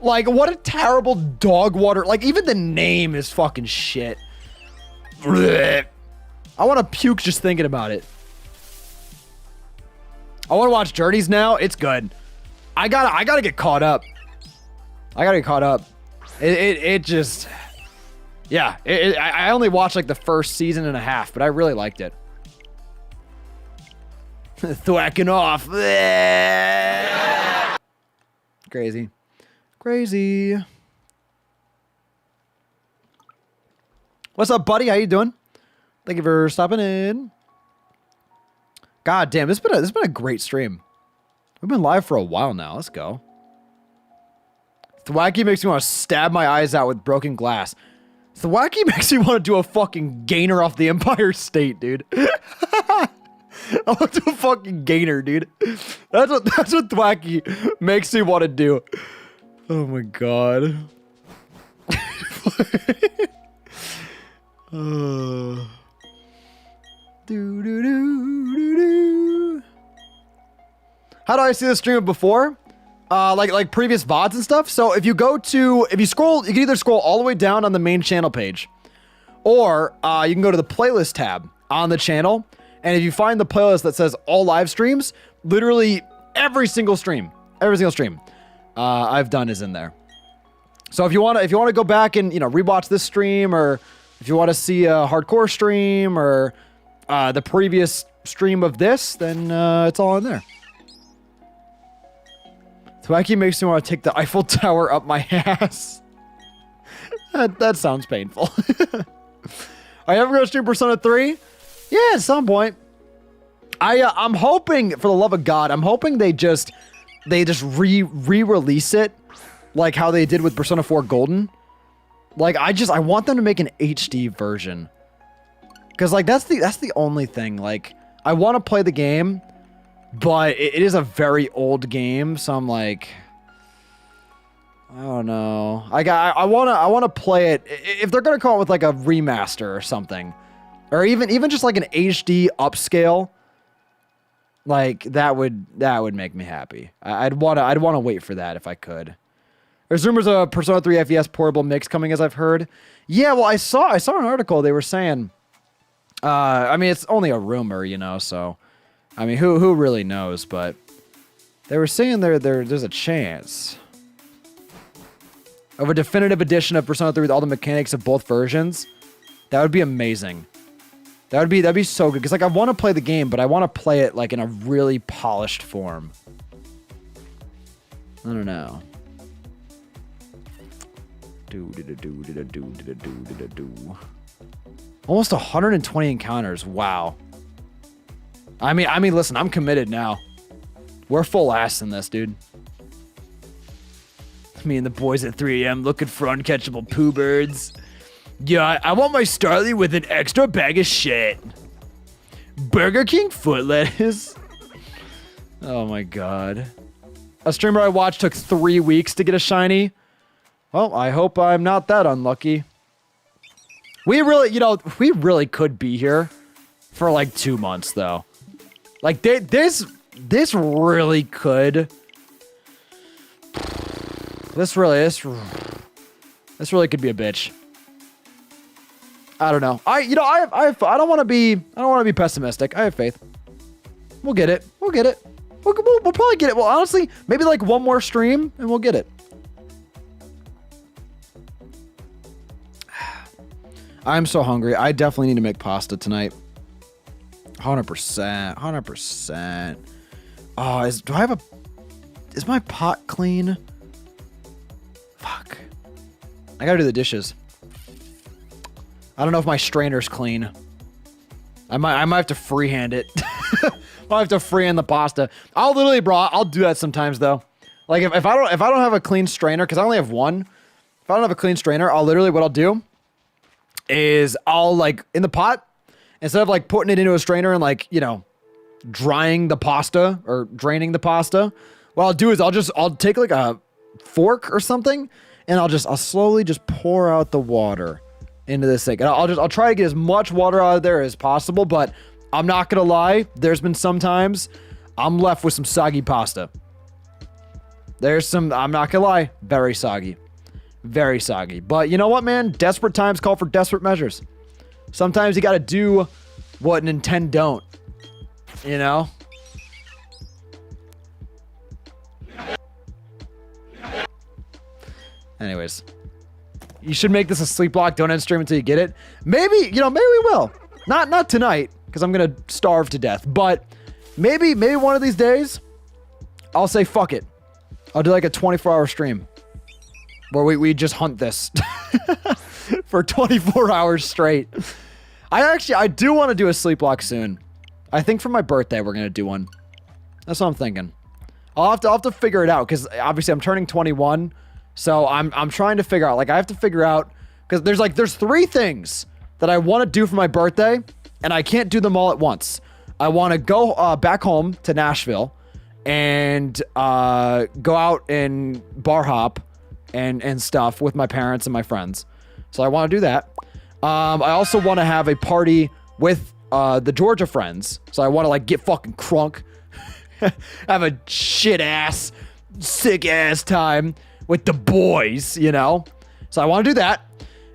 Like, what a terrible dog water. Like, even the name is fucking shit. I want to puke just thinking about it. I want to watch Journeys now. It's good. I gotta get caught up. It just, yeah. I only watched like the first season and a half, but I really liked it. Thwacking off. Crazy. What's up, buddy? How you doing? Thank you for stopping in. God damn, this has been a great stream. We've been live for a while now. Let's go. Thwacky makes me want to stab my eyes out with broken glass. Thwacky makes me want to do a fucking gainer off the Empire State, dude. I want to do a fucking gainer, dude. That's what Thwacky makes me want to do. Oh my god. How do I see the stream before? Like previous VODs and stuff. So if you scroll, you can either scroll all the way down on the main channel page, or you can go to the playlist tab on the channel. And if you find the playlist that says all live streams, literally every single stream I've done is in there. So if you want to go back and, rewatch this stream, or if you want to see a hardcore stream or the previous stream of this, then it's all in there. Thwacky makes me want to take the Eiffel Tower up my ass. that sounds painful. Are you ever going to stream Persona 3? Yeah, at some point. I'm hoping, for the love of God, I'm hoping they just re-release it like how they did with Persona 4 Golden. Like, I want them to make an HD version. Because, like, that's the only thing. Like, I want to play the game, but it is a very old game, so I'm like, I don't know. I want to play it. If they're going to come out with, like, a remaster or something, or even just, like, an HD upscale, like, that would make me happy. I'd want to wait for that if I could. There's rumors of a Persona 3 FES portable mix coming, as I've heard. Yeah, well, I saw an article. They were saying, I mean, it's only a rumor, so, I mean, who really knows? But they were saying there's a chance of a definitive edition of Persona 3 with all the mechanics of both versions. That would be amazing. That'd be so good. Because, like, I want to play the game, but I want to play it, like, in a really polished form. I don't know. Almost 120 encounters. Wow. I mean, listen, I'm committed now. We're full ass in this, dude. Me and the boys at 3 a.m. looking for uncatchable poo birds. Yeah, I want my Starly with an extra bag of shit. Burger King foot lettuce. Oh my god. A streamer I watched took 3 weeks to get a shiny. Well, I hope I'm not that unlucky. We really could be here for like 2 months though. Like this really could. This really could be a bitch. I don't know. I don't want to be pessimistic. I have faith. We'll get it. We'll probably get it. Well, honestly, maybe like one more stream and we'll get it. I'm so hungry. I definitely need to make pasta tonight. 100%. Oh, is my pot clean? Fuck. I gotta do the dishes. I don't know if my strainer's clean. I might have to freehand it. I'll have to freehand the pasta. I'll do that sometimes though. Like if I don't have a clean strainer, because I only have one. If I don't have a clean strainer, what I'll do is I'll, like, in the pot, instead of like putting it into a strainer and, like, drying the pasta or draining the pasta, what I'll do is I'll take like a fork or something and I'll slowly just pour out the water into this thing. And I'll try to get as much water out of there as possible, but I'm not gonna lie. There's been some times I'm left with some soggy pasta. There's some, I'm not gonna lie, very soggy. Very soggy. But you know what, man? Desperate times call for desperate measures. Sometimes you gotta do what Nintendo don't. You know? Anyways. You should make this a sleep block. Don't end stream until you get it. Maybe, maybe we will. Not tonight, because I'm gonna starve to death. But maybe one of these days, I'll say fuck it. I'll do like a 24-hour stream where we just hunt this for 24 hours straight. I do want to do a sleep block soon. I think for my birthday we're gonna do one. That's what I'm thinking. I'll have to figure it out because obviously I'm turning 21. So I'm trying to figure out, like I have to figure out, because there's 3 things that I want to do for my birthday, and I can't do them all at once. I want to go back home to Nashville and go out and bar hop and stuff with my parents and my friends. So I want to do that. I also want to have a party with the Georgia friends. So I want to like get fucking crunk, have a shit ass, sick ass time with the boys, you know? So I want to do that.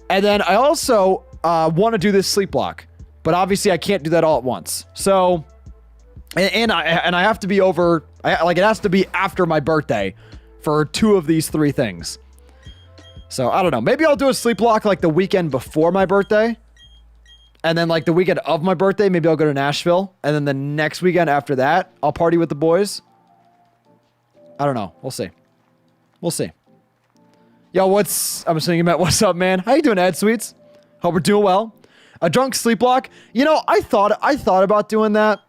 And then I also want to do this sleep block. But obviously I can't do that all at once. So, and I have to be over, like it has to be after my birthday for 2 of these 3 things. So I don't know. Maybe I'll do a sleep block like the weekend before my birthday. And then like the weekend of my birthday, maybe I'll go to Nashville. And then the next weekend after that, I'll party with the boys. I don't know. We'll see. We'll see. Yo, I'm assuming you meant what's up, man? How you doing, Ed Sweets? Hope we're doing well. A drunk sleep block. You know, I thought about doing that.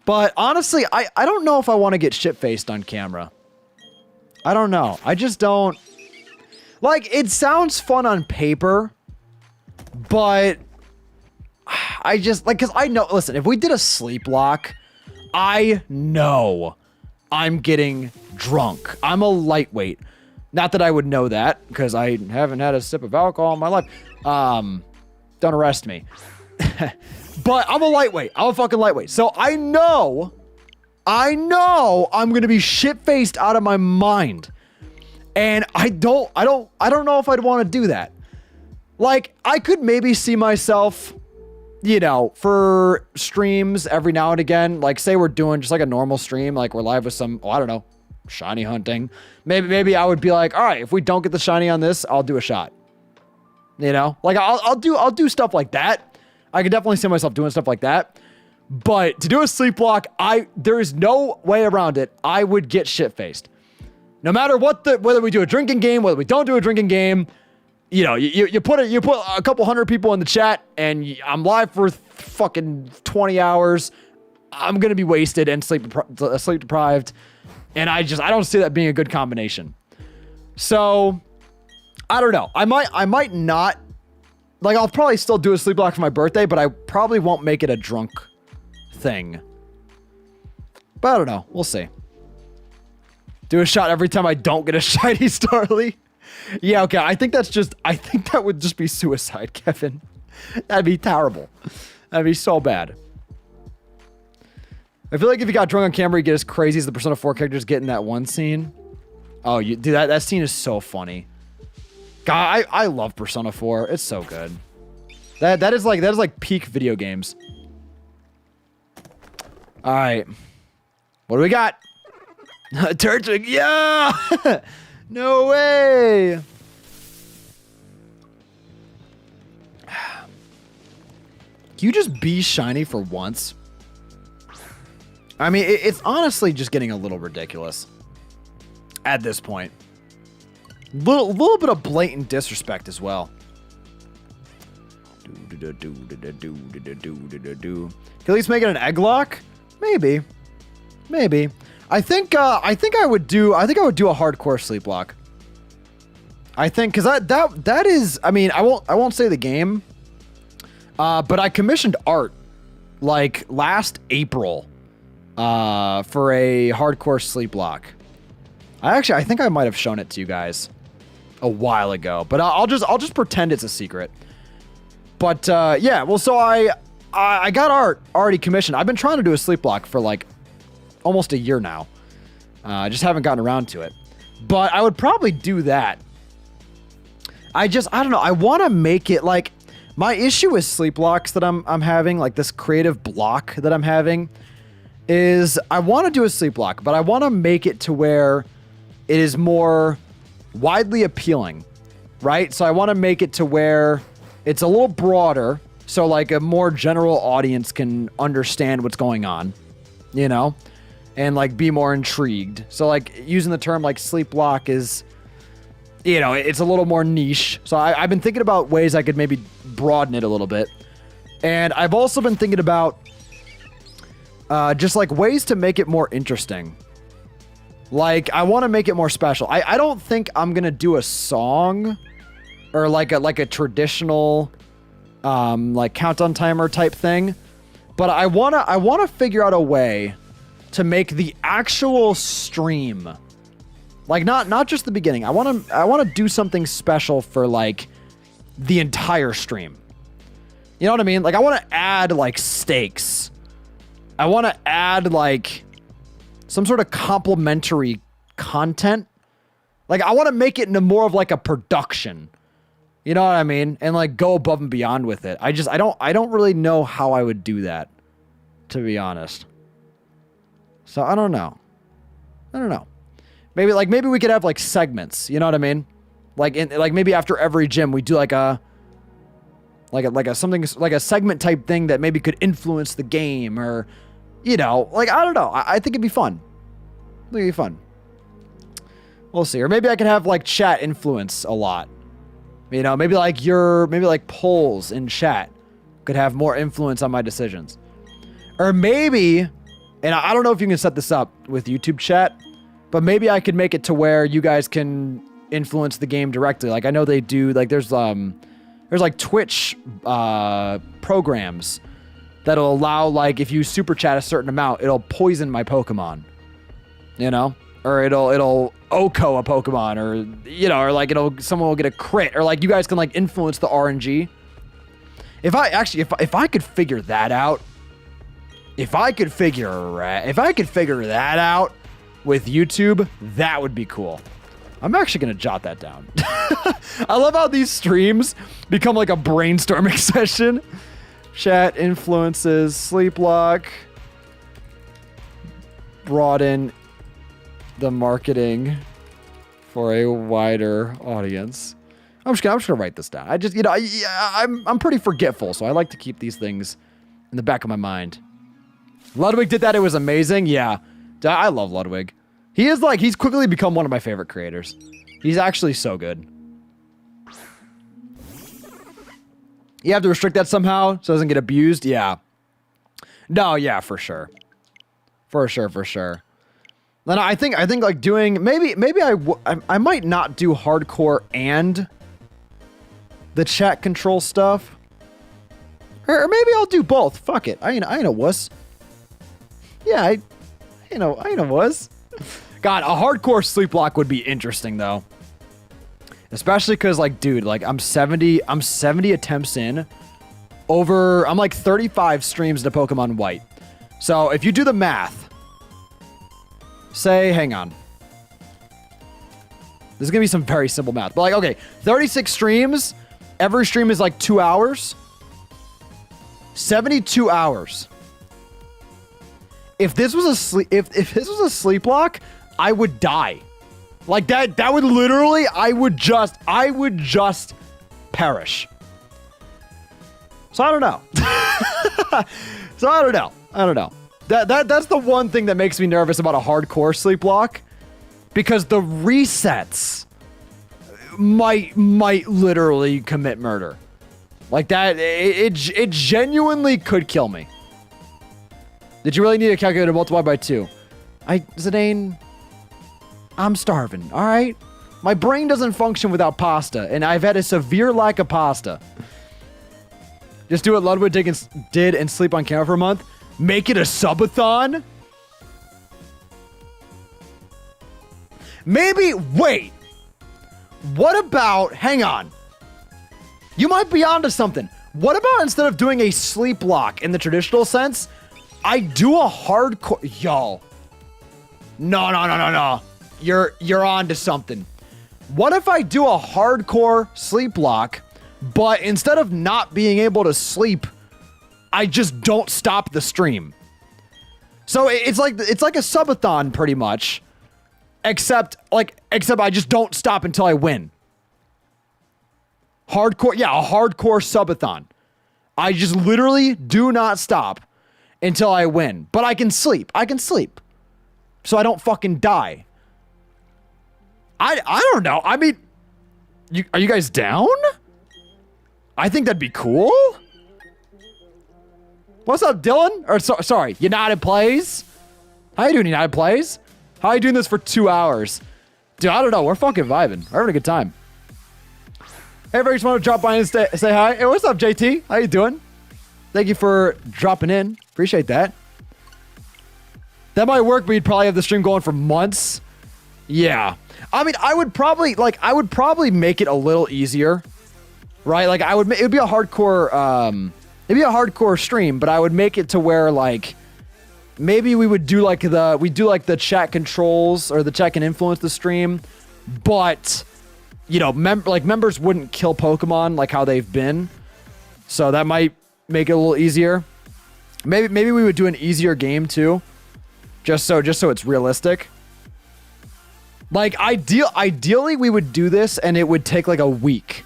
But honestly, I don't know if I want to get shit-faced on camera. I don't know. I just don't. Like, it sounds fun on paper. But I just, like, because I know, listen, if we did a sleep block, I know I'm getting drunk. I'm a lightweight. Not that I would know that, because I haven't had a sip of alcohol in my life. Don't arrest me. But I'm a lightweight. I'm a fucking lightweight. So I know I'm going to be shit-faced out of my mind. And I don't know if I'd want to do that. Like, I could maybe see myself, you know, for streams every now and again. Like, say we're doing just like a normal stream, like we're live with some, I don't know, shiny hunting. Maybe I would be like, all right, if we don't get the shiny on this, I'll do a shot. You know, like I'll do stuff like that. I could definitely see myself doing stuff like that. But to do a sleep block, there is no way around it. I would get shit-faced. No matter whether we do a drinking game, whether we don't do a drinking game, you know, you put a couple hundred people in the chat, and I'm live for fucking 20 hours. I'm gonna be wasted and sleep deprived, and I don't see that being a good combination. So I don't know. I might not. Like, I'll probably still do a sleep block for my birthday, but I probably won't make it a drunk thing. But I don't know. We'll see. Do a shot every time I don't get a shiny Starly. Yeah, okay. I think that would just be suicide, Kevin. That'd be terrible. That'd be so bad. I feel like if you got drunk on camera, you get as crazy as the Persona 4 characters get in that one scene. Oh, dude, that scene is so funny. God, I love Persona 4. It's so good. That is like peak video games. All right. What do we got? Turtwig, yeah! No way! Can you just be shiny for once? I mean, it's honestly just getting a little ridiculous at this point. Little bit of blatant disrespect as well. Can at least make it an egg lock? Maybe. I think I would do a hardcore sleep block. I think because that is, I mean, I won't say the game, but I commissioned art like last April for a hardcore sleep block. I think I might have shown it to you guys a while ago, but I'll just pretend it's a secret. But yeah, well, so I I got art already commissioned. I've been trying to do a sleep block for like almost a year now. I just haven't gotten around to it. But I would probably do that. I don't know. I want to make it like, my issue with sleep blocks that I'm having, like this creative block that I'm having, is I want to do a sleep block, but I want to make it to where it is more widely appealing, right? So I want to make it to where it's a little broader, so like a more general audience can understand what's going on, you know, and like be more intrigued. So like using the term like sleep block is, you know, it's a little more niche. So I've been thinking about ways I could maybe broaden it a little bit. And I've also been thinking about just like ways to make it more interesting. Like I want to make it more special. I don't think I'm going to do a song or like a traditional like countdown timer type thing. But I want to figure out a way to make the actual stream, like not just the beginning. I want to do something special for like the entire stream. You know what I mean? Like I want to add like stakes. I want to add like some sort of complimentary content. Like I want to make it into more of like a production. You know what I mean? And like go above and beyond with it. I don't really know how I would do that, to be honest. So I don't know. Maybe we could have like segments, you know what I mean? Like maybe after every gym we do like a something like a segment type thing that maybe could influence the game, or you know, like I don't know. I think it'd be fun. We'll see. Or maybe I could have like chat influence a lot. You know, maybe like polls in chat could have more influence on my decisions. Or maybe, and I don't know if you can set this up with YouTube chat, but maybe I could make it to where you guys can influence the game directly. Like I know they do, like there's like Twitch programs that'll allow, like if you super chat a certain amount, it'll poison my Pokemon. You know? Or it'll OHKO a Pokemon, or you know, or like someone will get a crit, or like you guys can like influence the RNG. If I could figure that out, if I could figure that out with YouTube, that would be cool. I'm actually gonna jot that down. I love how these streams become like a brainstorming session. Chat influences, sleep block, broaden the marketing for a wider audience. I'm just gonna write this down. I just, you know, I'm pretty forgetful, so I like to keep these things in the back of my mind. Ludwig did that. It was amazing. Yeah, I love Ludwig. He's quickly become one of my favorite creators. He's actually so good. You have to restrict that somehow so it doesn't get abused. Yeah. No, yeah, for sure. For sure. Then I think like doing, maybe I might not do hardcore and the chat control stuff. Or maybe I'll do both. Fuck it. I ain't a wuss. Yeah, I ain't a wuss. God, a hardcore sleep block would be interesting though. Especially cause like, dude, like I'm 70 attempts in over, I'm like 35 streams to Pokemon White. So if you do the math, say, hang on. This is gonna be some very simple math, but like, okay, 36 streams, every stream is like 2 hours. 72 hours. If this was a sleep block, I would die. Like that would literally, I would just perish. So I don't know. I don't know. That's the one thing that makes me nervous about a hardcore sleep block, because the resets might literally commit murder. Like that, it genuinely could kill me. Did you really need a calculator to multiply by 2? Zidane, I'm starving, all right? My brain doesn't function without pasta, and I've had a severe lack of pasta. Just do what Ludwig did and sleep on camera for a month. Make it a subathon? Maybe, wait. What about, hang on. You might be onto something. What about instead of doing a sleep lock in the traditional sense, I do a hardcore... Yo. No. You're on to something. What if I do a hardcore sleep lock, but instead of not being able to sleep, I just don't stop the stream? So it's like a subathon pretty much, except I just don't stop until I win. Hardcore, yeah, a hardcore subathon. I just literally do not stop until I win, but I can sleep. So I don't fucking die. I don't know. I mean, are you guys down? I think that'd be cool. What's up, Dylan? Or sorry, United Plays. How you doing, United Plays? How are you doing this for 2 hours? Dude, I don't know. We're fucking vibing. We're having a good time. Hey, everybody, just want to drop by and say hi. Hey, what's up, JT? How you doing? Thank you for dropping in. Appreciate that. That might work, but you'd probably have the stream going for months. Yeah. I mean, I would probably make it a little easier, right? Like it would be a hardcore stream, but I would make it to where like maybe we would do like the chat controls, or the chat can influence the stream, but you know, members wouldn't kill Pokemon like how they've been. So that might make it a little easier. Maybe we would do an easier game too, just so it's realistic. Like ideally we would do this and it would take like a week.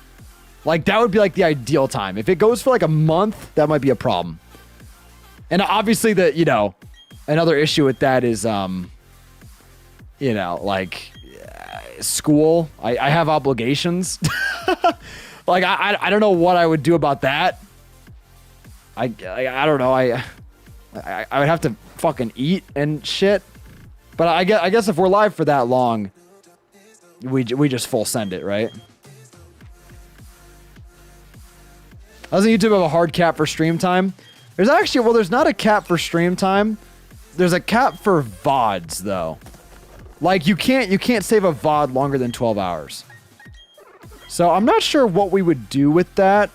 Like that would be like the ideal time. If it goes for like a month, that might be a problem. And obviously another issue with that is school. I have obligations. Like I don't know what I would do about that. I don't know. I would have to fucking eat and shit. But I guess if we're live for that long, we just full send it, right? Doesn't YouTube have a hard cap for stream time? There's not a cap for stream time. There's a cap for VODs though. Like you can't save a VOD longer than 12 hours. So I'm not sure what we would do with that.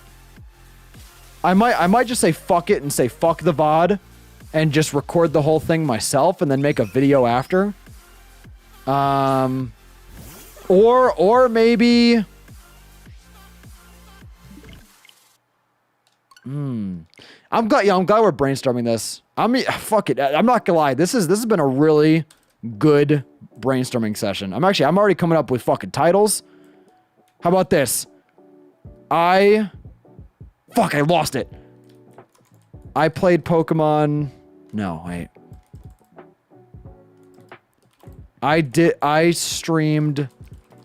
I might just say fuck it and say fuck the VOD and just record the whole thing myself and then make a video after. Or maybe I'm glad we're brainstorming this. Fuck it. I'm not gonna lie. This has been a really good brainstorming session. I'm already coming up with fucking titles. How about this? I lost it. I played Pokemon. No, wait. I streamed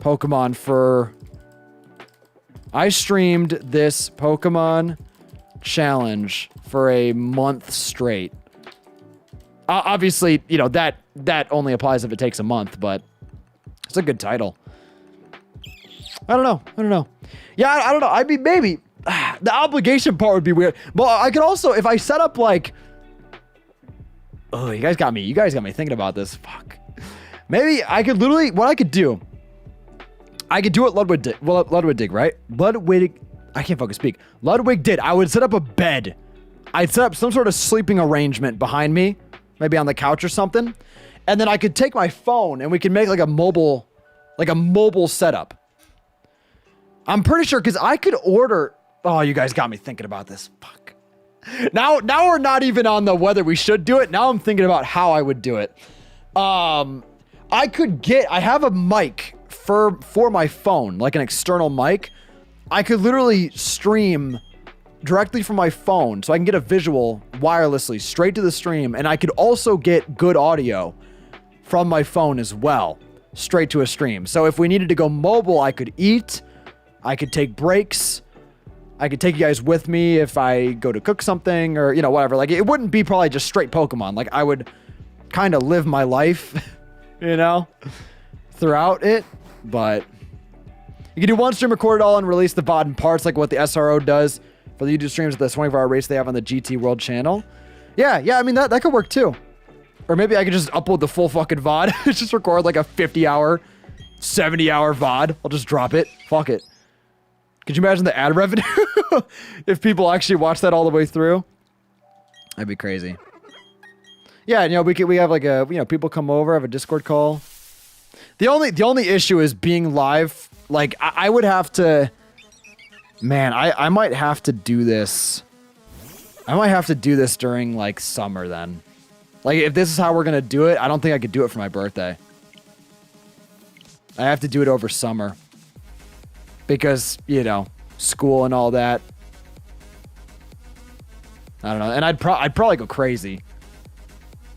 Pokemon for... I streamed this Pokemon challenge for a month straight. Obviously, that only applies if it takes a month, but it's a good title. I don't know. Yeah, I don't know. I mean, maybe. The obligation part would be weird. But I could also, if I set up like... Oh, you guys got me thinking about this. Fuck. Maybe I could literally... What I could do... I could do it Ludwig did, right? I can't fucking speak. Ludwig did. I would set up a bed. I'd set up some sort of sleeping arrangement behind me. Maybe on the couch or something. And then I could take my phone and we could make like a mobile setup. I'm pretty sure because I could order... Oh, you guys got me thinking about this. Fuck. Now we're not even on the whether we should do it. Now I'm thinking about how I would do it. I have a mic for my phone, like an external mic. I could literally stream directly from my phone so I can get a visual wirelessly straight to the stream. And I could also get good audio from my phone as well, straight to a stream. So if we needed to go mobile, I could eat, I could take breaks. I could take you guys with me if I go to cook something or, whatever. Like, it wouldn't be probably just straight Pokemon. Like, I would kind of live my life, throughout it. But you can do one stream, record it all, and release the VOD in parts, like what the SRO does for the YouTube streams at the 24-hour race they have on the GT World channel. Yeah, I mean, that could work too. Or maybe I could just upload the full fucking VOD. Just record like a 50-hour, 70-hour VOD. I'll just drop it. Fuck it. Could you imagine the ad revenue if people actually watch that all the way through? That'd be crazy. Yeah, you know, we have like a, you know, people come over, have a Discord call. The only issue is being live. Like I would have to, man, I might have to do this. I might have to do this during like summer then. Like if this is how we're gonna do it, I don't think I could do it for my birthday. I have to do it over summer. Because, you know, school and all that. I don't know. And I'd probably go crazy.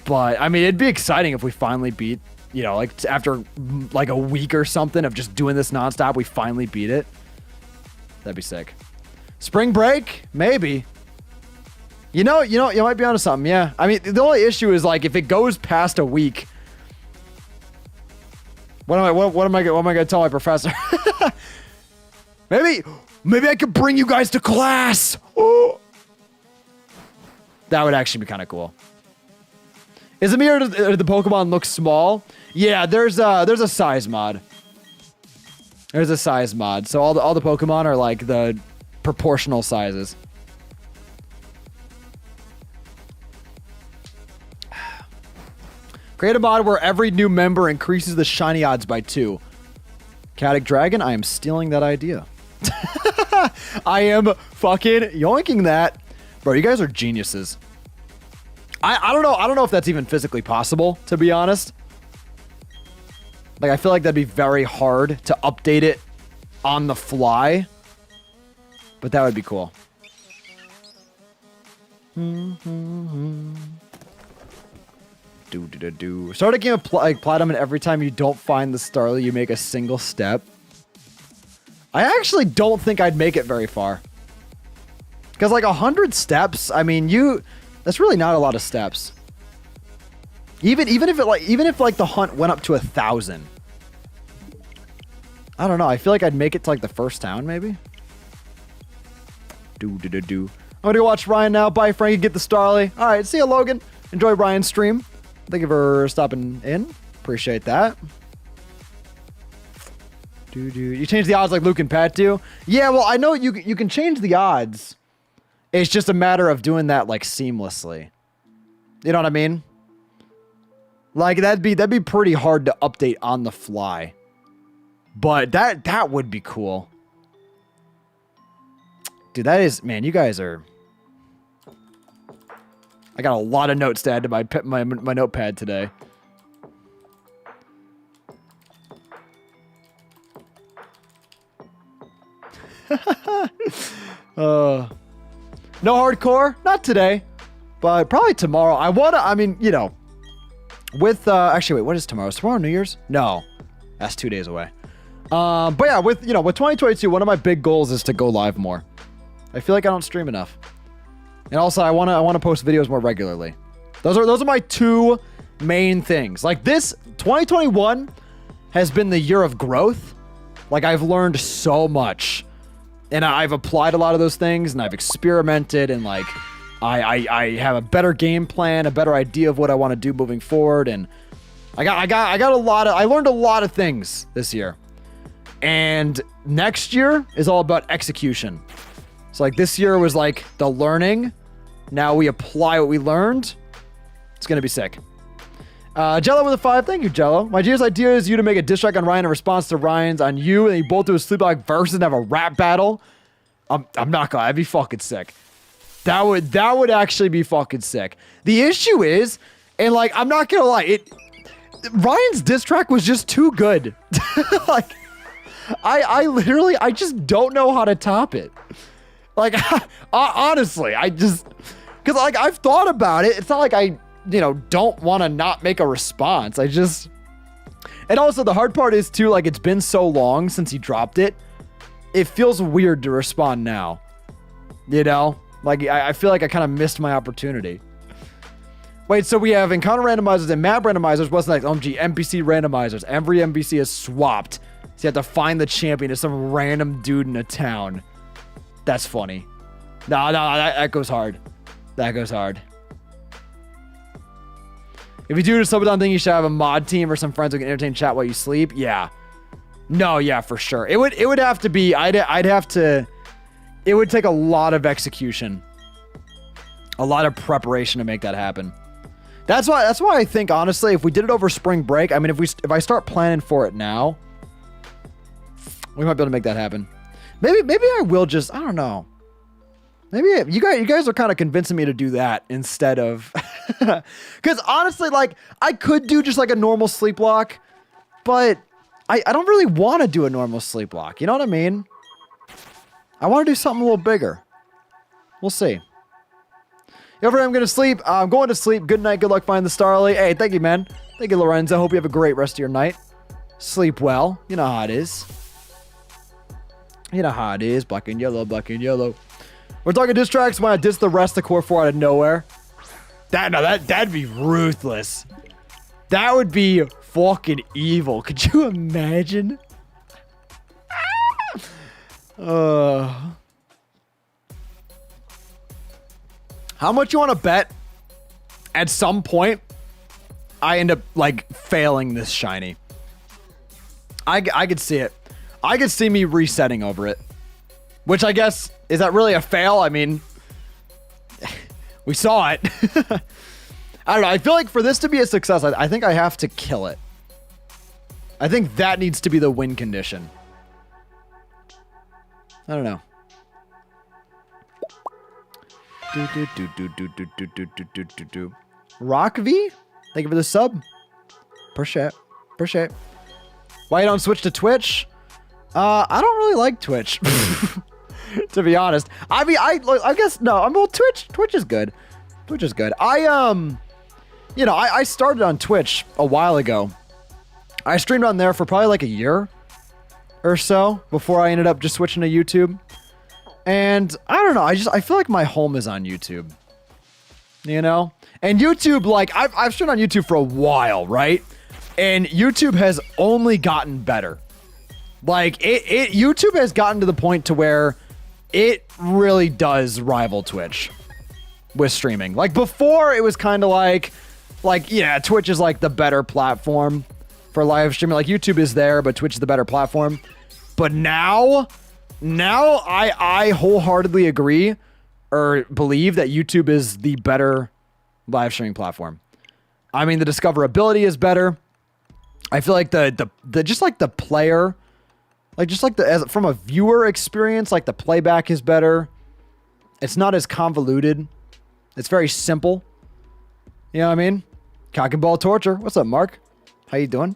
But, I mean, it'd be exciting if we finally beat, you know, like after like a week or something of just doing this nonstop, we finally beat it. That'd be sick. Spring break? Maybe. You know, you might be onto something, yeah. I mean, the only issue is like if it goes past a week, what am I gonna tell my professor? Maybe I could bring you guys to class. Oh. That would actually be kind of cool. Is it me or do the Pokemon look small? Yeah, there's a size mod. There's a size mod. So all the Pokemon are like the proportional sizes. Create a mod where every new member increases the shiny odds by 2. Caddick Dragon, I am stealing that idea. I am fucking yoinking that. Bro, you guys are geniuses. I don't know if that's even physically possible, to be honest. Like, I feel like that'd be very hard to update it on the fly. But that would be cool. Start a game of Platinum, and every time you don't find the Starly, you make a single step. I actually don't think I'd make it very far. Because like 100 steps, I mean, that's really not a lot of steps. Even if the hunt went up to 1,000. I don't know. I feel like I'd make it to like the first town, maybe. I'm gonna go watch Ryan now. Bye, Frankie. Get the Starly. All right, see you, Logan. Enjoy Ryan's stream. Thank you for stopping in. Appreciate that. You change the odds like Luke and Pat do? Yeah, well, I know you can change the odds. It's just a matter of doing that like seamlessly. You know what I mean? Like that'd be pretty hard to update on the fly. But that would be cool. Dude, that is, man, you guys are... I got a lot of notes to add to my notepad today. No hardcore, not today, but probably tomorrow. I mean, you know, with actually, wait, what is tomorrow? Is tomorrow New Year's? No, that's 2 days away. But yeah, with 2022, one of my big goals is to go live more. I feel like I don't stream enough. And also, I want to post videos more regularly. Those are my 2 main things. Like this 2021 has been the year of growth. Like I've learned so much, and I've applied a lot of those things, and I've experimented, and like I have a better game plan, a better idea of what I want to do moving forward, and I learned a lot of things this year. And next year is all about execution. So like this year was like the learning. Now we apply what we learned. It's going to be sick. Jello with a 5. Thank you, Jello. My genius idea is you to make a diss track on Ryan in response to Ryan's on you, and you both do a sleepwalk versus and have a rap battle. I'm not gonna. That'd be fucking sick. That would actually be fucking sick. The issue is, and like I'm not gonna lie, Ryan's diss track was just too good. Like I literally just don't know how to top it. Like honestly, because like I've thought about it. It's not like I don't want to not make a response. And also the hard part is too, like it's been so long since he dropped it. It feels weird to respond now. Like I feel like I kind of missed my opportunity. Wait, so we have encounter randomizers and map randomizers. What's next? OMG, NPC randomizers. Every NPC is swapped. So you have to find the champion as some random dude in a town. That's funny. No, that goes hard. That goes hard. If you do the Subathon thing, you should have a mod team or some friends who can entertain chat while you sleep. Yeah. No, yeah, for sure. It would have to be, I'd have to, it would take a lot of execution. A lot of preparation to make that happen. That's why I think, honestly, if we did it over spring break, I mean, if I start planning for it now, we might be able to make that happen. Maybe I will just, I don't know. Maybe you guys are kind of convincing me to do that instead of, because honestly, like, I could do just like a normal sleep block, but I don't really want to do a normal sleep block. You know what I mean? I want to do something a little bigger. We'll see. Everybody, I'm going to sleep. I'm going to sleep. Good night. Good luck finding the Starly. Hey, thank you, man. Thank you, Lorenzo. Hope you have a great rest of your night. Sleep well. You know how it is. You know how it is. Black and yellow, black and yellow. We're talking diss tracks. Why I diss the rest of Core 4 out of nowhere. That'd be ruthless. That would be fucking evil. Could you imagine? How much you want to bet at some point I end up like failing this shiny? I could see it. I could see me resetting over it. Which I guess, is that really a fail? I mean, we saw it. I don't know. I feel like for this to be a success, I think I have to kill it. I think that needs to be the win condition. I don't know. Rock V? Thank you for the sub. Appreciate it. Why you don't switch to Twitch? I don't really like Twitch. To be honest. I mean, I guess, no, well, Twitch is good. Twitch is good. You know, I started on Twitch a while ago. I streamed on there for probably like a year or so before I ended up just switching to YouTube. And I don't know, I feel like my home is on YouTube. You know? And YouTube, like, I've streamed on YouTube for a while, right? And YouTube has only gotten better. Like, YouTube has gotten to the point to where it really does rival Twitch with streaming. Like, before, it was kind of like, yeah, Twitch is like the better platform for live streaming. Like, YouTube is there, but Twitch is the better platform. But now I wholeheartedly agree or believe that YouTube is the better live streaming platform. I mean, the discoverability is better. I feel like the just like the player, like just like from a viewer experience, like the playback is better. It's not as convoluted. It's very simple. You know what I mean? Cock and ball torture. What's up, Mark? How you doing?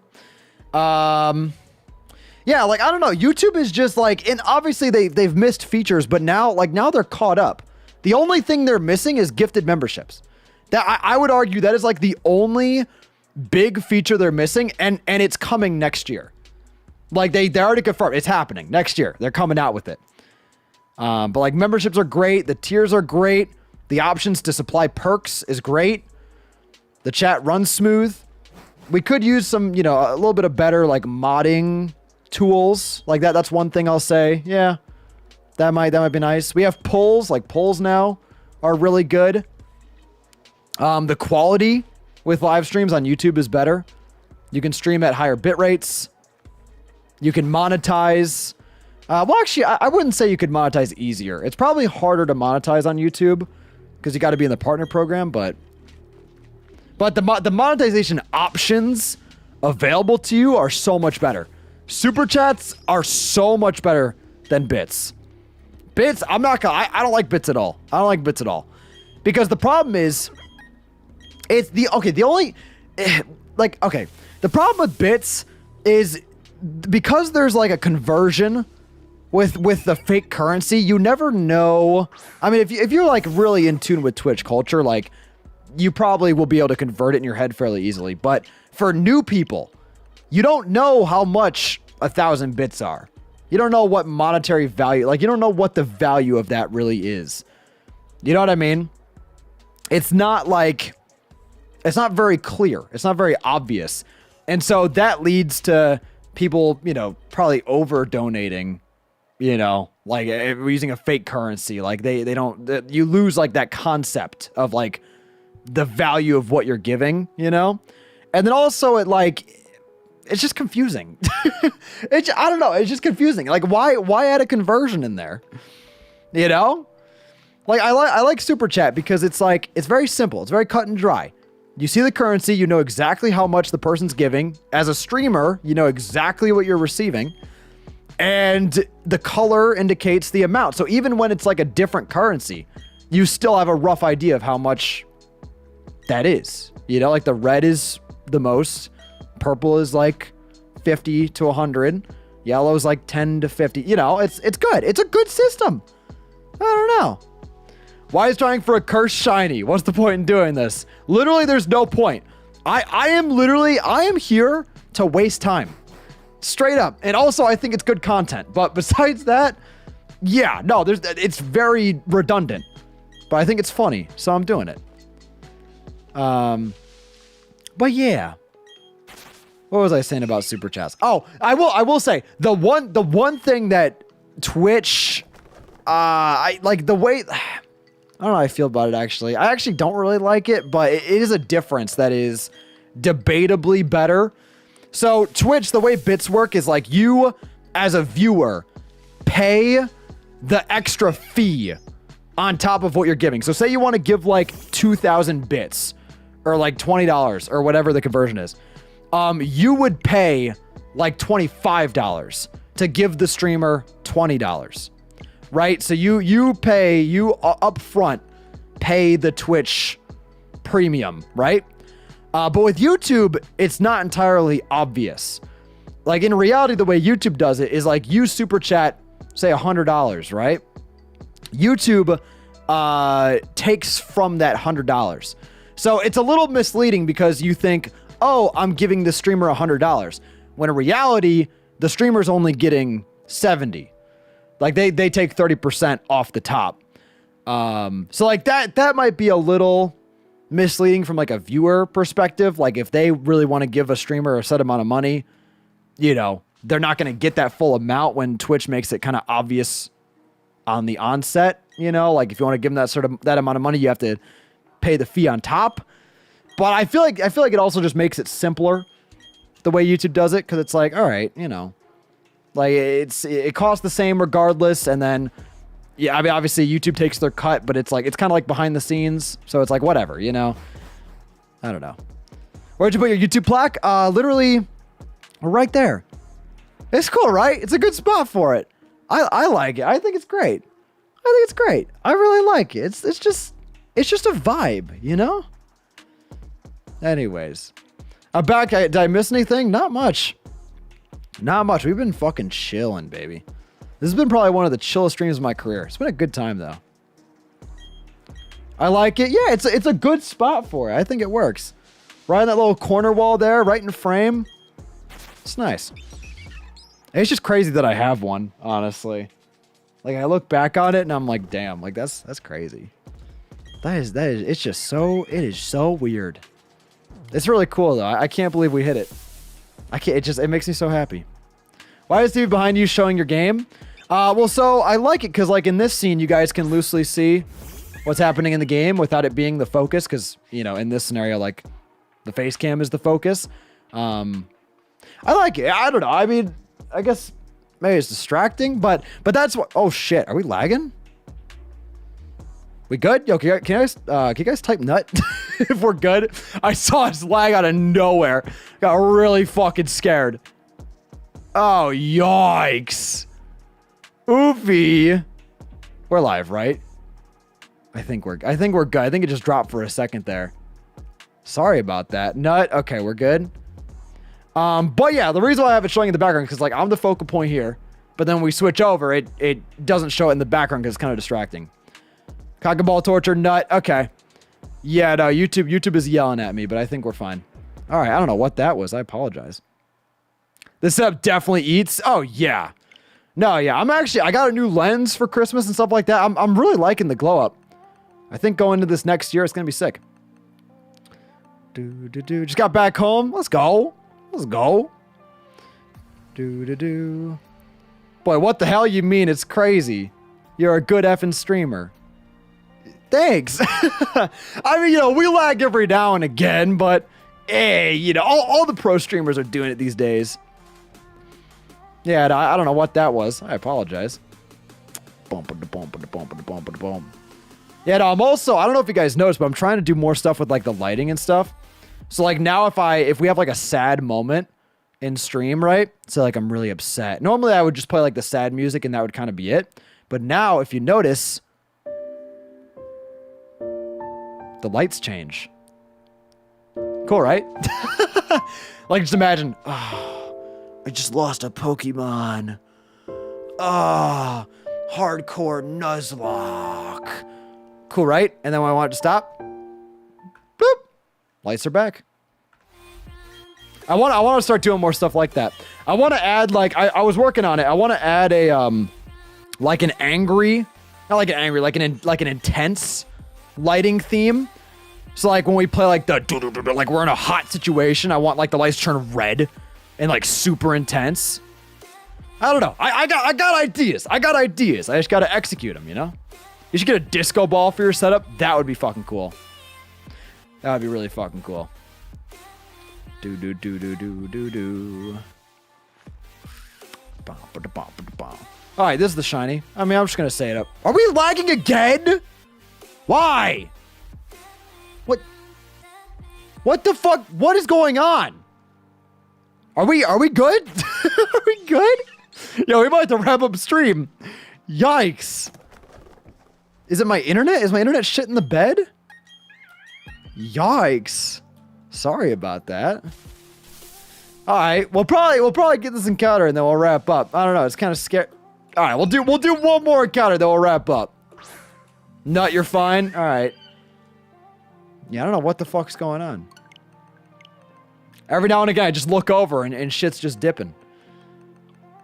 Yeah, like, I don't know. YouTube is just like, and obviously they've missed features, but now they're caught up. The only thing they're missing is gifted memberships. That I would argue that is like the only big feature they're missing, and it's coming next year. Like they already confirmed it's happening next year. They're coming out with it. But like memberships are great. The tiers are great. The options to supply perks is great. The chat runs smooth. We could use some, you know, a little bit of better like modding tools like that. That's one thing I'll say. Yeah, that might be nice. We have polls. Like polls now are really good. The quality with live streams on YouTube is better. You can stream at higher bit rates. You can monetize. Well, actually, I wouldn't say you could monetize easier. It's probably harder to monetize on YouTube because you got to be in the partner program, but the monetization options available to you are so much better. Super chats are so much better than bits. Bits, I don't like bits at all. I don't like bits at all. Because the problem is, the problem with bits is because there's like a conversion with the fake currency, you never know. I mean, if you're like really in tune with Twitch culture, like you probably will be able to convert it in your head fairly easily. But for new people, you don't know how much 1,000 bits are. You don't know what monetary value, like you don't know what the value of that really is. You know what I mean? It's not very clear. It's not very obvious. And so that leads to people, you know, probably over donating, you know, like using a fake currency. Like you lose like that concept of like the value of what you're giving, you know? And then also it's just confusing. I don't know. It's just confusing. Like, why add a conversion in there? You know? Like, I like Super Chat because it's like, it's very simple. It's very cut and dry. You see the currency, you know exactly how much the person's giving. As a streamer, you know exactly what you're receiving. And the color indicates the amount. So even when it's like a different currency, you still have a rough idea of how much that is. You know, like the red is the most. Purple is like 50 to 100. Yellow is like 10 to 50. You know, it's good. It's a good system. I don't know. Why is trying for a cursed shiny? What's the point in doing this? Literally, there's no point. I am here to waste time. Straight up. And also, I think it's good content. But besides that, yeah, no, it's very redundant. But I think it's funny, so I'm doing it. But yeah. What was I saying about super chats? Oh, I will say the one thing that Twitch, I like the way, I don't know how I feel about it actually. I actually don't really like it, but it is a difference that is debatably better. So Twitch, the way bits work is like you as a viewer pay the extra fee on top of what you're giving. So say you want to give like 2,000 bits or like $20 or whatever the conversion is. You would pay like $25 to give the streamer $20, right? So you up front pay the Twitch premium, right? But with YouTube, it's not entirely obvious. Like in reality, the way YouTube does it is like you super chat, say $100, right? YouTube takes from that $100. So it's a little misleading because you think, oh, I'm giving the streamer $100. When in reality, the streamer's only getting 70. Like they take 30% off the top. So like that might be a little misleading from like a viewer perspective. Like if they really want to give a streamer a set amount of money, you know, they're not going to get that full amount when Twitch makes it kind of obvious on the onset, you know, like if you want to give them that amount of money, you have to pay the fee on top. But I feel like it also just makes it simpler the way YouTube does it. Cause it's like, all right, you know, like it costs the same regardless. And then, yeah, I mean, obviously YouTube takes their cut, but it's like, it's kind of like behind the scenes. So it's like, whatever, you know, I don't know. Where'd you put your YouTube plaque? Literally right there. It's cool, right? It's a good spot for it. I like it. I think it's great. I really like it. It's just a vibe, you know? Anyways. I'm back. Did I miss anything? Not much. We've been fucking chilling, baby. This has been probably one of the chillest streams of my career. It's been a good time, though. I like it. Yeah, it's a good spot for it. I think it works. Right in that little corner wall there, right in frame. It's nice. It's just crazy that I have one, honestly. Like, I look back on it and I'm like, damn, like that's crazy. That is, it's just so, it is so weird. It's really cool though. I can't believe we hit it. It makes me so happy. Why is Steve behind you showing your game? Well, so I like it because like in this scene, you guys can loosely see what's happening in the game without it being the focus. Cause you know, in this scenario, like the face cam is the focus. I like it. I don't know. I mean, I guess maybe it's distracting, but that's what, oh shit. Are we lagging? We good? Yo, can you guys type nut if we're good? I saw us lag out of nowhere. Got really fucking scared. Oh, yikes. Oofy. We're live, right? I think we're good. I think it just dropped for a second there. Sorry about that. Nut. Okay, we're good. But yeah, the reason why I have it showing in the background because like I'm the focal point here, but then when we switch over, it doesn't show it in the background because it's kind of distracting. Cockaball torture nut. Okay. Yeah, no, YouTube is yelling at me, but I think we're fine. All right, I don't know what that was. I apologize. This setup definitely eats. Oh yeah. No, yeah. I got a new lens for Christmas and stuff like that. I'm really liking the glow up. I think going into this next year, it's gonna be sick. Just got back home. Let's go. Boy, what the hell you mean? It's crazy. You're a good effing streamer. Thanks. I mean, you know, we lag every now and again, but Hey, you know, all the pro streamers are doing it these days. Yeah, I don't know what that was. I apologize. Yeah, no, I'm also, I don't know if you guys noticed, but I'm trying to do more stuff with like the lighting and stuff. So like now if we have like a sad moment in stream, right? So like I'm really upset. Normally I would just play like the sad music and that would kind of be it. But now if you notice, the lights change. Cool, right? Like just imagine, oh, I just lost a Pokemon. Ah, hardcore Nuzlocke. Cool, right? And then when I want it to stop, boop, lights are back. I want to start doing more stuff like that. I want to add like I was working on it. I want to add a like an angry, not like an angry, like an intense lighting theme. So like when we play like like we're in a hot situation, I want like the lights turn red and like super intense. I don't know. I got ideas. I got ideas. I just got to execute them, you know? You should get a disco ball for your setup. That would be fucking cool. That would be really fucking cool. Do. All right, this is the shiny. I mean, I'm just going to say it up. Are we lagging again? Why? What the fuck? What is going on? Are we good? Are we good? Yo, we might have to wrap up stream. Yikes. Is it my internet? Is my internet shit in the bed? Yikes. Sorry about that. All right, we'll probably get this encounter and then we'll wrap up. I don't know, it's kind of scary. All right, we'll do one more encounter, then we'll wrap up. Nut, you're fine. All right. Yeah, I don't know what the fuck's going on. Every now and again, I just look over and shit's just dipping.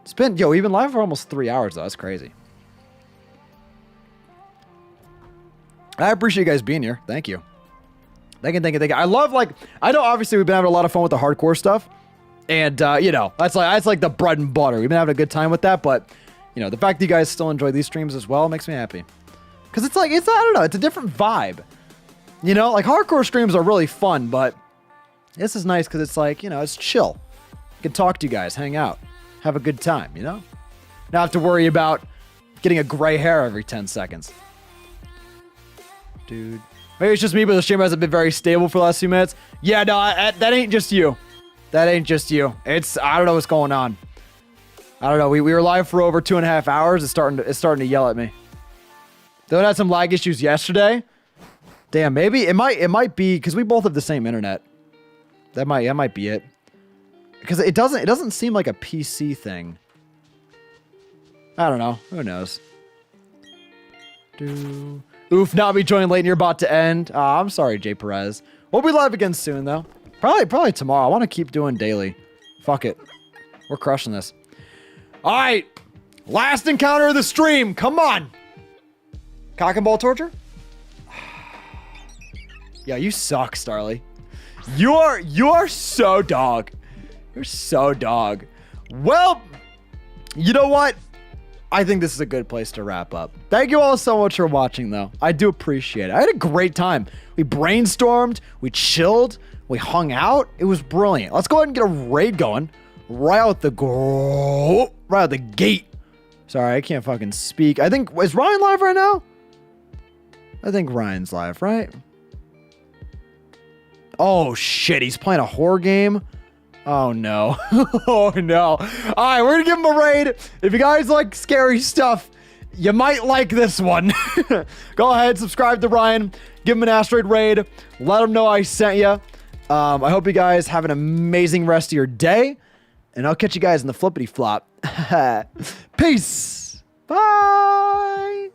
It's been, yo, we've been live for almost 3 hours though. That's crazy. I appreciate you guys being here. Thank you. Thank you. I love, like, I know obviously we've been having a lot of fun with the hardcore stuff. And, you know, that's like the bread and butter. We've been having a good time with that. But, you know, the fact that you guys still enjoy these streams as well makes me happy. Because it's like, I don't know, it's a different vibe. You know, like hardcore streams are really fun, but this is nice because it's like, you know, it's chill. You can talk to you guys, hang out, have a good time, you know? Not have to worry about getting a gray hair every 10 seconds. Dude. Maybe it's just me, but the stream hasn't been very stable for the last few minutes. Yeah, no, that ain't just you. That ain't just you. I don't know what's going on. I don't know. We were live for over 2.5 hours. It's starting to yell at me. Though it had some lag issues yesterday. Damn, maybe it might be because we both have the same internet. That might be it. Because it doesn't seem like a PC thing. I don't know. Who knows? Oof, not me joining late and you're about to end. I'm sorry, Jay Perez. We'll be live again soon though. Probably tomorrow. I want to keep doing daily. Fuck it. We're crushing this. All right. Last encounter of the stream. Come on. Cock and ball torture? Yeah, you suck, Starly. You are so dog. You're so dog. Well, you know what? I think this is a good place to wrap up. Thank you all so much for watching, though. I do appreciate it. I had a great time. We brainstormed, we chilled, we hung out. It was brilliant. Let's go ahead and get a raid going right out the gate. Sorry, I can't fucking speak. I think, is Ryan live right now? I think Ryan's live, right? Oh, shit. He's playing a horror game. Oh, no. Oh, no. All right, we're going to give him a raid. If you guys like scary stuff, you might like this one. Go ahead, subscribe to Ryan. Give him an asteroid raid. Let him know I sent you. I hope you guys have an amazing rest of your day. And I'll catch you guys in the flippity flop. Peace. Bye.